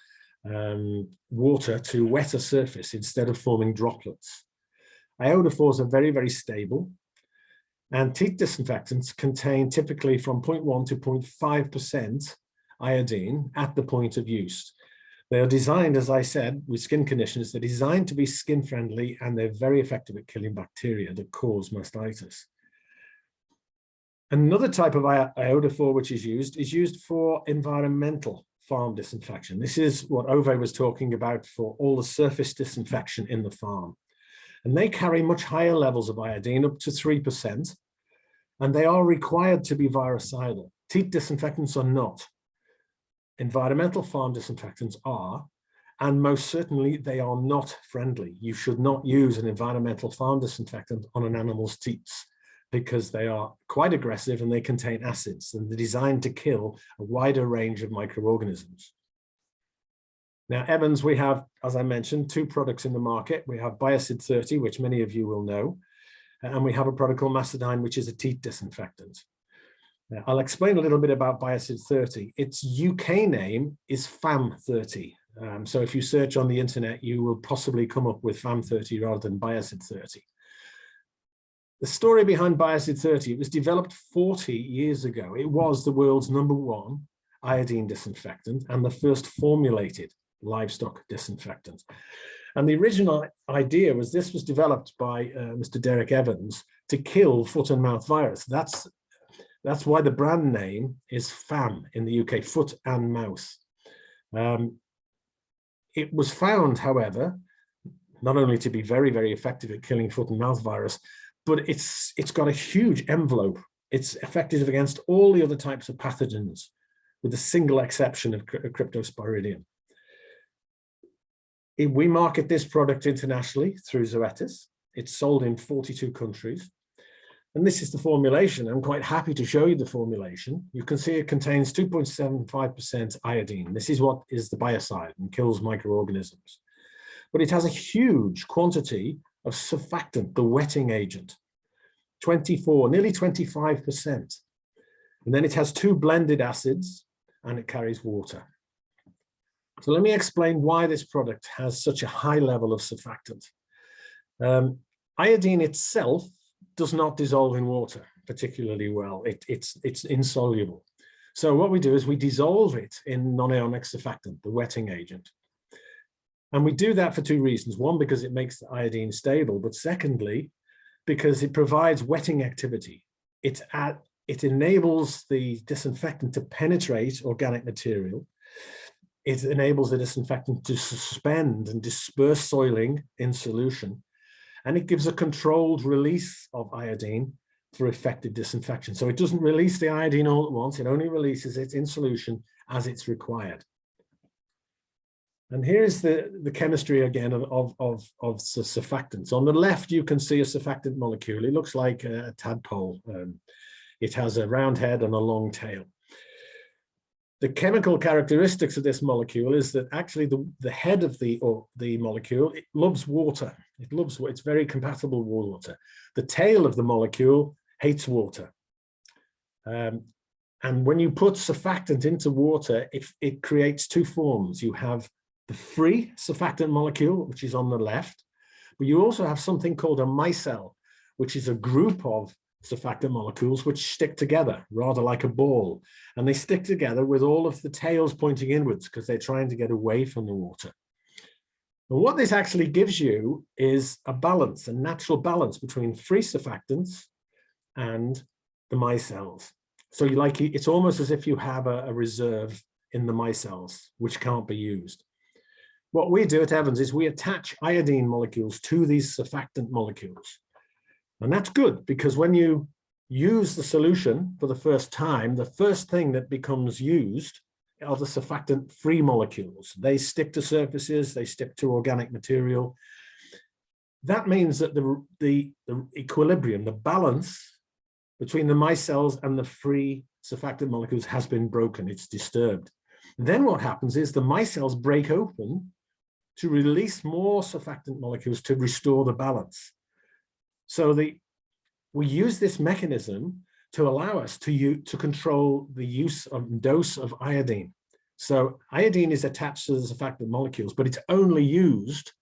water to wet a surface instead of forming droplets. Iodophores are very, very stable, and teeth disinfectants contain typically from 0.1 to 0.5% iodine at the point of use. They are designed, as I said, with skin conditions. They're designed to be skin friendly, and they're very effective at killing bacteria that cause mastitis. Another type of iodophore which is used for environmental farm disinfection. This is what Ove was talking about for all the surface disinfection in the farm. And they carry much higher levels of iodine, up to 3%, and they are required to be virucidal. Teeth disinfectants are not. Environmental farm disinfectants are, and most certainly they are not friendly. You should not use an environmental farm disinfectant on an animal's teats, because they are quite aggressive and they contain acids, and they're designed to kill a wider range of microorganisms. Now, Evans, we have, as I mentioned, two products in the market. We have Biocid 30, which many of you will know, and we have a product called Macedine, which is a teeth disinfectant. Now, I'll explain a little bit about Biocid 30. Its UK name is FAM30. So if you search on the internet, you will possibly come up with FAM30 rather than Biocid 30. The story behind Biocid 30, it was developed 40 years ago. It was the world's #1 iodine disinfectant and the first formulated livestock disinfectant. And the original idea was this was developed by Mr. Derek Evans to kill foot and mouth virus. That's why the brand name is FAM in the UK, foot and mouth. It was found, however, not only to be very, very effective at killing foot and mouth virus, but it's got a huge envelope. It's effective against all the other types of pathogens, with the single exception of Cryptosporidium. We market this product internationally through Zoetis. It's sold in 42 countries. And this is the formulation. I'm quite happy to show you the formulation. You can see it contains 2.75% iodine. This is what is the biocide and kills microorganisms. But it has a huge quantity of surfactant, the wetting agent, nearly 25%. And then it has 2 blended acids and it carries water. So let me explain why this product has such a high level of surfactant. Iodine itself does not dissolve in water particularly well. It's insoluble. So what we do is we dissolve it in non-ionic surfactant, the wetting agent. And we do that for 2 reasons. One, because it makes the iodine stable, but secondly, because it provides wetting activity. It enables the disinfectant to penetrate organic material. It enables the disinfectant to suspend and disperse soiling in solution. And it gives a controlled release of iodine for effective disinfection. So it doesn't release the iodine all at once. It only releases it in solution as it's required. And here's the chemistry again of surfactants. On the left, you can see a surfactant molecule. It looks like a tadpole. It has a round head and a long tail. The chemical characteristics of this molecule is that actually the head of the molecule, it loves water. It's very compatible with water. The tail of the molecule hates water. And when you put surfactant into water, it creates 2 forms. You have the free surfactant molecule, which is on the left, but you also have something called a micelle, which is a group of surfactant molecules which stick together rather like a ball, and they stick together with all of the tails pointing inwards because they're trying to get away from the water. And what this actually gives you is a balance, a natural balance between free surfactants and the micelles. So it's almost as if you have a reserve in the micelles which can't be used. What we do at Evans is we attach iodine molecules to these surfactant molecules. And that's good because when you use the solution for the first time, the first thing that becomes used are the surfactant-free molecules. They stick to surfaces, they stick to organic material. That means that the equilibrium, the balance between the micelles and the free surfactant molecules has been broken, it's disturbed. Then what happens is the micelles break open to release more surfactant molecules to restore the balance. So we use this mechanism to allow us to control the use of dose of iodine. So iodine is attached to the surfactant molecules, but it's only used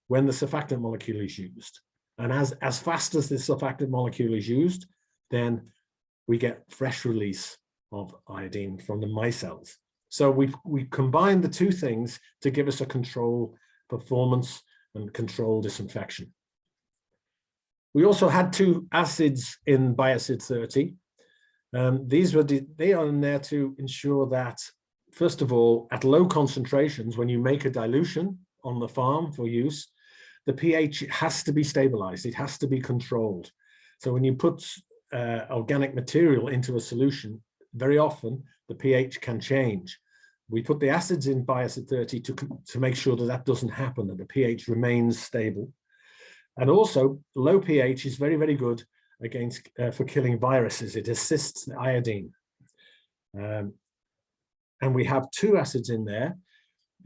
when the surfactant molecule is used. And as fast as the surfactant molecule is used, then we get fresh release of iodine from the micelles. So we combine the 2 things to give us a control performance and control disinfection. We also had 2 acids in Biocid 30. They are in there to ensure that, first of all, at low concentrations, when you make a dilution on the farm for use, the pH has to be stabilized. It has to be controlled. So when you put organic material into a solution, very often the pH can change. We put the acids in Biocid 30 to make sure that that doesn't happen, that the pH remains stable. And also, low pH is very, very good against for killing viruses. It assists the iodine. And we have 2 acids in there.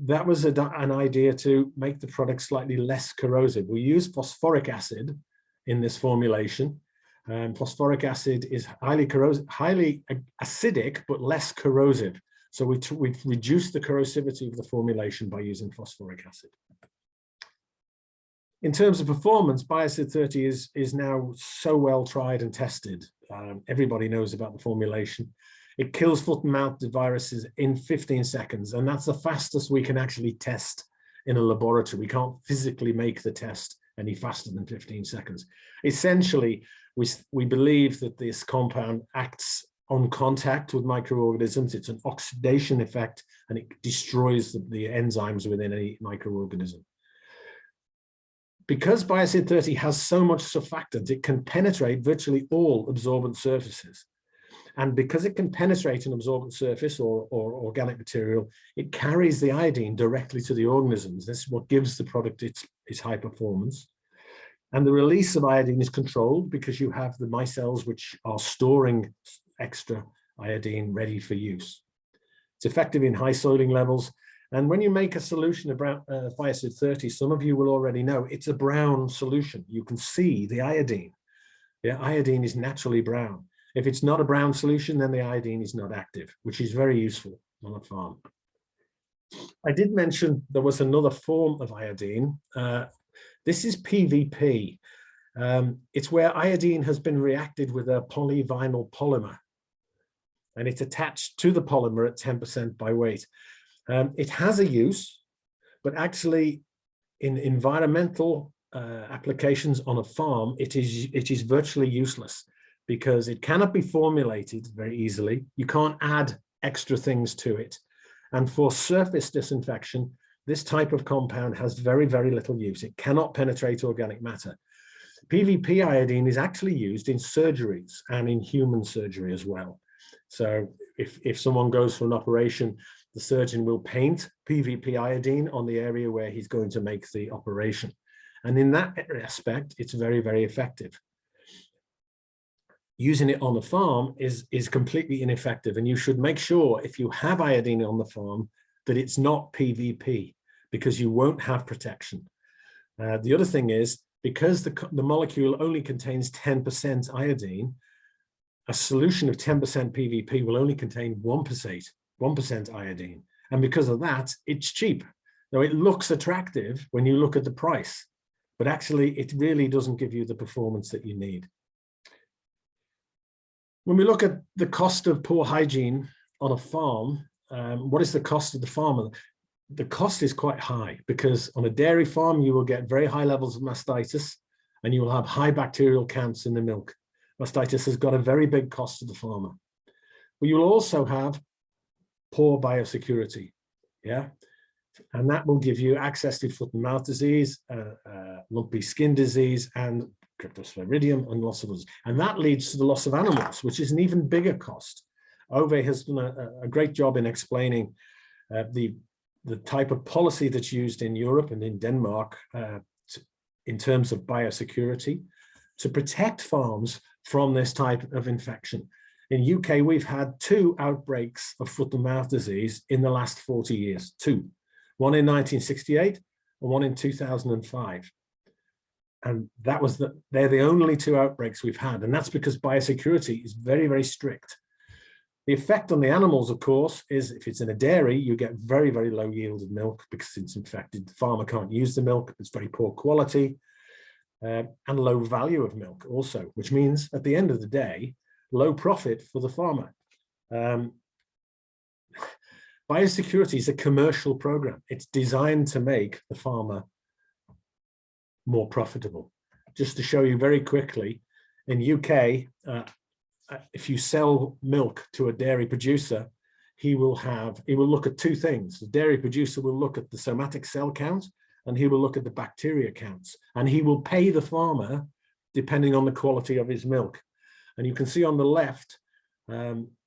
That was an idea to make the product slightly less corrosive. We use phosphoric acid in this formulation. Phosphoric acid is highly acidic, but less corrosive. So we've reduced the corrosivity of the formulation by using phosphoric acid. In terms of performance, Biocid 30 is now so well tried and tested. Everybody knows about the formulation. It kills foot and mouth viruses in 15 seconds, and that's the fastest we can actually test in a laboratory. We can't physically make the test any faster than 15 seconds. Essentially, we believe that this compound acts on contact with microorganisms. It's an oxidation effect, and it destroys the enzymes within any microorganism. Because Biocid 30 has so much surfactant, it can penetrate virtually all absorbent surfaces. And because it can penetrate an absorbent surface or organic material, it carries the iodine directly to the organisms. This is what gives the product its high performance. And the release of iodine is controlled because you have the micelles which are storing extra iodine ready for use. It's effective in high soiling levels. And when you make a solution of Biocid 30, some of you will already know it's a brown solution. You can see the iodine. Yeah, iodine is naturally brown. If it's not a brown solution, then the iodine is not active, which is very useful on a farm. I did mention there was another form of iodine. This is PVP. It's where iodine has been reacted with a polyvinyl polymer, and it's attached to the polymer at 10% by weight. It has a use, but actually in environmental applications on a farm, it is virtually useless because it cannot be formulated very easily. You can't add extra things to it. And for surface disinfection, this type of compound has very, very little use. It cannot penetrate organic matter. PVP iodine is actually used in surgeries and in human surgery as well. So if someone goes for an operation, the surgeon will paint PVP iodine on the area where he's going to make the operation. And in that aspect, it's very, very effective. Using it on the farm is completely ineffective. And you should make sure if you have iodine on the farm that it's not PVP, because you won't have protection. The other thing is, because the molecule only contains 10% iodine, a solution of 10% PVP will only contain 1% iodine. And because of that, it's cheap. Now, it looks attractive when you look at the price, but actually it really doesn't give you the performance that you need. When we look at the cost of poor hygiene on a farm, what is the cost of the farmer? The cost is quite high because on a dairy farm, you will get very high levels of mastitis and you will have high bacterial counts in the milk. Mastitis has got a very big cost to the farmer. But you will also have poor biosecurity, yeah? And that will give you access to foot and mouth disease, lumpy skin disease, and cryptosporidium and loss of others. And that leads to the loss of animals, which is an even bigger cost. Ove has done a great job in explaining the type of policy that's used in Europe and in Denmark in terms of biosecurity to protect farms from this type of infection. In UK, we've had 2 outbreaks of foot and mouth disease in the last 40 years, 2. One in 1968 and one in 2005. And they're the only 2 outbreaks we've had. And that's because biosecurity is very, very strict. The effect on the animals, of course, is if it's in a dairy, you get very, very low yield of milk because it's infected. The farmer can't use the milk. It's very poor quality and low value of milk also, which means at the end of the day, low profit for the farmer. Biosecurity is a commercial program. It's designed to make the farmer more profitable. Just to show you very quickly, in UK, if you sell milk to a dairy producer, he will look at 2 things. The dairy producer will look at the somatic cell count and he will look at the bacteria counts, and he will pay the farmer depending on the quality of his milk. And you can see on the left,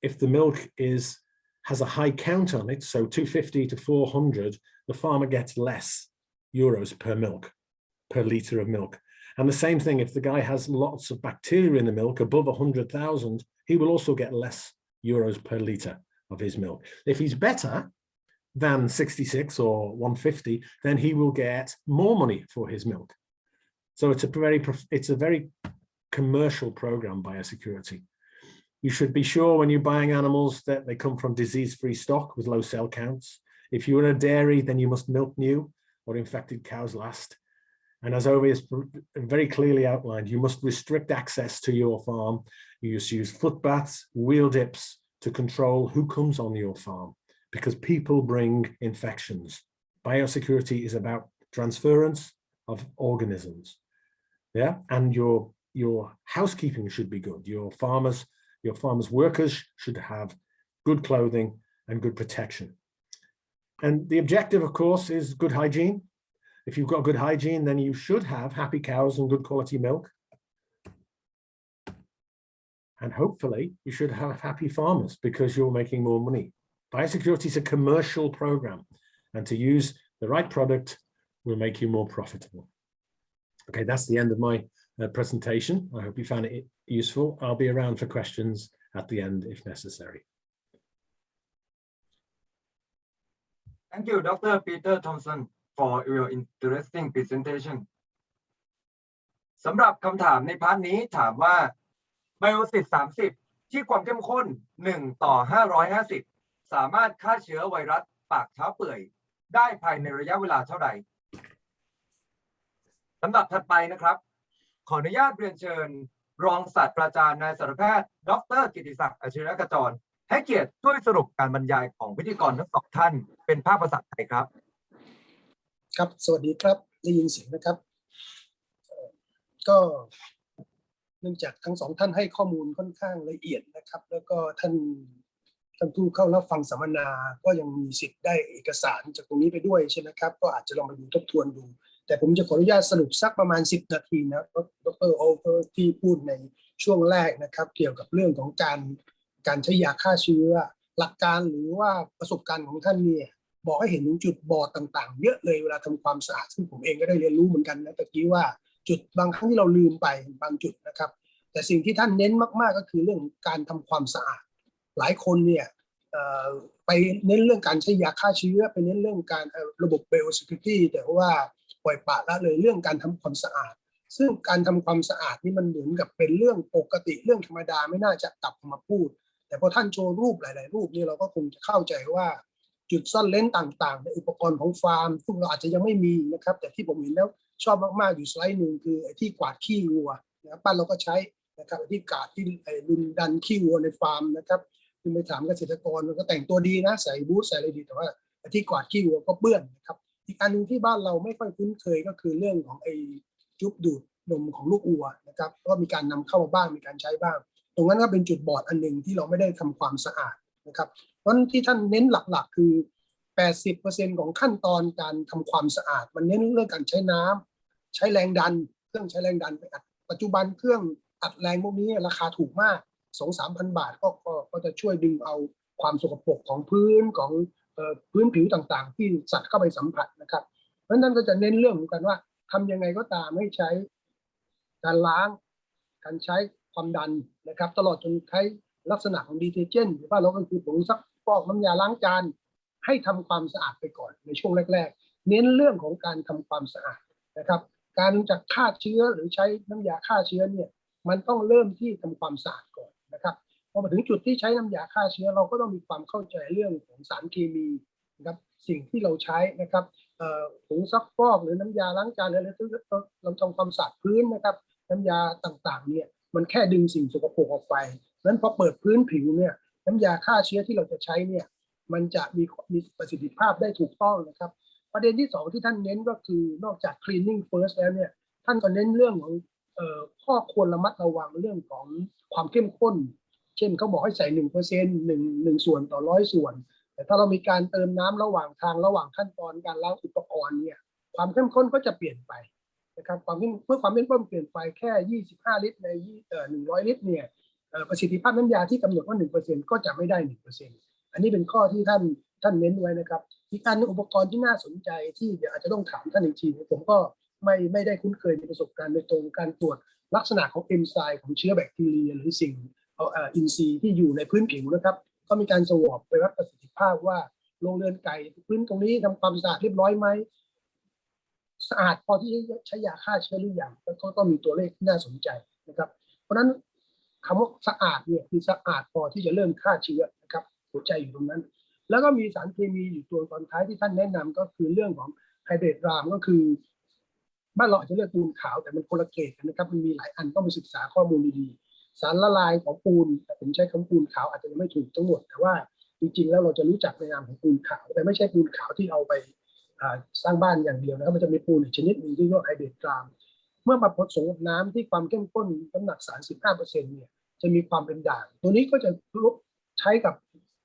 if the milk has a high count on it, so 250 to 400, the farmer gets less euros per litre of milk. And the same thing, if the guy has lots of bacteria in the milk above 100,000, he will also get less euros per litre of his milk. If he's better than 66 or 150, then he will get more money for his milk. So it's a very commercial program, biosecurity. You should be sure when you're buying animals that they come from disease-free stock with low cell counts. If you're in a dairy, then you must milk new or infected cows last. And as Ove has very clearly outlined, you must restrict access to your farm. You use foot baths, wheel dips to control who comes on your farm, because people bring infections. Biosecurity is about transference of organisms. Yeah, and your housekeeping should be good. Your farmers workers should have good clothing and good protection. And the objective, of course, is good hygiene. If you've got good hygiene, then you should have happy cows and good quality milk. And hopefully you should have happy farmers because you're making more money. Biosecurity is a commercial program, and to use the right product will make you more profitable. Okay, that's the end of my presentation. I hope you found it useful. I'll be around for questions at the end if necessary. Thank you, Dr. Peter Thompson, for your interesting presentation. สำหรับคำถามในพาร์ทนี้ถามว่าไบโอซิส30 ที่ความเข้มข้น1:550 สามารถฆ่าเชื้อไวรัสปากเท้าเปื่อยได้ภายในระยะเวลาเท่าใดลำดับถัดไปนะครับขออนุญาตเรียนเชิญรองศาสตราจารย์นายสัตวแพทย์ดร.กิติศักดิ์อัจฉริยขจรให้เกียรติช่วยสรุปการบรรยายของพิธีกรทั้งสองท่านเป็นภาคภาษาไทยครับครับสวัสดีครับได้ยินเสียงนะครับก็เนื่องจากทั้งสองท่านให้ข้อมูลค่อนข้างละเอียดนะครับแล้วก็ท่านผู้เข้ารับฟังสัมมนาก็ยังมีสิทธิ์ได้เอกสารจากตรงนี้ไปด้วยใช่ไหมครับก็อาจจะลองไปดูทบทวนดูแต่ผมจะขออนุญาตสรุปสักประมาณ10 นาทีนะดร.โอเวอร์ที่พูดในช่วงแรกนะครับเกี่ยวกับเรื่องของการใช้ยาฆ่าเชื้อหลักการหรือว่าประสบการณ์ของท่านเนี่ยบอกให้เห็นถึงจุดบอดต่างๆเยอะเลยเวลาทำความสะอาดซึ่งผมเองก็ได้เรียนรู้เหมือนกันนะตะกี้ว่าจุดบางครั้งที่เราลืมไปบางจุดนะครับแต่สิ่งที่ท่านเน้นมากๆก็คือเรื่องการทำความสะอาดหลายคนเนี่ยไปเน้นเรื่องการใช้ยาฆ่าเชื้อไปเน้นเรื่องการระบบ Biosecurity แต่ว่าปล่อยปละละเลยเรื่องการทำความสะอาดซึ่งการทำความสะอาดนี่มันเหมือนกับเป็นเรื่องปกติเรื่องธรรมดาไม่น่าจะกลับมาพูดแต่พอท่านโชว์รูปหลายๆรูปนี่เราก็คงจะเข้าใจว่าจุดซ่อนเร้นต่างๆในอุปกรณ์ของฟาร์มซึ่งเราอาจจะยังไม่มีนะครับแต่ที่ผมเห็นแล้วชอบมากๆอยู่สไลด์หนึ่งคือไอ้ที่กวาดขี้วัวนะครับบ้านเราก็ใช้นะครับที่กวาดที่ดุนดันขี้วัวในฟาร์มนะครับคือไปถามเกษตรกรมันก็แต่งตัวดีนะใส่บูทใส่อะไรดีแต่ว่าที่กวาดขี้วัวก็เปื้อนนะครับอีกอันนึงที่บ้านเราไม่ค่อยคุ้นเคยก็คือเรื่องของไอ้จุ๊บดูดนมของลูกวัวนะครับก็มีการนำเข้ามาบ้างมีการใช้บ้างตรงนั้นก็เป็นจุดบอดอันหนึ่งที่เราไม่ได้ทำความสะอาดนะครับเพราะฉะนั้นที่ท่านเน้นหลักๆคือ 80% ของขั้นตอนการทำความสะอาดมันเน้นเรื่องการใช้น้ำใช้แรงดันเครื่องใช้แรงดันไปอัดปัจจุบันเครื่องอัดแรงพวกนี้ราคาถูกมาก 2-3,000 บาทก็จะช่วยดึงเอาความสกปรกของพื้นของพื้นผิวต่างๆที่สัตว์เข้าไปสัมผัสนะครับเพราะฉะนั้นก็จะเน้นเรื่องเหมือนกันว่าทำยังไงก็ตามให้ใช้การล้างการใช้ความดันนะครับตลอดจนใช้ลักษณะของดีเทอร์เจนต์หรือว่าเราก็คือผงซักฟอกน้ำยาล้างจานให้ทำความสะอาดไปก่อนในช่วงแรกๆเน้นเรื่องของการทำความสะอาดนะครับการจะฆ่าเชื้อหรือใช้น้ำยาฆ่าเชื้อเนี่ยมันต้องเริ่มที่ทำความสะอาดก่อนนะครับพอมาถึงจุดที่ใช้น้ำยาฆ่าเชื้อเราก็ต้องมีความเข้าใจเรื่องของสารเคมีนะครับสิ่งที่เราใช้นะครับผงซักฟอกหรือน้ำยาล้างจานอะไรที่เราทำความสะอาดพื้นนะครับน้ำยาต่างๆเนี่ยมันแค่ดึงสิ่งสกปรกออกไปนั้นพอเปิดพื้นผิวเนี่ยน้ำยาฆ่าเชื้อที่เราจะใช้เนี่ยมันจะมีประสิทธิภาพได้ถูกต้องนะครับประเด็นที่2ที่ท่านเน้นก็คือนอกจาก cleaning first แล้วเนี่ยท่านก็เน้นเรื่องของข้อควรระมัดระวังเรื่องของความเข้มข้นเช่นเขาบอกให้ใส่ 1% 1 ส่วนต่อ100 ส่วนแต่ถ้าเรามีการเติมน้ำระหว่างทางระหว่างขั้นตอนการล้างอุปกรณ์เนี่ยความเข้มข้นก็จะเปลี่ยนไปนะครับเมื่อความเข้มข้นเปลี่ยนไปแค่25 ลิตรใน100 ลิตรเนี่ยประสิทธิภาพน้ำยาที่กำหนดว่า 1% ก็จะไม่ได้ 1%อันนี้เป็นข้อที่ท่านเน้นไว้นะครับอีกอันอุปกรณ์ที่น่าสนใจที่เดี๋ยวอาจจะต้องถามท่านอีกทีผมก็ไม่ได้คุ้นเคยในประสบการณ์โดยตรงการตรวจลักษณะของเอนไซม์ของเชื้อแบคทีเรียหรือสิ่งอินทรีย์ที่อยู่ในพื้นผิวนะครับก็มีการสวอปไปวัดประสิทธิภาพว่าโรงเรือนไก่พื้นตรงนี้ทำความสะอาดเรียบร้อยไหมสะอาดพอที่จะใช้ยาฆ่าเชื้อหรือยังก็มีตัวเลขที่น่าสนใจนะครับเพราะฉะนั้นคำว่าสะอาดเนี่ยคือสะอาดพอที่จะเริ่มฆ่าเชื้อนะครับหัวใจอยู่ตรงนั้นแล้วก็มีสารเคมีอยู่ตัวตอนท้ายที่ท่านแนะนำก็คือเรื่องของไฮเดรตรามก็คือบ้านเราอาจจะเรียกปูนขาวแต่มันคนละเกรดกันนะครับมันมีหลายอันต้องไปศึกษาข้อมูลดีๆสารละลายของปูนแต่ผมใช้คำปูนขาวอาจจะยังไม่ถูกทั้งหมดแต่ว่าจริงๆแล้วเราจะรู้จักในนามของปูนขาวแต่ไม่ใช่ปูนขาวที่เอาไปสร้างบ้านอย่างเดียวนะครับมันจะมีปูนอีกชนิดหนึ่งที่เรียกว่าไฮเดรตรามเมื่อมาผสมกับน้ำที่ความเข้มข้นน้ำหนักสาร 15% เนี่ยจะมีความเป็นด่างตัวนี้ก็จะใช้กับ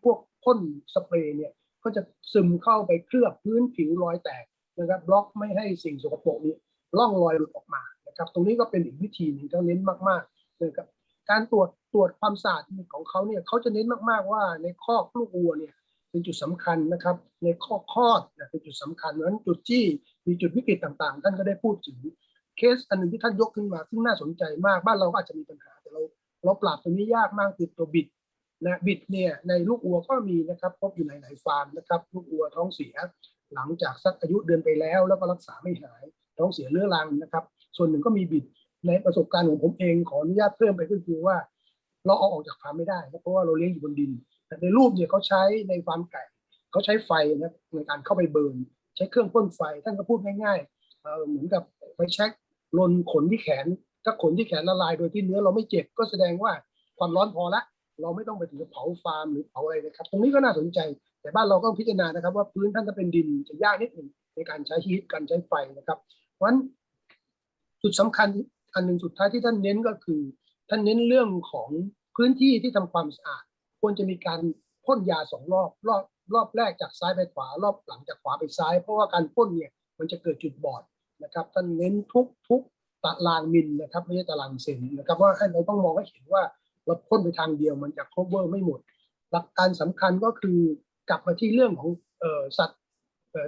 พวกพ่นสเปรย์เนี่ยก็จะซึมเข้าไปเคลือบพื้นผิวรอยแตก นะครับบล็อกไม่ให้สิ่งสกปรกนี้ล่องลอยหลุดออกมานะครับตรงนี้ก็เป็นอีกวิธีหนึ่งที่เน้นมากๆนะครับการตรวจความสะอาดของเขาเนี่ยเขาจะเน้นมากๆว่าในคอกลูกวัวเนี่ยเป็นจุดสำคัญนะครับในคอกคลอดเป็นจุดสำคัญเพราะฉะนั้นจุดที่มีจุดวิกฤตต่างๆท่านก็ได้พูดถึงเคสอันหนึ่งที่ท่านยกขึ้นมาซึ่งน่าสนใจมากบ้านเราก็อาจจะมีปัญหาแต่เราปราบตัวนี้ยากมากคือตัวบิดนะบิดเนี่ยในลูกวัวก็มีนะครับพบอยู่ในหลายฟาร์มนะครับลูกวัวท้องเสียหลังจากสักอายุเดือนไปแล้วก็รักษาไม่หายท้องเสียเรื้อรังนะครับส่วนหนึ่งก็มีบิดในประสบการณ์ของผมเองขออนุญาตเพิ่มไปก็คือว่าเราเอาออกจากฟาร์มไม่ได้เพราะว่าเราเลี้ยงอยู่บนดินแต่ในรูปเนี่ยเขาใช้ในฟาร์มไก่เขาใช้ไฟนะในการเข้าไปเบิร์นใช้เครื่องพ่นไฟท่านก็พูดง่ายๆเหมือนกับไฟแช็กลนขนที่แขนถ้าขนที่แขนละลายโดยที่เนื้อเราไม่เจ็บก็แสดงว่าความร้อนพอละเราไม่ต้องไปถึงเผาฟาร์มหรือเผาอะไรนะครับตรงนี้ก็น่าสนใจแต่บ้านเราต้องพิจารณานะครับว่าพื้นท่านจะเป็นดินจะยากนิดหนึ่งในการใช้ฮีทการใช้ไฟนะครับเพราะฉะนั้นจุดสำคัญอันหนึ่งสุดท้ายที่ท่านเน้นก็คือท่านเน้นเรื่องของพื้นที่ที่ทำความสะอาดควรจะมีการพ่นยา2 รอบแรกจากซ้ายไปขวารอบหลังจากขวาไปซ้ายเพราะว่าการพ่นเนี่ยมันจะเกิดจุดบอดนะครับท่านเน้นทุกตารางมิลนะครับไม่ใช่ตารางเซนนะครับว่าให้เราต้องมองให้เห็นว่าเราพ่นไปทางเดียวมันจะ cover ไม่หมดหลักการสำคัญก็คือกลับมาที่เรื่องของสัตว์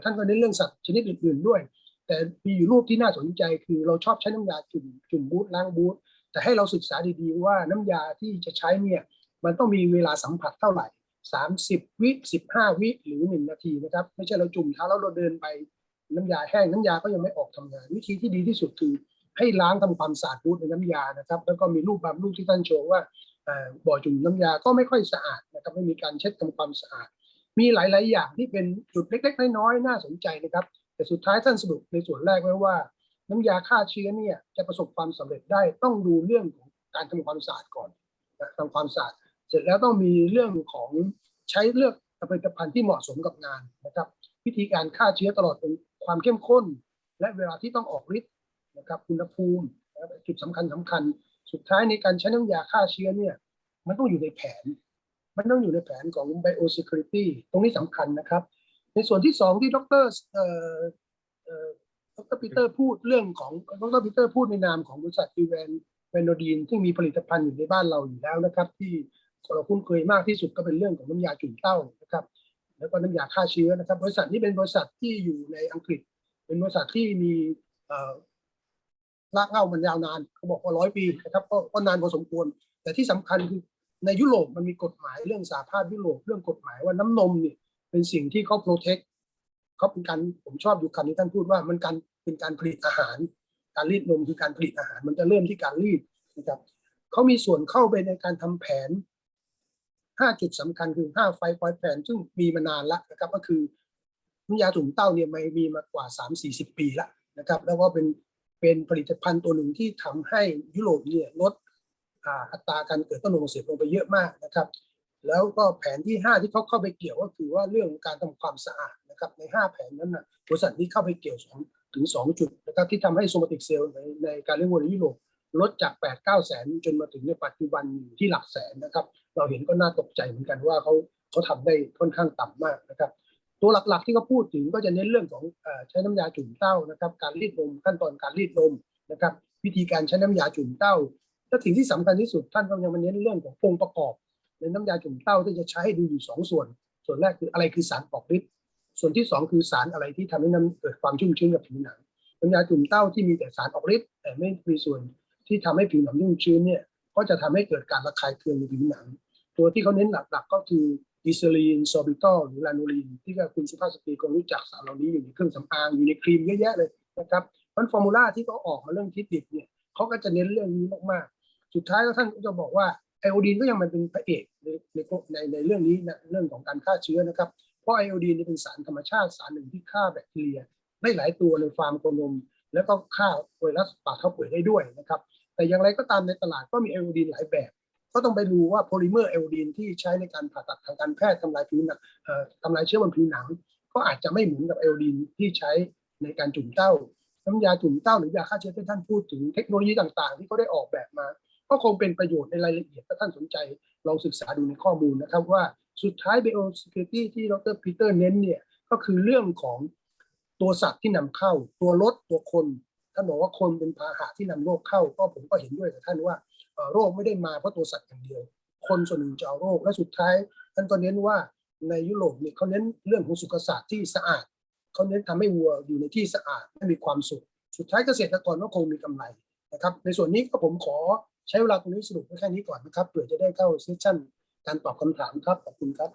ท่านก็เน้นเรื่องสัตว์ชนิดอื่นๆด้วยแต่มีอยู่รูปที่น่าสนใจคือเราชอบใช้น้ำยาจุ่มบูทล้างบูทแต่ให้เราศึกษาดีๆว่าน้ำยาที่จะใช้เนี่ยมันต้องมีเวลาสัมผัสเท่าไหร่30 วิ15 วิหรือ1 นาทีนะครับไม่ใช่เราจุ่มเท้าแล้วเราเดินไปน้ำยาแห้งน้ำยาก็ยังไม่ออกทำงานวิธีที่ดีที่สุดคือให้ล้างทำความสะอาดบูทในน้ำยานะครับแล้วก็มีรูปบางรูปที่ท่านโชว์ว่าบ่อจุ่มน้ำยาก็ไม่ค่อยสะอาดนะครับไม่มีการเช็ดทำความสะอาดมีหลายๆอย่างที่เป็นจุดเล็กๆน้อยๆน่าสนใจนะครับแต่สุดท้ายท่านสรุปในส่วนแรกไว้ว่าน้ำยาฆ่าเชื้อเนี่ยจะประสบความสำเร็จได้ต้องดูเรื่องของการทำความสะอาดก่อนทำความสะอาดเสร็จแล้วต้องมีเรื่องของใช้เลือกผลิตภัณฑ์ที่เหมาะสมกับงานนะครับวิธีการฆ่าเชื้อตลอดเป็นความเข้มข้นและเวลาที่ต้องออกฤทธิ์นะครับอุณหภูมิจุดสำคัญสุดท้ายในการใช้น้ำยาฆ่าเชื้อเนี่ยมันต้องอยู่ในแผนของ Biosecurity ตรงนี้สำคัญนะครับในส่วนที่2ที่ดร.ปีเตอร์พูดเรื่องของดร.ปีเตอร์พูดในนามของบริษัทอีแวนโนดีนที่มีผลิตภัณฑ์อยู่ในบ้านเราอยู่แล้วนะครับที่เราคุ้นเคยมากที่สุดก็เป็นเรื่องของน้ำยาจุ่มเต้านะครับแล้วก็น้ำยาฆ่าเชื้อนะครับบริษัทนี้เป็นบริษัทที่อยู่ในอังกฤษเป็นบริษัทที่มีรากเหง้ามันยาวนานเขาบอกว่า100 ปีนะครับก็นานพอสมควรแต่ที่สำคัญคือในยุโรปมันมีกฎหมายเรื่องสหภาพยุโรปเรื่องกฎหมายว่าน้ำนมเนี่ยเป็นสิ่งที่เขาโปรเทคเขาเป็นการผมชอบอยู่คำที่ท่านพูดว่ามันเป็นการผลิตอาหารการรีดนมคือการผลิตอาหารมันจะเริ่มที่การรีดนะครับเขามีส่วนเข้าไปในการทำแผน5 จุดสำคัญคือ5 5 แผนซึ่งมีมานานแล้วนะครับก็คือน้ำยาจุ่มเต้าเนี่ยมีมากว่า 30-40 ปีแล้วนะครับแล้วก็เป็นผลิตภัณฑ์ตัวหนึ่งที่ทำให้ยุโรปเนี่ยลดอัตราการเกิดต้นนมอักเสบลงไปเยอะมากนะครับแล้วก็แผนที่5ที่เขาเข้าไปเกี่ยวก็คือว่าเรื่องการทำความสะอาดนะครับใน5 แผนนั้นนะบริษัทนี้เข้าไปเกี่ยวถึง 2 จุดนะครับที่ทำให้โซมาติกเซลล์ในการเลี้ยงวัวในยุโรปลดจาก 8-9 แสนจนมาถึงในปัจจุบันที่หลักแสนนะครับเราเห็นก็น่าตกใจเหมือนกันว่าเขาทำได้ค่อนข้างต่ำมากนะครับตัวหลักๆที่เขาพูดถึงก็จะเน้นเรื่องของใช้น้ำยาจุ่มเต้านะครับการรีดนมขั้นตอนการรีดนมนะครับวิธีการใช้น้ำยาจุ่มเต้าและสิ่งที่สำคัญที่สุดท่านก็ยังมาเน้นเรื่องขององค์ประกอบในน้ำยาจุ่มเต้าที่จะใช้ให้ดูอยู่2 ส่วนแรกคืออะไรคือสารออกฤทธิ์ส่วนที่2คือสารอะไรที่ทำให้น้ำเกิดความชุ่มชื้นกับผิวหนังน้ำยาจุ่มเต้าที่มีแต่สารออกฤทธิ์แต่ไม่มีส่วนที่ทำให้ผิวหนังชุ่มชื้นเนี่ยก็จะทำให้เกิดการระคายเคืองในผิวหนังตัวที่เขาเน้นหลักๆก็คือดิเซลีนซอร์บิทอลหรือลานูลินที่คุณสุภาพสตรีคงรู้จักสารเหล่านี้อยู่ในเครื่องสำอางอยู่ในครีมเยอะแยะเลยนะครับเพราะฟอร์มูลาที่เขาออกมาเรื่องทิศดิบเนี่ยเขาก็จะเน้นเรื่องนี้มากๆสุดท้ายก็ท่านก็จะบอกว่าไอโอดีนก็ยังมันเป็นพระเอกในเรื่องนี้นะเรื่องของการฆ่าเชื้อนะครับเพราะไอโอดีนเป็นสารธรรมชาติสารหนึ่งที่ฆ่าแบคทีเรียได้หลายตัวในฟาร์มโคนมแล้วก็ฆ่าไวรัสปากเท้าเปื่อยได้ด้วยนะครับแต่อย่างไรก็ตามในตลาดก็มีไอโอดีนหลายแบบก็ต้องไปดูว่าโพลิเมอร์ไอโอดีนที่ใช้ในการผ่าตัดทางการแพทย์ทำลายผิวหนังทำลายเชื้อบนผิวหนังก็อาจจะไม่เหมือนกับไอโอดีนที่ใช้ในการจุ่มเต้าน้ำยาจุ่มเต้าหรือยาฆ่าเชื้อที่ท่านพูดถึงเทคโนโลยีต่างๆที่เขาได้ออกแบบมาก็คงเป็นประโยชน์ในรายละเอียดถ้าท่านสนใจลองศึกษาดูในข้อมูลนะครับว่าสุดท้าย Biosecurity ที่ดร. ปีเตอร์เน้นเนี่ยก็คือเรื่องของ ตัวสัตว์ที่นำเข้าตัวรถตัวคนท่านบอกว่าคนเป็นพาหะที่นำโรคเข้าก็ผมก็เห็นด้วยกับท่านว่าโรคไม่ได้มาเพราะตัวสัตว์อย่างเดียวคนส่วนหนึ่งจะเอาโรคและสุดท้ายท่านก็เน้นว่าในยุโรปเนี่ยเขาเน้นเรื่องของสุขศาสตร์ที่สะอาดเขาเน้นทำให้วัวอยู่ในที่สะอาดและมีความสุขสุดท้ายเกษตรกรก็คงมีกำไรนะครับในส่วนนี้ก็ผมขอใช้เวลาตรงนี้สรุปไว้แค่นี้ก่อนนะครับเพื่อจะได้เข้าเซสชั่นการตอบคำถามครับขอบคุณครับ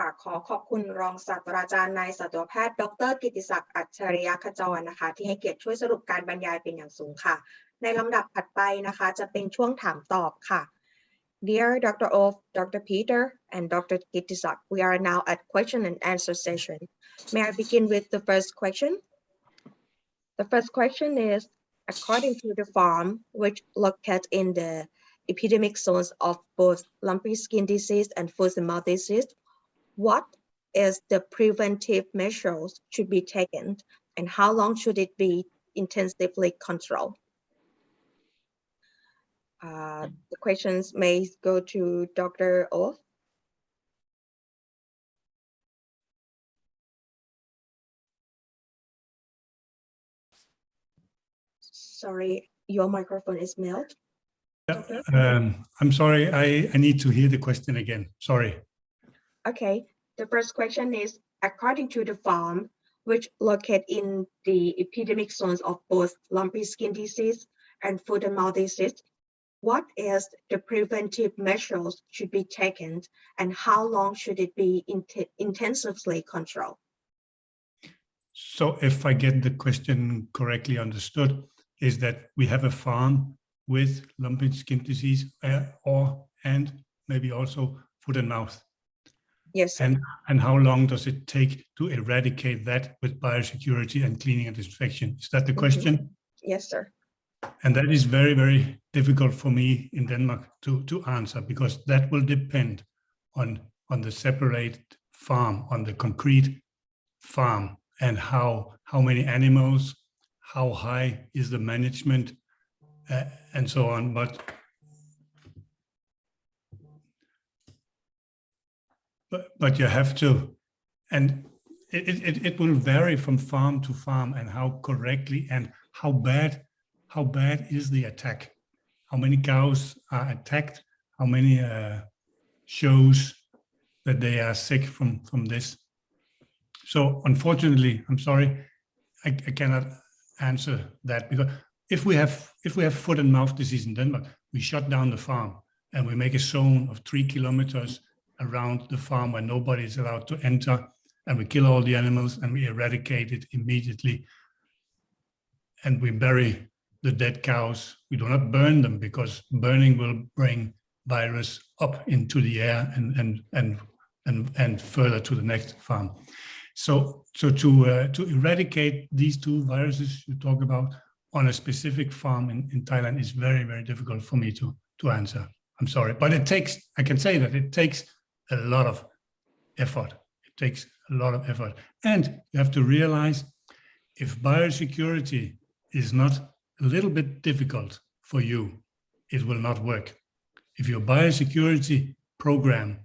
ค่ะขอขอบคุณรองศาสตราจารย์นายสัตวแพทย์ดร.กิติศักดิ์อัจฉริยขจรนะคะที่ให้เกียรติช่วยสรุปการบรรยายเป็นอย่างสูงค่ะในลำดับถัดไปนะคะจะเป็นช่วงถามตอบค่ะ Dear Dr. Of, Dr. Peter, and Dr. Kitisak, we are now at question and answer session. May I begin with the first question? The first question is, according to the farm, which located in the epidemic zones of both lumpy skin disease and foot and mouth disease, what is the preventive measures should be taken and how long should it be intensively controlled? The questions may go to Dr. Oh. Sorry, your microphone is mute. I'm sorry, I need to hear the question again. Sorry. Okay, the first question is, according to the farm, which located in the epidemic zones of both lumpy skin disease and foot and mouth disease, what is the preventive measures should be taken and how long should it be intensively controlled? So if I get the question correctly understood, is that we have a farm with lumpy skin disease and maybe also foot and mouth. Yes, sir. And how long does it take to eradicate that with biosecurity and cleaning and disinfection? Is that the question? Yes, sir. And that is very, very difficult for me in Denmark to answer because that will depend on the separate farm, on the concrete farm, and how many animals, how high is the management, and so on. But you have to, and it will vary from farm to farm and how correctly and how bad is the attack, how many cows are attacked, how many shows that they are sick from this. So unfortunately, I'm sorry, I cannot answer that because if we have foot and mouth disease in Denmark, we shut down the farm and we make a zone of 3 kilometers around the farm where nobody is allowed to enter, and we kill all the animals and we eradicate it immediately. And we bury the dead cows. We do not burn them because burning will bring virus up into the air and further to the next farm. So to eradicate these two viruses you talk about on a specific farm in Thailand is very, very difficult for me to answer. I'm sorry, but I can say that it takes a lot of effort. It takes a lot of effort. And you have to realize if biosecurity is not a little bit difficult for you, it will not work. If your biosecurity program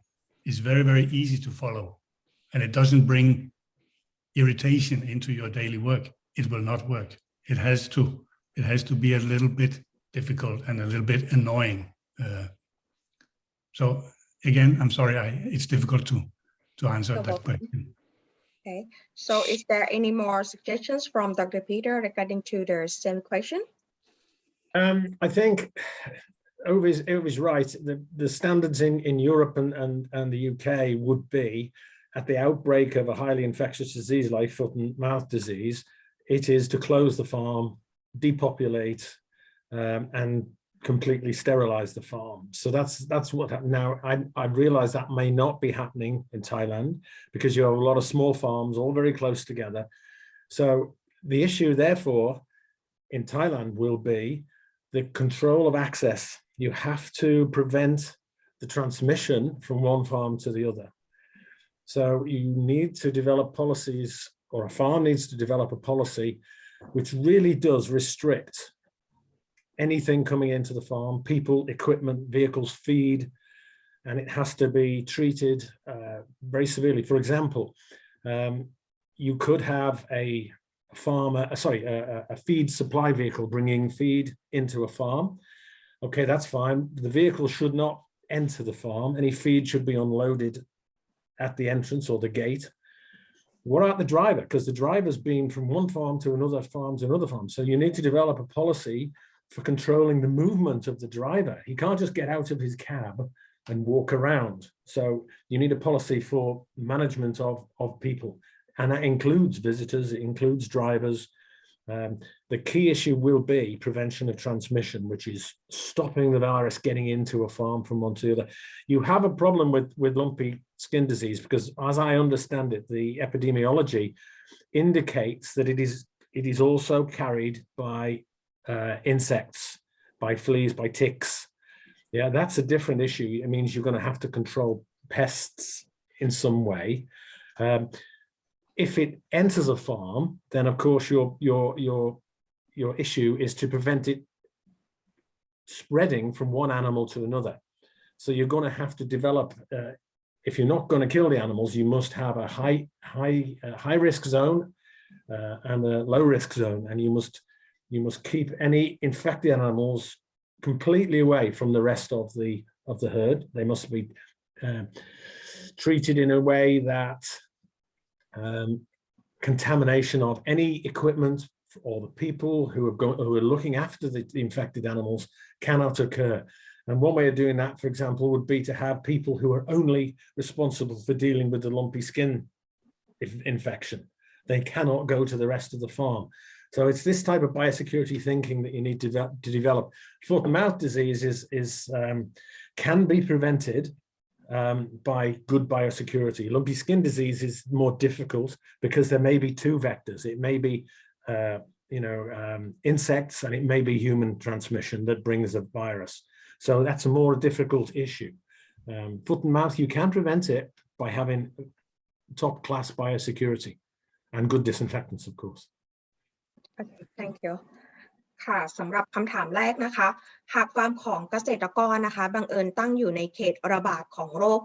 is very, very easy to follow and it doesn't bring irritation into your daily work, it will not work. It has to be a little bit difficult and a little bit annoying. So again, I'm sorry, it's difficult to answer that question. Okay, so is there any more suggestions from Dr. Peter regarding to the same question? I think Ovi is right. The standards in Europe and the UK would be at the outbreak of a highly infectious disease like foot and mouth disease, it is to close the farm, depopulate, and completely sterilize the farm. So that's what happened. Now I realize that may not be happening in Thailand because you have a lot of small farms all very close together. So the issue therefore in Thailand will be the control of access. You have to prevent the transmission from one farm to the other. So you need to develop policies, or a farm needs to develop a policy which really does restrict anything coming into the farm, people, equipment, vehicles, feed, and it has to be treated very severely. For example, you could have a feed supply vehicle bringing feed into a farm. Okay, that's fine. The vehicle should not enter the farm. Any feed should be unloaded at the entrance or the gate. What about the driver? Because the driver's been from one farm to another farm to another farm. So you need to develop a policy for controlling the movement of the driver. He can't just get out of his cab and walk around. So you need a policy for management of people. And that includes visitors, it includes drivers. The key issue will be prevention of transmission, which is stopping the virus getting into a farm from one to the other. You have a problem with lumpy skin disease because, as I understand it, the epidemiology indicates that it is also carried by insects, by fleas, by ticks. Yeah, that's a different issue. It means you're going to have to control pests in some way. If it enters a farm, then of course your issue is to prevent it spreading from one animal to another. So you're going to have to develop. If you're not going to kill the animals, you must have a high risk zone and a low risk zone, and you must keep any infected animals completely away from the rest of the herd. They must be treated in a way that contamination of any equipment or the people who are looking after the infected animals cannot occur. And one way of doing that, for example, would be to have people who are only responsible for dealing with the lumpy skin infection. They cannot go to the rest of the farm. So it's this type of biosecurity thinking that you need to develop. Foot and mouth disease can be prevented by good biosecurity. Lumpy skin disease is more difficult because there may be two vectors. It may be insects, and it may be human transmission that brings a virus. So that's a more difficult issue. Foot and mouth, you can prevent it by having top class biosecurity and good disinfectants, of course. Okay, thank you. ค่ะสำหรับคำถามแรกนะคะหากฟาร์มของเกษตรกรนะคะบังเอิญตั้งอยู่ในเขตระบาดของโรค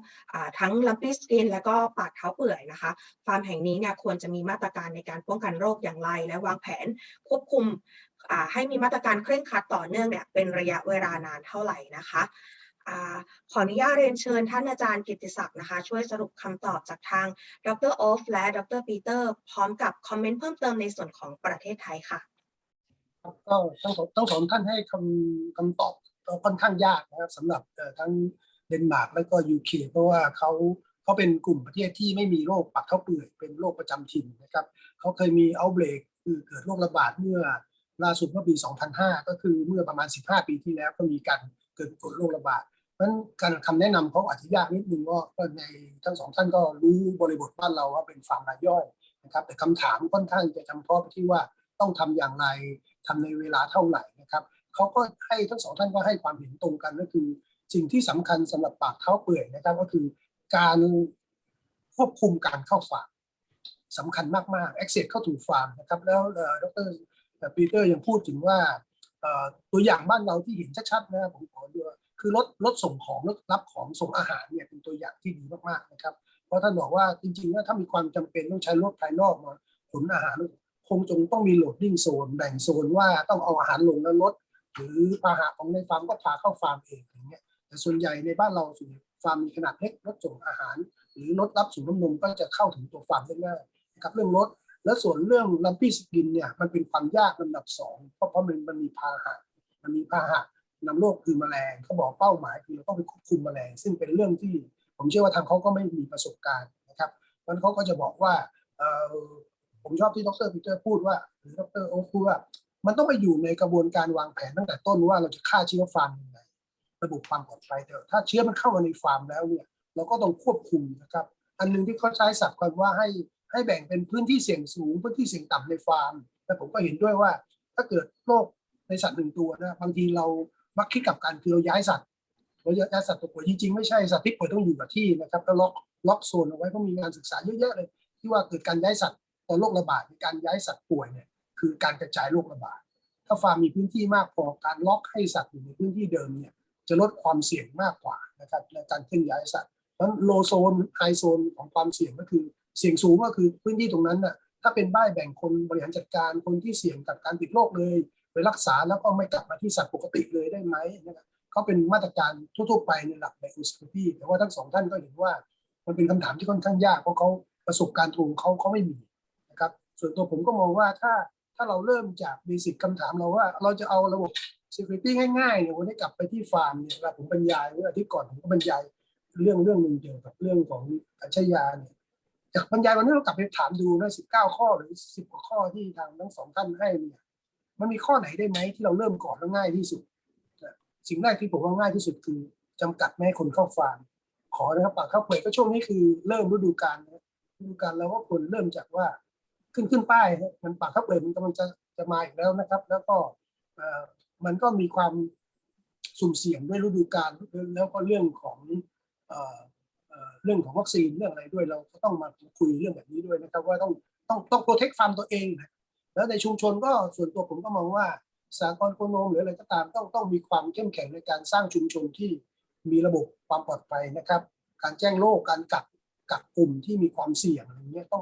ทั้งลัมปี้สกินและก็ปากเท้าเปื่อยนะคะฟาร์มแห่งนี้เนี่ยควรจะมีมาตรการในการป้องกันโรคอย่างไรและวางแผนควบคุมให้มีมาตรการเคร่งครัดต่อเนื่องเนี่ยเป็นระยะเวลานานเท่าไหร่นะคะขออนุญาตเรียนเชิญท่านอาจารย์กิตติศักดิ์นะคะช่วยสรุปคำตอบจากทางดร.ออฟและดร.ปีเตอร์พร้อมกับคอมเมนต์เพิ่มเติมในส่วนของประเทศไทยค่ะก็ทั้งสองท่านให้คำตอบค่อนข้างยากนะครับสำหรับทั้งเดนมาร์กและก็ยูเคเพราะว่าเขาเป็นกลุ่มประเทศที่ไม่มีโรคปากเท้าเปื่อยเป็นโรคประจำถิ่นนะครับเขาเคยมีเอาท์เบรกคือเกิดโรคระบาดเมื่อล่าสุดเมื่อปี 2005 ก็คือเมื่อประมาณ15 ปีที่แล้วก็มีการเกิดโรคระบาดเพราะฉะนั้นการคำแนะนำเขาอาจจะยากนิดนึงก็ในทั้งสองท่านก็รู้บริบทบ้านเราว่าเป็นฟาร์มรายย่อยนะครับแต่คำถามค่อนข้างจะจำเพาะไปที่ว่าต้องทำอย่างไรทำในเวลาเท่าไหร่นะครับเขาก็ให้ทั้งสองท่านก็ให้ความเห็นตรงกันก็คือสิ่งที่สำคัญสำหรับปากเท้าเปื่อยนะครับก็คือการควบคุมการเข้าฟาร์มสำคัญมากๆ access เข้าถึงฟาร์มนะครับแล้วดร.ปีเตอร์ยังพูดถึงว่าตัวอย่างบ้านเราที่เห็นชัดๆนะครับผมขอดูคือรถส่งของรถรับของส่งอาหารเนี่ยเป็นตัวอย่างที่ดีมากๆนะครับเพราะท่านบอกว่าจริงๆว่าถ้ามีความจำเป็นต้องใช้รถภายนอกมาขนอาหารคงต้องมีโหลดดิ้งโซนแบ่งโซนว่าต้องเอาอาหารลงแล้วรถหรือพาหะของในฟาร์มก็พาเข้าฟาร์มเองอย่างเงี้ยแต่ส่วนใหญ่ในบ้านเราส่วนฟาร์มมีขนาดเล็กรถส่งอาหารหรือรถรับส่งน้ำนมก็จะเข้าถึงตัวฟาร์มได้ง่ายนะครับเรื่องรถและส่วนเรื่องลัมปี้สกินเนี่ยมันเป็นความยากลำดับ2เพราะมันมีพาหะนำโรคคือแมลงเขาบอกเป้าหมายคือเราต้องไปควบคุมแมลงซึ่งเป็นเรื่องที่ผมเชื่อว่าทางเขาก็ไม่มีประสบการณ์นะครับมันเขาก็จะบอกว่าผมชอบที่ดร.ปีเตอร์พูดว่าหรือดร.โอ๊คพูดว่ามันต้องไปอยู่ในกระบวนการวางแผนตั้งแต่ต้นว่าเราจะฆ่าเชื้อฟาร์มยังไงระบบความปลอดภัยถ้าเชื้อมันเข้ามาในฟาร์มแล้วเนี่ยเราก็ต้องควบคุมนะครับอันนึงที่เขาใช้ศัพท์กันว่าให้แบ่งเป็นพื้นที่เสี่ยงสูงพื้นที่เสี่ยงต่ำในฟาร์มแต่ผมก็เห็นด้วยว่าถ้าเกิดโรคในสัตว์1ตัวนะบางทีเรามักคิดกับการคือเราย้ายสัตว์ตัวป่วยจริงๆไม่ใช่สัตว์ที่ป่วยต้องอยู่กับที่นะครับแล้วล็อกโซนเอาไว้เพราะมีงานศึกษาเยอะๆเลยที่ว่าเกิดการย้ายสัตว์ตอนโรคระบาดการย้ายสัตว์ป่วยเนี่ยคือการกระจายโรคระบาดถ้าฟาร์มมีพื้นที่มากพอการล็อกให้สัตว์อยู่ในพื้นที่เดิมเนี่ยจะลดความเสี่ยงมากกว่านะครับในการเคลื่อนย้ายสัตว์เพราะโลโซนไฮโซนของความเสี่ยงก็คือ เสี่ยงสูงก็คือพื้นที่ตรงนั้นน่ะถ้าเป็นบ้านแบ่งคนบริหารจัดการคนที่เสี่ยงกับการติดโรคเลยไปรักษาแล้วก็ไม่กลับมาที่สัตว์ปกติเลยได้ไหมนะครับเขาเป็นมาตรการทั่วๆไปในหลัก Biosecurity แต่ว่าทั้งสองท่านก็เห็นว่ามันเป็นคำถามที่ค่อนข้างยากเพราะเขาประสบการณ์ตรงเขาไม่มีนะครับส่วนตัวผมก็มองว่าถ้าเราเริ่มจากเบสิกคำถามเราว่าเราจะเอาระบบ security ง่ายๆเนี่ยวันนี้กลับไปที่ฟาร์มเนี่ยผมบรรยายเมื่ออาทิตย์ก่อนผมก็บรรยายเรื่องหนึ่งเกี่ยวกับเรื่องของการใช้ยาเนี่ยจากบรรยายวันนี้เรากลับไปถามดูนะ19 ข้อหรือ10 กว่าข้อที่ทางทั้งสองท่านให้เนี่ยมันมีข้อไหนได้ไหมที่เราเริ่มก่อนแล้วง่ายที่สุดสิ่งแรกที่ผมว่าง่ายที่สุดคือจำกัดไม่ให้คนเข้าฟาร์มขอนะครับปากเข้าเปลือกก็ช่วงนี้คือเริ่มฤดูกาลเราก็ควรเริ่มจากว่าขึ้นป้ายมันปากเข้าเปลือกมันกำลังจะมาอีกแล้วนะครับแล้วก็มันก็มีความสุ่มเสี่ยงด้วยฤดูกาลแล้วก็เรื่องของวัคซีนเรื่องอะไรด้วยเราก็ต้องมาคุยเรื่องแบบนี้ด้วยนะครับว่าต้องโปรเทคฟาร์มตัวเองนะแล้วในชุมชนก็ส่วนตัวผมก็มองว่าสหกรณ์โคโนมหรืออะไรก็ตามต้องมีความเข้มแข็งในการสร้างชุมชนที่มีระบบความปลอดภัยนะครับการแจ้งโรคการกักกลุ่มที่มีความเสี่ยงอะไรเงี้ยต้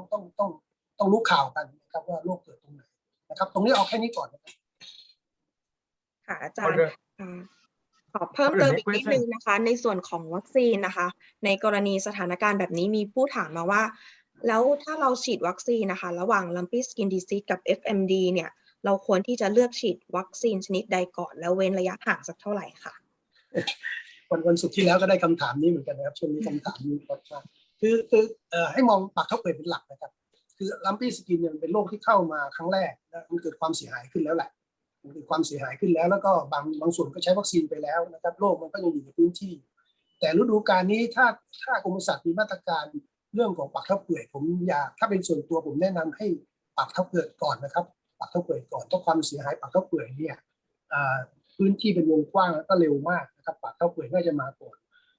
องรู้ข่าวกันนะครับว่าโรคเกิดตรงไหนนะครับตรงนี้เอาแค่นี้ก่อนนะครับค่ะอาจารย์ขอเพิ่มเติมอีกนิดนึงนะคะในส่วนของวัคซีนนะคะในกรณีสถานการณ์แบบนี้มีผู้ถามมาว่าแล้วถ้าเราฉีดวัคซีนนะคะระหว่าง Lumpy Skin Disease กับ FMD เนี่ยเราควรที่จะเลือกฉีดวัคซีนชนิดใดก่อนแล้วเว้นระยะห่างสักเท่าไหร่ค่ะวันศุกร์ที่แล้วก็ได้คำถามนี้เหมือนกันนะครับช่วงนี้คำถามนี้มากคือให้มองปากเท้าเปื่อยเป็นหลักนะครับคือลัมปี้สกินเนี่ยเป็นโรคที่เข้ามาครั้งแรกนะมันเกิดความเสียหายขึ้นแล้วแหละมันเกิดความเสียหายขึ้นแล้วแล้วก็บางส่วนก็ใช้วัคซีนไปแล้วนะครับโรคมันก็ยังอยู่ในพื้นที่แต่ฤดูกาลนี้ถ้ากรมปศุสัตว์มีมาตรการเรื่องของปากเท้าเปื่อยผมอยากถ้าเป็นส่วนตัวผมแนะนำให้ปากเท้าเปื่อยก่อนนะครับปากเท้าเปื่อยก่อนเพราะความเสียหายปากเท้าเปื่อยเนี่ยพื้นที่เป็นวงกว้างแล้วก็เร็วมากนะครับปากเท้าเปื่อยน่าจะมาก่อน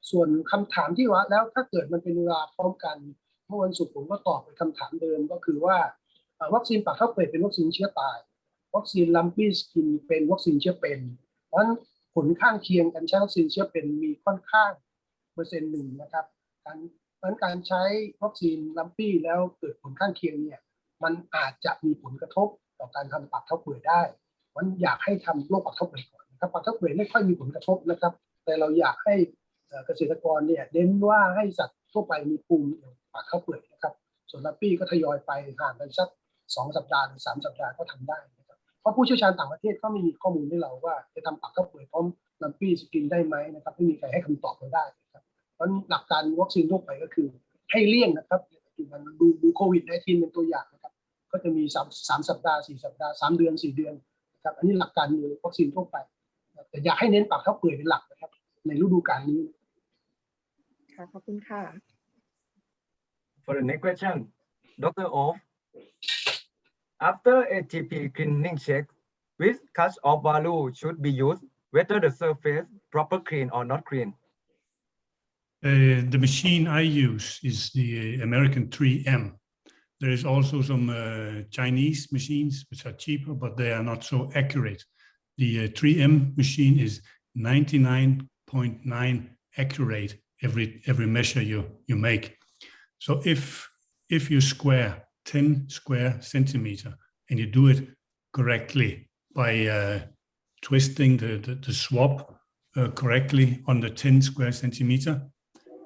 ส่วนคำถามที่ว่าแล้วถ้าเกิดมันเป็นเวลาพร้อมกันเมื่อวันศุกร์ผมก็ตอบไปคำถามเดิมก็คือว่าวัคซีนปากเท้าเปื่อยเป็นวัคซีนเชื้อตายวัคซีนลัมปี้สกินเป็นวัคซีนเชื้อเป็นเพราะฉะนั้นผลข้างเคียงการใช้วัคซีนเชื้อเป็นมีค่อนข้าง1%นะครับการใช้วัคซีนลัมปี้แล้วเกิดผลข้างเคียงเนี่ยมันอาจจะมีผลกระทบต่อการทำปากเท้าเปื่อยได้มันอยากให้ทำโรคปากเท้าเปื่อยก่อนนะครับปากเท้าเปื่อยไม่ค่อยมีผลกระทบนะครับแต่เราอยากให้เกษตรกรเนี่ยเน้นว่าให้สัตว์ทั่วไปมีภูมิปากเท้าเปื่อยนะครับส่วนลัมปี้ก็ทยอยไปห่างกันสัก2 สัปดาห์หรือ3 สัปดาห์ก็ทำได้นะครับเพราะผู้เชี่ยวชาญต่างประเทศก็ไม่มีข้อมูลให้เราว่าจะทำปากเท้าเปื่อยพร้อมลัมปี้สกินได้ไหมนะครับไม่มีใครให้คำตอบเราได้นะครับเพราะหลักการวัคซีนทั่วไปก็คือให้เลี่ยงนะครับมันดูโควิด-19 เป็นตัวอย่างนะครับก็จะมี3 สัปดาห์4 สัปดาห์3 เดือน4 เดือนนะครับอันนี้หลักการในวัคซีนทั่วไปแต่อยากให้เน้นปากเท้าเปื่อยเป็นหลักนะครับในฤดูกาลนี้ค่ะขอบคุณค่ะ For the next question, Dr. Of, after ATP cleaning check, which cut-off value should be used, whether the surface proper clean or not clean? The machine I use is the American 3M. There is also some Chinese machines which are cheaper, but they are not so accurate. The 3M machine is 99.9 accurate every measure you make. So if you square 10 square centimeter and you do it correctly by twisting the swab correctly on the 10 square centimeter,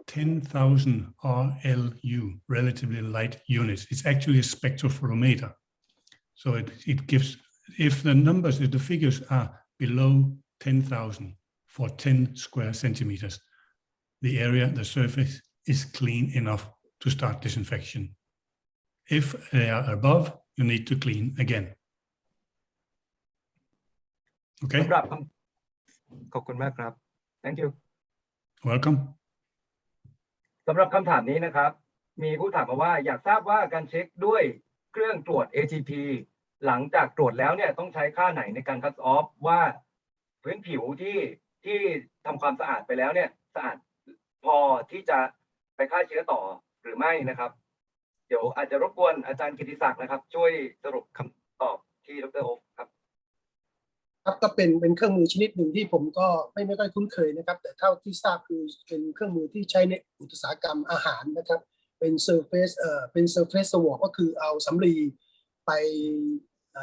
10,000 RLU, relatively light units. It's actually a spectrophotometer. So it gives, if the figures are below 10,000 for 10 square centimeters, the surface is clean enough to start disinfection. If they are above, you need to clean again. Okay. ขอบคุณมากครับ Thank you. Welcome. สำหรับคำถามนี้นะครับมีผู้ถามมาว่าอยากทราบว่าการเช็คด้วยเครื่องตรวจ ATP หลังจากตรวจแล้วเนี่ยต้องใช้ค่าไหนในการคัทออฟว่าพื้นผิวที่ทำความสะอาดไปแล้วเนี่ยสะอาดพอที่จะไปฆ่าเชื้อต่อหรือไม่นะครับเดี๋ยวอาจจะรบกวนอาจารย์กิติศักดิ์นะครับช่วยสรุปคำตอบที่ดร.โอ๊คครับก็เป็นเครื่องมือชนิดหนึ่งที่ผมก็ไม่ค่อยคุ้นเคยนะครับแต่เท่าที่ทราบคือเป็นเครื่องมือที่ใช้ในอุตสาหกรรมอาหารนะครับ เป็นเซอร์เฟซเป็นเซอร์เฟซสวอปก็คือเอาสำลีไป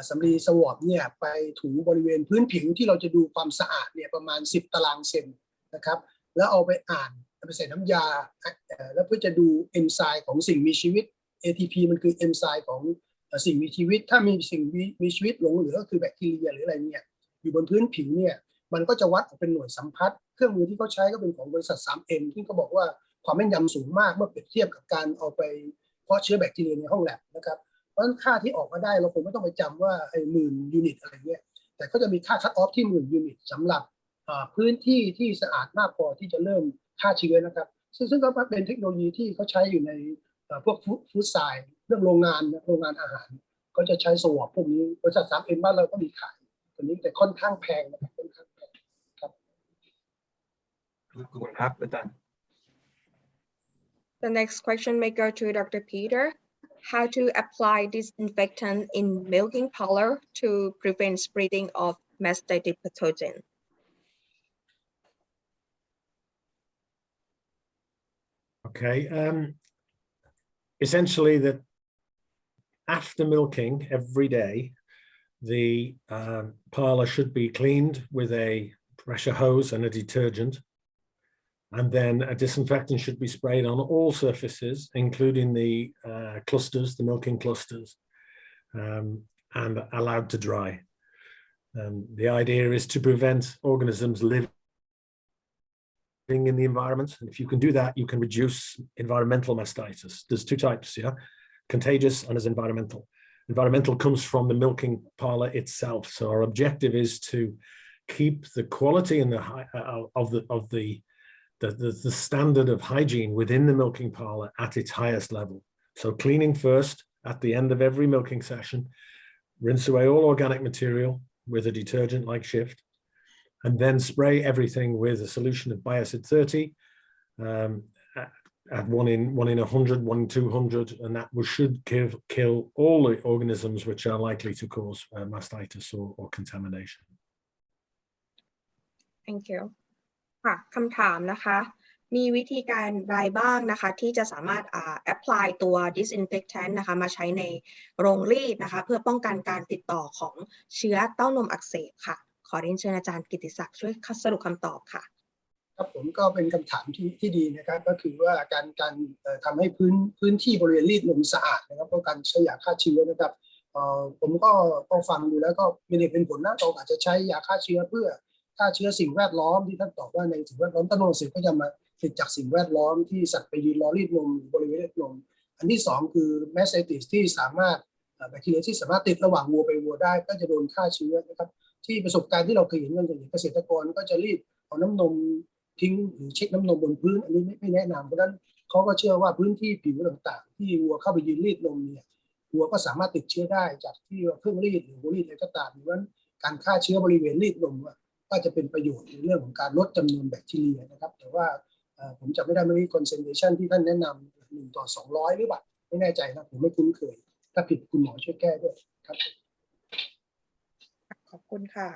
สำลีสวอปเนี่ยไปถูบริเวณพื้นผิวที่เราจะดูความสะอาดเนี่ยประมาณ10 ตารางเซนนะครับแล้วเอาไปอ่านไปใส่น้ำยาแล้วเพื่อจะดูเอนไซม์ของสิ่งมีชีวิต ATP มันคือเอนไซม์ของสิ่งมีชีวิตถ้ามีสิ่งมีชีวิตหลงเหลือก็คือแบคทีเรียหรืออะไรเนี่ยอยู่บนพื้นผิวเนี่ยมันก็จะวัดออกเป็นหน่วยสัมพัทธ์เครื่องมือที่เขาใช้ก็เป็นของบริษัท 3M ที่เขาบอกว่าความแม่นยำสูงมากเมื่อเปรียบเทียบกับการเอาไปเพาะเชื้อแบคทีเรียในห้องแลบนะครับเพราะฉะนั้นค่าที่ออกมาได้เราคงไม่ต้องไปจำว่าไอ้10,000 ยูนิตอะไรเงี้ยแต่ก็จะมีค่าคัตออฟที่10,000 ยูนิตสำหรับพื้นที่ที่สะอาดมากพอที่จะเริ่มฆ่าเชื้อนะครับซึ่งก็เป็นเทคโนโลยีที่เขาใช้อยู่ในพวกฟู้ดไซน์เรื่องโรงงานอาหารก็จะใช้สวอปพวกนี้บริษัท 3M บ้านเราก็มีขายตัวนี้แต่ค่อนข้างแพงนะครับค่อนข้างแพงครับขอบคุณครับอาจารย์ The next question may go to Dr. Peter. How to apply disinfectant in milking parlor to prevent spreading of mastitis pathogen? Okay. Essentially, that after milking every day, the parlor should be cleaned with a pressure hose and a detergent. And then a disinfectant should be sprayed on all surfaces, including the clusters, the milking clusters, and allowed to dry. The idea is to prevent organisms living in the environment. And if you can do that, you can reduce environmental mastitis. There's two types, yeah? Contagious and there's environmental. Environmental comes from the milking parlor itself. So our objective is to keep the quality and the standard of hygiene within the milking parlor at its highest level. So cleaning first at the end of every milking session, rinse away all organic material with a detergent like Shift, and then spray everything with a solution of Biocid 30 at 1 in 100, 1 in 200, and that should kill all the organisms which are likely to cause mastitis or contamination. Thank you. ค่ะคำถามนะคะมีวิธีการใดบ้างนะคะที่จะสามารถapply ตัว disinfectant นะคะมาใช้ในโรงรีดนะคะเพื่อป้องกันการติดต่อของเชื้อเต้านมอักเสบค่ะขอเรียนเชิญอาจารย์กิติศักดิ์ช่วยสรุปคำตอบค่ะครับผมก็เป็นคำถามที่ดีนะครับก็คือว่าการทำให้พื้นที่บริเวณรีดนมสะอาดนะครับเพราะการใช้ยาฆ่าเชื้อนะครับผมก็ฟังดูแล้วก็มีเหตุเป็นผลนะเราอาจจะใช้ยาฆ่าเชื้อเพื่อฆ่าเชื้อสิ่งแวดล้อมที่ท่านตอบว่าในสิ่งแวดล้อมเต้านมอักเสบก็จะมาติดจากสิ่งแวดล้อมที่สัตว์ไปยืนรอรีดนมบริเวณรีดนมอันที่2คือแมสไซติสที่สามารถแบคทีเรียที่สามารถติดระหว่างวัวไปวัวได้ก็จะโดนฆ่าเชื้อนะครับที่ประสบการณ์ที่เราเคยเห็นกันอย่างเกษตรกรก็จะรีดเอาน้ำนมทิ้งหรือเช็คน้ำนมบนพื้นอันนี้ไม่แนะนำเพราะฉะนั้นเขาก็เชื่อว่าพื้นที่ผิวต่างๆที่วัวเข้าไปยืนรีดนมเนี่ยวัวก็สามารถติดเชื้อได้จากที่เครื่องรีดหรือหัวรีดอะไรก็ตามเพราะฉะนั้นการฆ่าเชื้อบริเวณรีดนมก็จะเป็นประโยชน์ในเรื่องของการลดจำนวนแบคทีเรียนะครับแต่ว่าผมจำไม่ได้มี concentration ที่ท่านแนะนำ1 ต่อ 200หรือเปล่าไม่แน่ใจนะผมไม่คุ้นเคยถ้าผิดคุณหมอช่วยแก้ด้วยครับขอบคุณค่ะ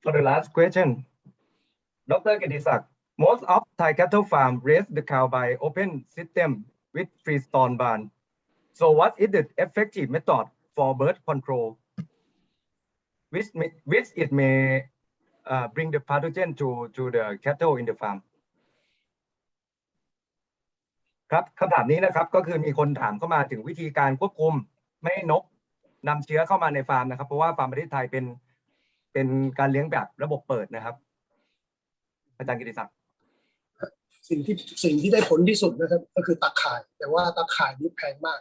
For the last question, Dr. Gedisak, most of Thai cattle farm raise the cow by open system with freestone barn. So what is the effective method for birth control, which it may bring the pathogen to the cattle in the farm? ครับคำถามนี้นะครับก็คือมีคนถามเข้ามาถึงวิธีการควบคุมไม่ให้นกนำเชื้อเข้ามาในฟาร์มนะครับเพราะว่าฟาร์มประเทศไทยเป็นการเลี้ยงแบบระบบเปิดนะครับอาจารย์กิติศักดิ์สิ่งที่ได้ผลที่สุดนะครับก็คือตาข่ายแต่ว่าตาข่ายนี้แพงมาก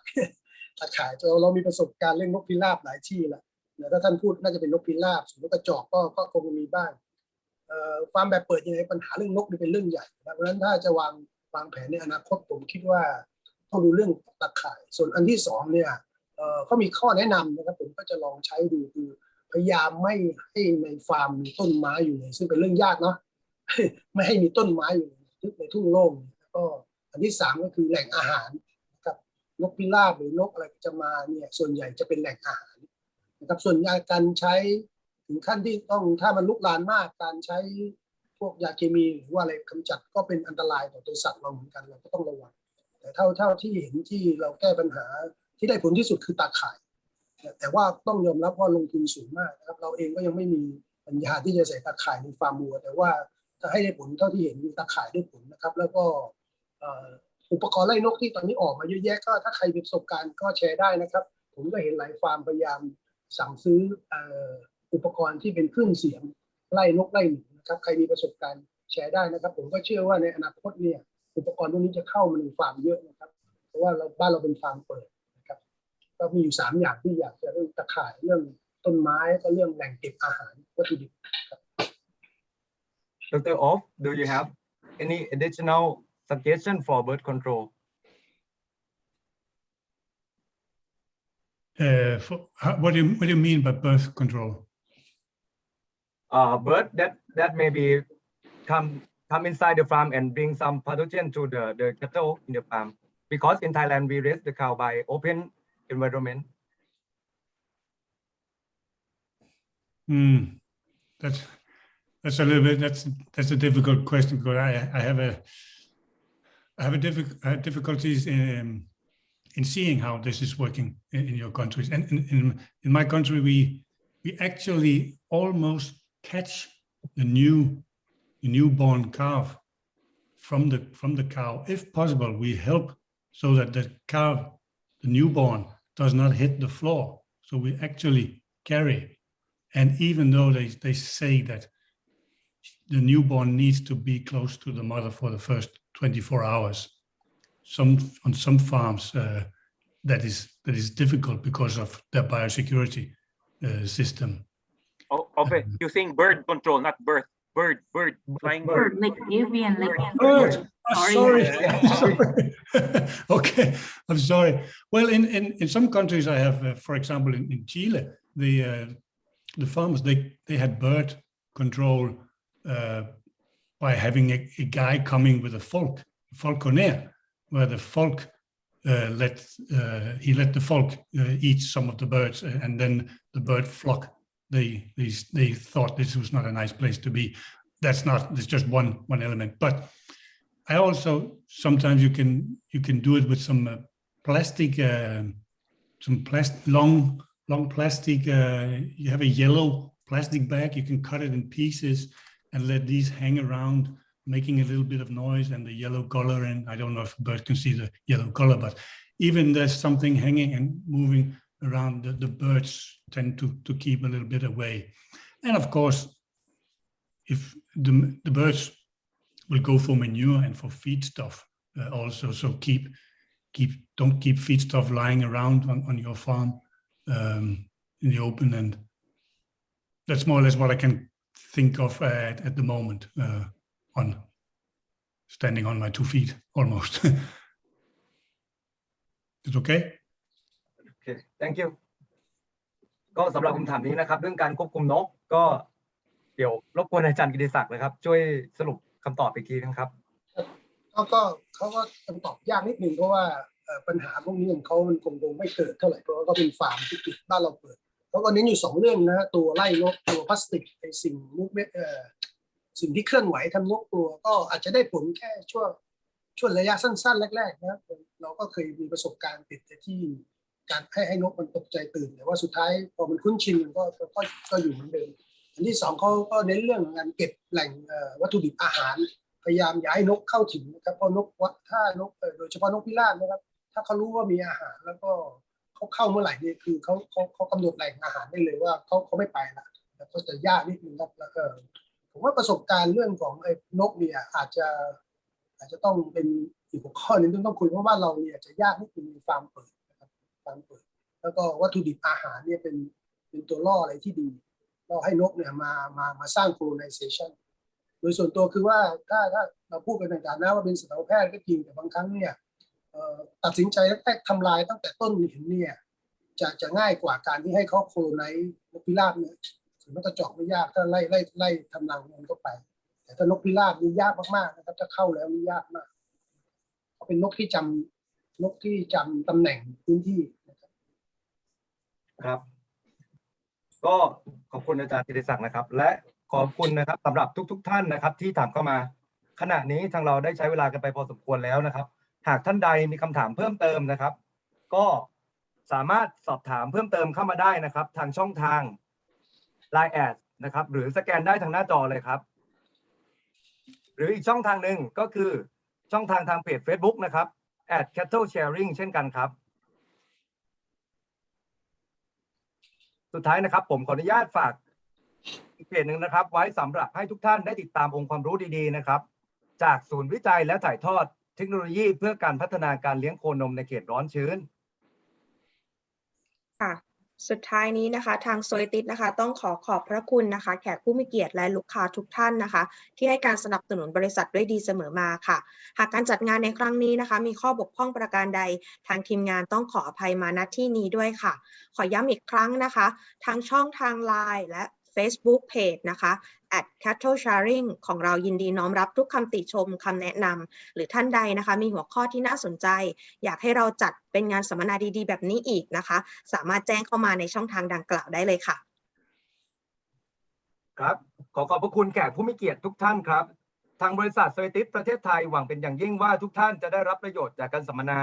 ตาข่ายเรามีประสบการณ์เรื่องนกพิราบหลายที่แล้วถ้าท่านพูดน่าจะเป็นนกพิราบส่วนนกกระจอกก็คงมีบ้างฟาร์มแบบเปิดยังไงปัญหาเรื่องนกนี่เป็นเรื่องใหญ่เพราะฉะนั้นถ้าจะวางแผนในอนาคตผมคิดว่าต้องดูเรื่องตาข่ายส่วนอันที่2เนี่ยเขามีข้อแนะนำนะครับผมก็จะลองใช้ดูคือพยายามไม่ให้ในฟาร์มมีต้นไม้อยู่เลยซึ่งเป็นเรื่องยากเนาะ ไม่ให้มีต้นไม้อยู่ในทุ่งโล่งก็อันที่3ก็คือแหล่งอาหารนะครับนกพิราบหรือนกอะไรจะมาเนี่ยส่วนใหญ่จะเป็นแหล่งอาหารนะครับส่วนการใช้ถึงขั้นที่ต้องถ้ามันลุกลามมากการใช้ พวกยาเคมีหรือว่าอะไรกำจัดก็เป็นอันตรายต่อตัวสัตว์เราเหมือนกันเราก็ต้องระวังแต่เท่าที่เห็นที่เราแก้ปัญหาที่ได้ผลที่สุดคือตาข่ายแต่ว่าต้องยอมรับว่าลงทุนสูงมากนะครับเราเองก็ยังไม่มีปัญญาที่จะใส่ตาข่ายในฟาร์มวัวแต่ว่าถ้าให้ได้ผลเท่าที่เห็นมีตาข่ายได้ผลนะครับแล้วก็อุปกรณ์ไล่นกที่ตอนนี้ออกมาเยอะแยะก็ถ้าใครมีประสบการณ์ก็แชร์ได้นะครับผมก็เห็นหลายฟาร์มพยายามสั่งซื้ออุปกรณ์ที่เป็นเครื่องเสียงไล่นกไล่หนูนะครับใครมีประสบการณ์แชร์ได้นะครับผมก็เชื่อว่าในอนาคตเนี่ยอุปกรณ์พวกนี้จะเข้ามาในฟาร์มเยอะนะครับเพราะว่าบ้านเราเป็นฟาร์มเปิดนะครับก็มีอยู่3อย่างที่อยากจะเรื่องตะข่ายเรื่องต้นไม้ก็เรื่องแหล่งเก็บอาหารวัตถุดิบ Dr. Off, do you have any additional suggestion for bird control? What do you mean by birth control? Bird that maybe come inside the farm and bring some pathogen to the cattle in the farm. Because in Thailand we raise the cow by open environment. That's a little bit that's a difficult question because I have difficulties in seeing how this is working in your countries. And in my country we actually almost catch the newborn calf from the cow. If possible, we help so that the calf, the newborn, does not hit the floor. So we actually carry. And even though they say that the newborn needs to be close to the mother for the first 24 hours, on some farms that is difficult because of the biosecurity system. Okay, using bird control, not bird, flying bird. Like avian, like Bird. Sorry. Sorry. Okay, I'm sorry. Well, in some countries, I have, for example, in Chile, the farmers they had bird control by having a guy coming with a falconer, where the falk let the falk eat some of the birds, and then the bird flock they thought this was not a nice place to be. That's just one element. But I also sometimes you can do it with some plastic, long plastic. You have a yellow plastic bag. You can cut it in pieces and let these hang around, making a little bit of noise, and the yellow color. And I don't know if a bird can see the yellow color, but even there's something hanging and moving around, the birds tend to keep a little bit away. And of course, if the birds will go for manure and for feed stuff also, so don't keep feed stuff lying around on your farm in the open. And that's more or less what I can think of at the moment, on standing on my 2 feet almost. Is it okay? Okay, thank you. ก็สำหรับคำถามนี้นะครับเรื่องการควบคุมนกก็เดี๋ยวรบกวนอาจารย์กิติศักดิ์นะครับช่วยสรุปคำตอบอีกทีนะครับ เขาก็คำตอบยากนิดหนึ่งเพราะว่าปัญหาพวกนี้ของเขามันคงไม่เกิดเท่าไหร่เพราะว่าก็เป็นฟาร์มที่ปิดบ้านเราเปิดเขาก็เน้นอยู่2เรื่องนะตัวไล่นกตัวพลาสติกไอสิ่งที่เคลื่อนไหวทำนกกลัวก็อาจจะได้ผลแค่ช่วงระยะสั้นๆแรกๆนะเราก็เคยมีประสบการณ์ติดที่การให้นกมันตกใจตื่นแต่ว่าสุดท้ายพอมันคุ้นชินมันก็อยู่เหมือนเดิมอันที่2เขาก็เน้นเรื่องการเก็บแหล่งวัตถุดิบอาหารพยายามย้ายนกเข้าถึงนะครับเพราะนกถ้านกโดยเฉพาะนกพิราบนะครับถ้าเขารู้ว่ามีอาหารแล้วก็เขาเข้าเมื่อไหร่เนี่ยคือเขากำหนดแหล่งอาหารได้เลยว่าเขาไม่ไปละแล้วก็จะยากนิดนึงครับแล้วก็ผมว่าประสบการณ์เรื่องของนกเนี่ยอาจจะต้องเป็นอีกข้อนึงต้องคุยเพราะว่าเราเนี่ยจะยากนิดนึงในฟาร์มเปิดนะครับฟาร์มเปิดแล้วก็วัตถุดิบอาหารเนี่ยเป็นตัวล่ออะไรที่ดีเราให้นกเนี่ยมาสร้าง colonization โดยส่วนตัวคือว่าถ้าเราพูดกันต่างๆนะว่าเป็นสัตวแพทย์ก็จริงแต่บางครั้งเนี่ยตัดสินใจแรกทำลายตั้งแต่ต้นเห็นเนี่ยจะง่ายกว่าการที่ให้เขาโคโลไนซ์นกพิราบเนี่ยส่วนนกกระจอกไม่ยากถ้าไล่ทำรังมันก็ไปแต่ถ้านกพิราบนี่ยากมากๆนะครับถ้าเข้าแล้วนี่ยากมากเขาเป็นนกที่จำตำแหน่งพื้นที่ครับก็ขอบคุณอาจารย์กิติศักดิ์นะครับและ ขอบคุณนะครับสำหรับทุกท่านนะครับที่ถามเข้ามาขณะนี้ทางเราได้ใช้เวลากันไปพอสมควรแล้วนะครับหากท่านใดมีคำถามเพิ่มเติมนะครับก็สามารถสอบถามเพิ่มเติมเข้ามาได้นะครับทางช่องทาง Line แอดนะครับหรือสแกนได้ทางหน้าจอเลยครับหรืออีกช่องทางหนึ่งก็คือช่องทางเพจ Facebook นะครับ @cattle sharing เช่นกันครับสุดท้ายนะครับผมขออนุญาตฝากอีกเพจหนึ่งนะครับไว้สำหรับให้ทุกท่านได้ติดตามองค์ความรู้ดีๆนะครับจากศูนย์วิจัยและถ่ายทอดเทคโนโลยีเพื่อการพัฒนาการเลี้ยงโคนมในเขตร้อนชื้นค่ะสุดท้ายนี้นะคะทางโซลิติสนะคะต้องขอบพระคุณนะคะแขกผู้มีเกียรติและลูกค้าทุกท่านนะคะที่ให้การสนับสนุนบริษัทด้วยดีเสมอมาค่ะหากการจัดงานในครั้งนี้นะคะมีข้อบกพร่องประการใดทางทีมงานต้องขออภัยมาณที่นี้ด้วยค่ะขอย้ำอีกครั้งนะคะทางช่องทาง LINE และ Facebook Page นะคะ @cattle sharing ของเรายินดีน้อมรับทุกคำติชมคำแนะนำหรือท่านใดนะคะมีหัวข้อที่น่าสนใจอยากให้เราจัดเป็นงานสัมมนาดีๆแบบนี้อีกนะคะสามารถแจ้งเข้ามาในช่องทางดังกล่าวได้เลยค่ะครับขอบพระคุณแขกผู้มีเกียรติทุกท่านครับทางบริษัทโซลิติสประเทศไทยหวังเป็นอย่างยิ่งว่าทุกท่านจะได้รับประโยชน์จากการสัมมนา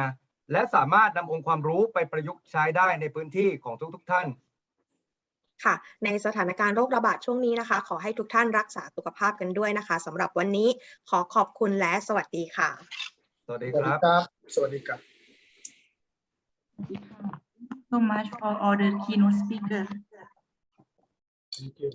และสามารถนำองค์ความรู้ไปประยุกต์ใช้ได้ในพื้นที่ของทุกท่านค่ะในสถานการณ์โรคระบาดช่วงนี้นะคะขอให้ทุกท่านรักษาสุขภาพกันด้วยนะคะสำหรับวันนี้ขอขอบคุณและสวัสดีค่ะสวัสดี สวัส ค ดี รับ ครับสวัสดีครับ so much for all the keynote speakers. Thank you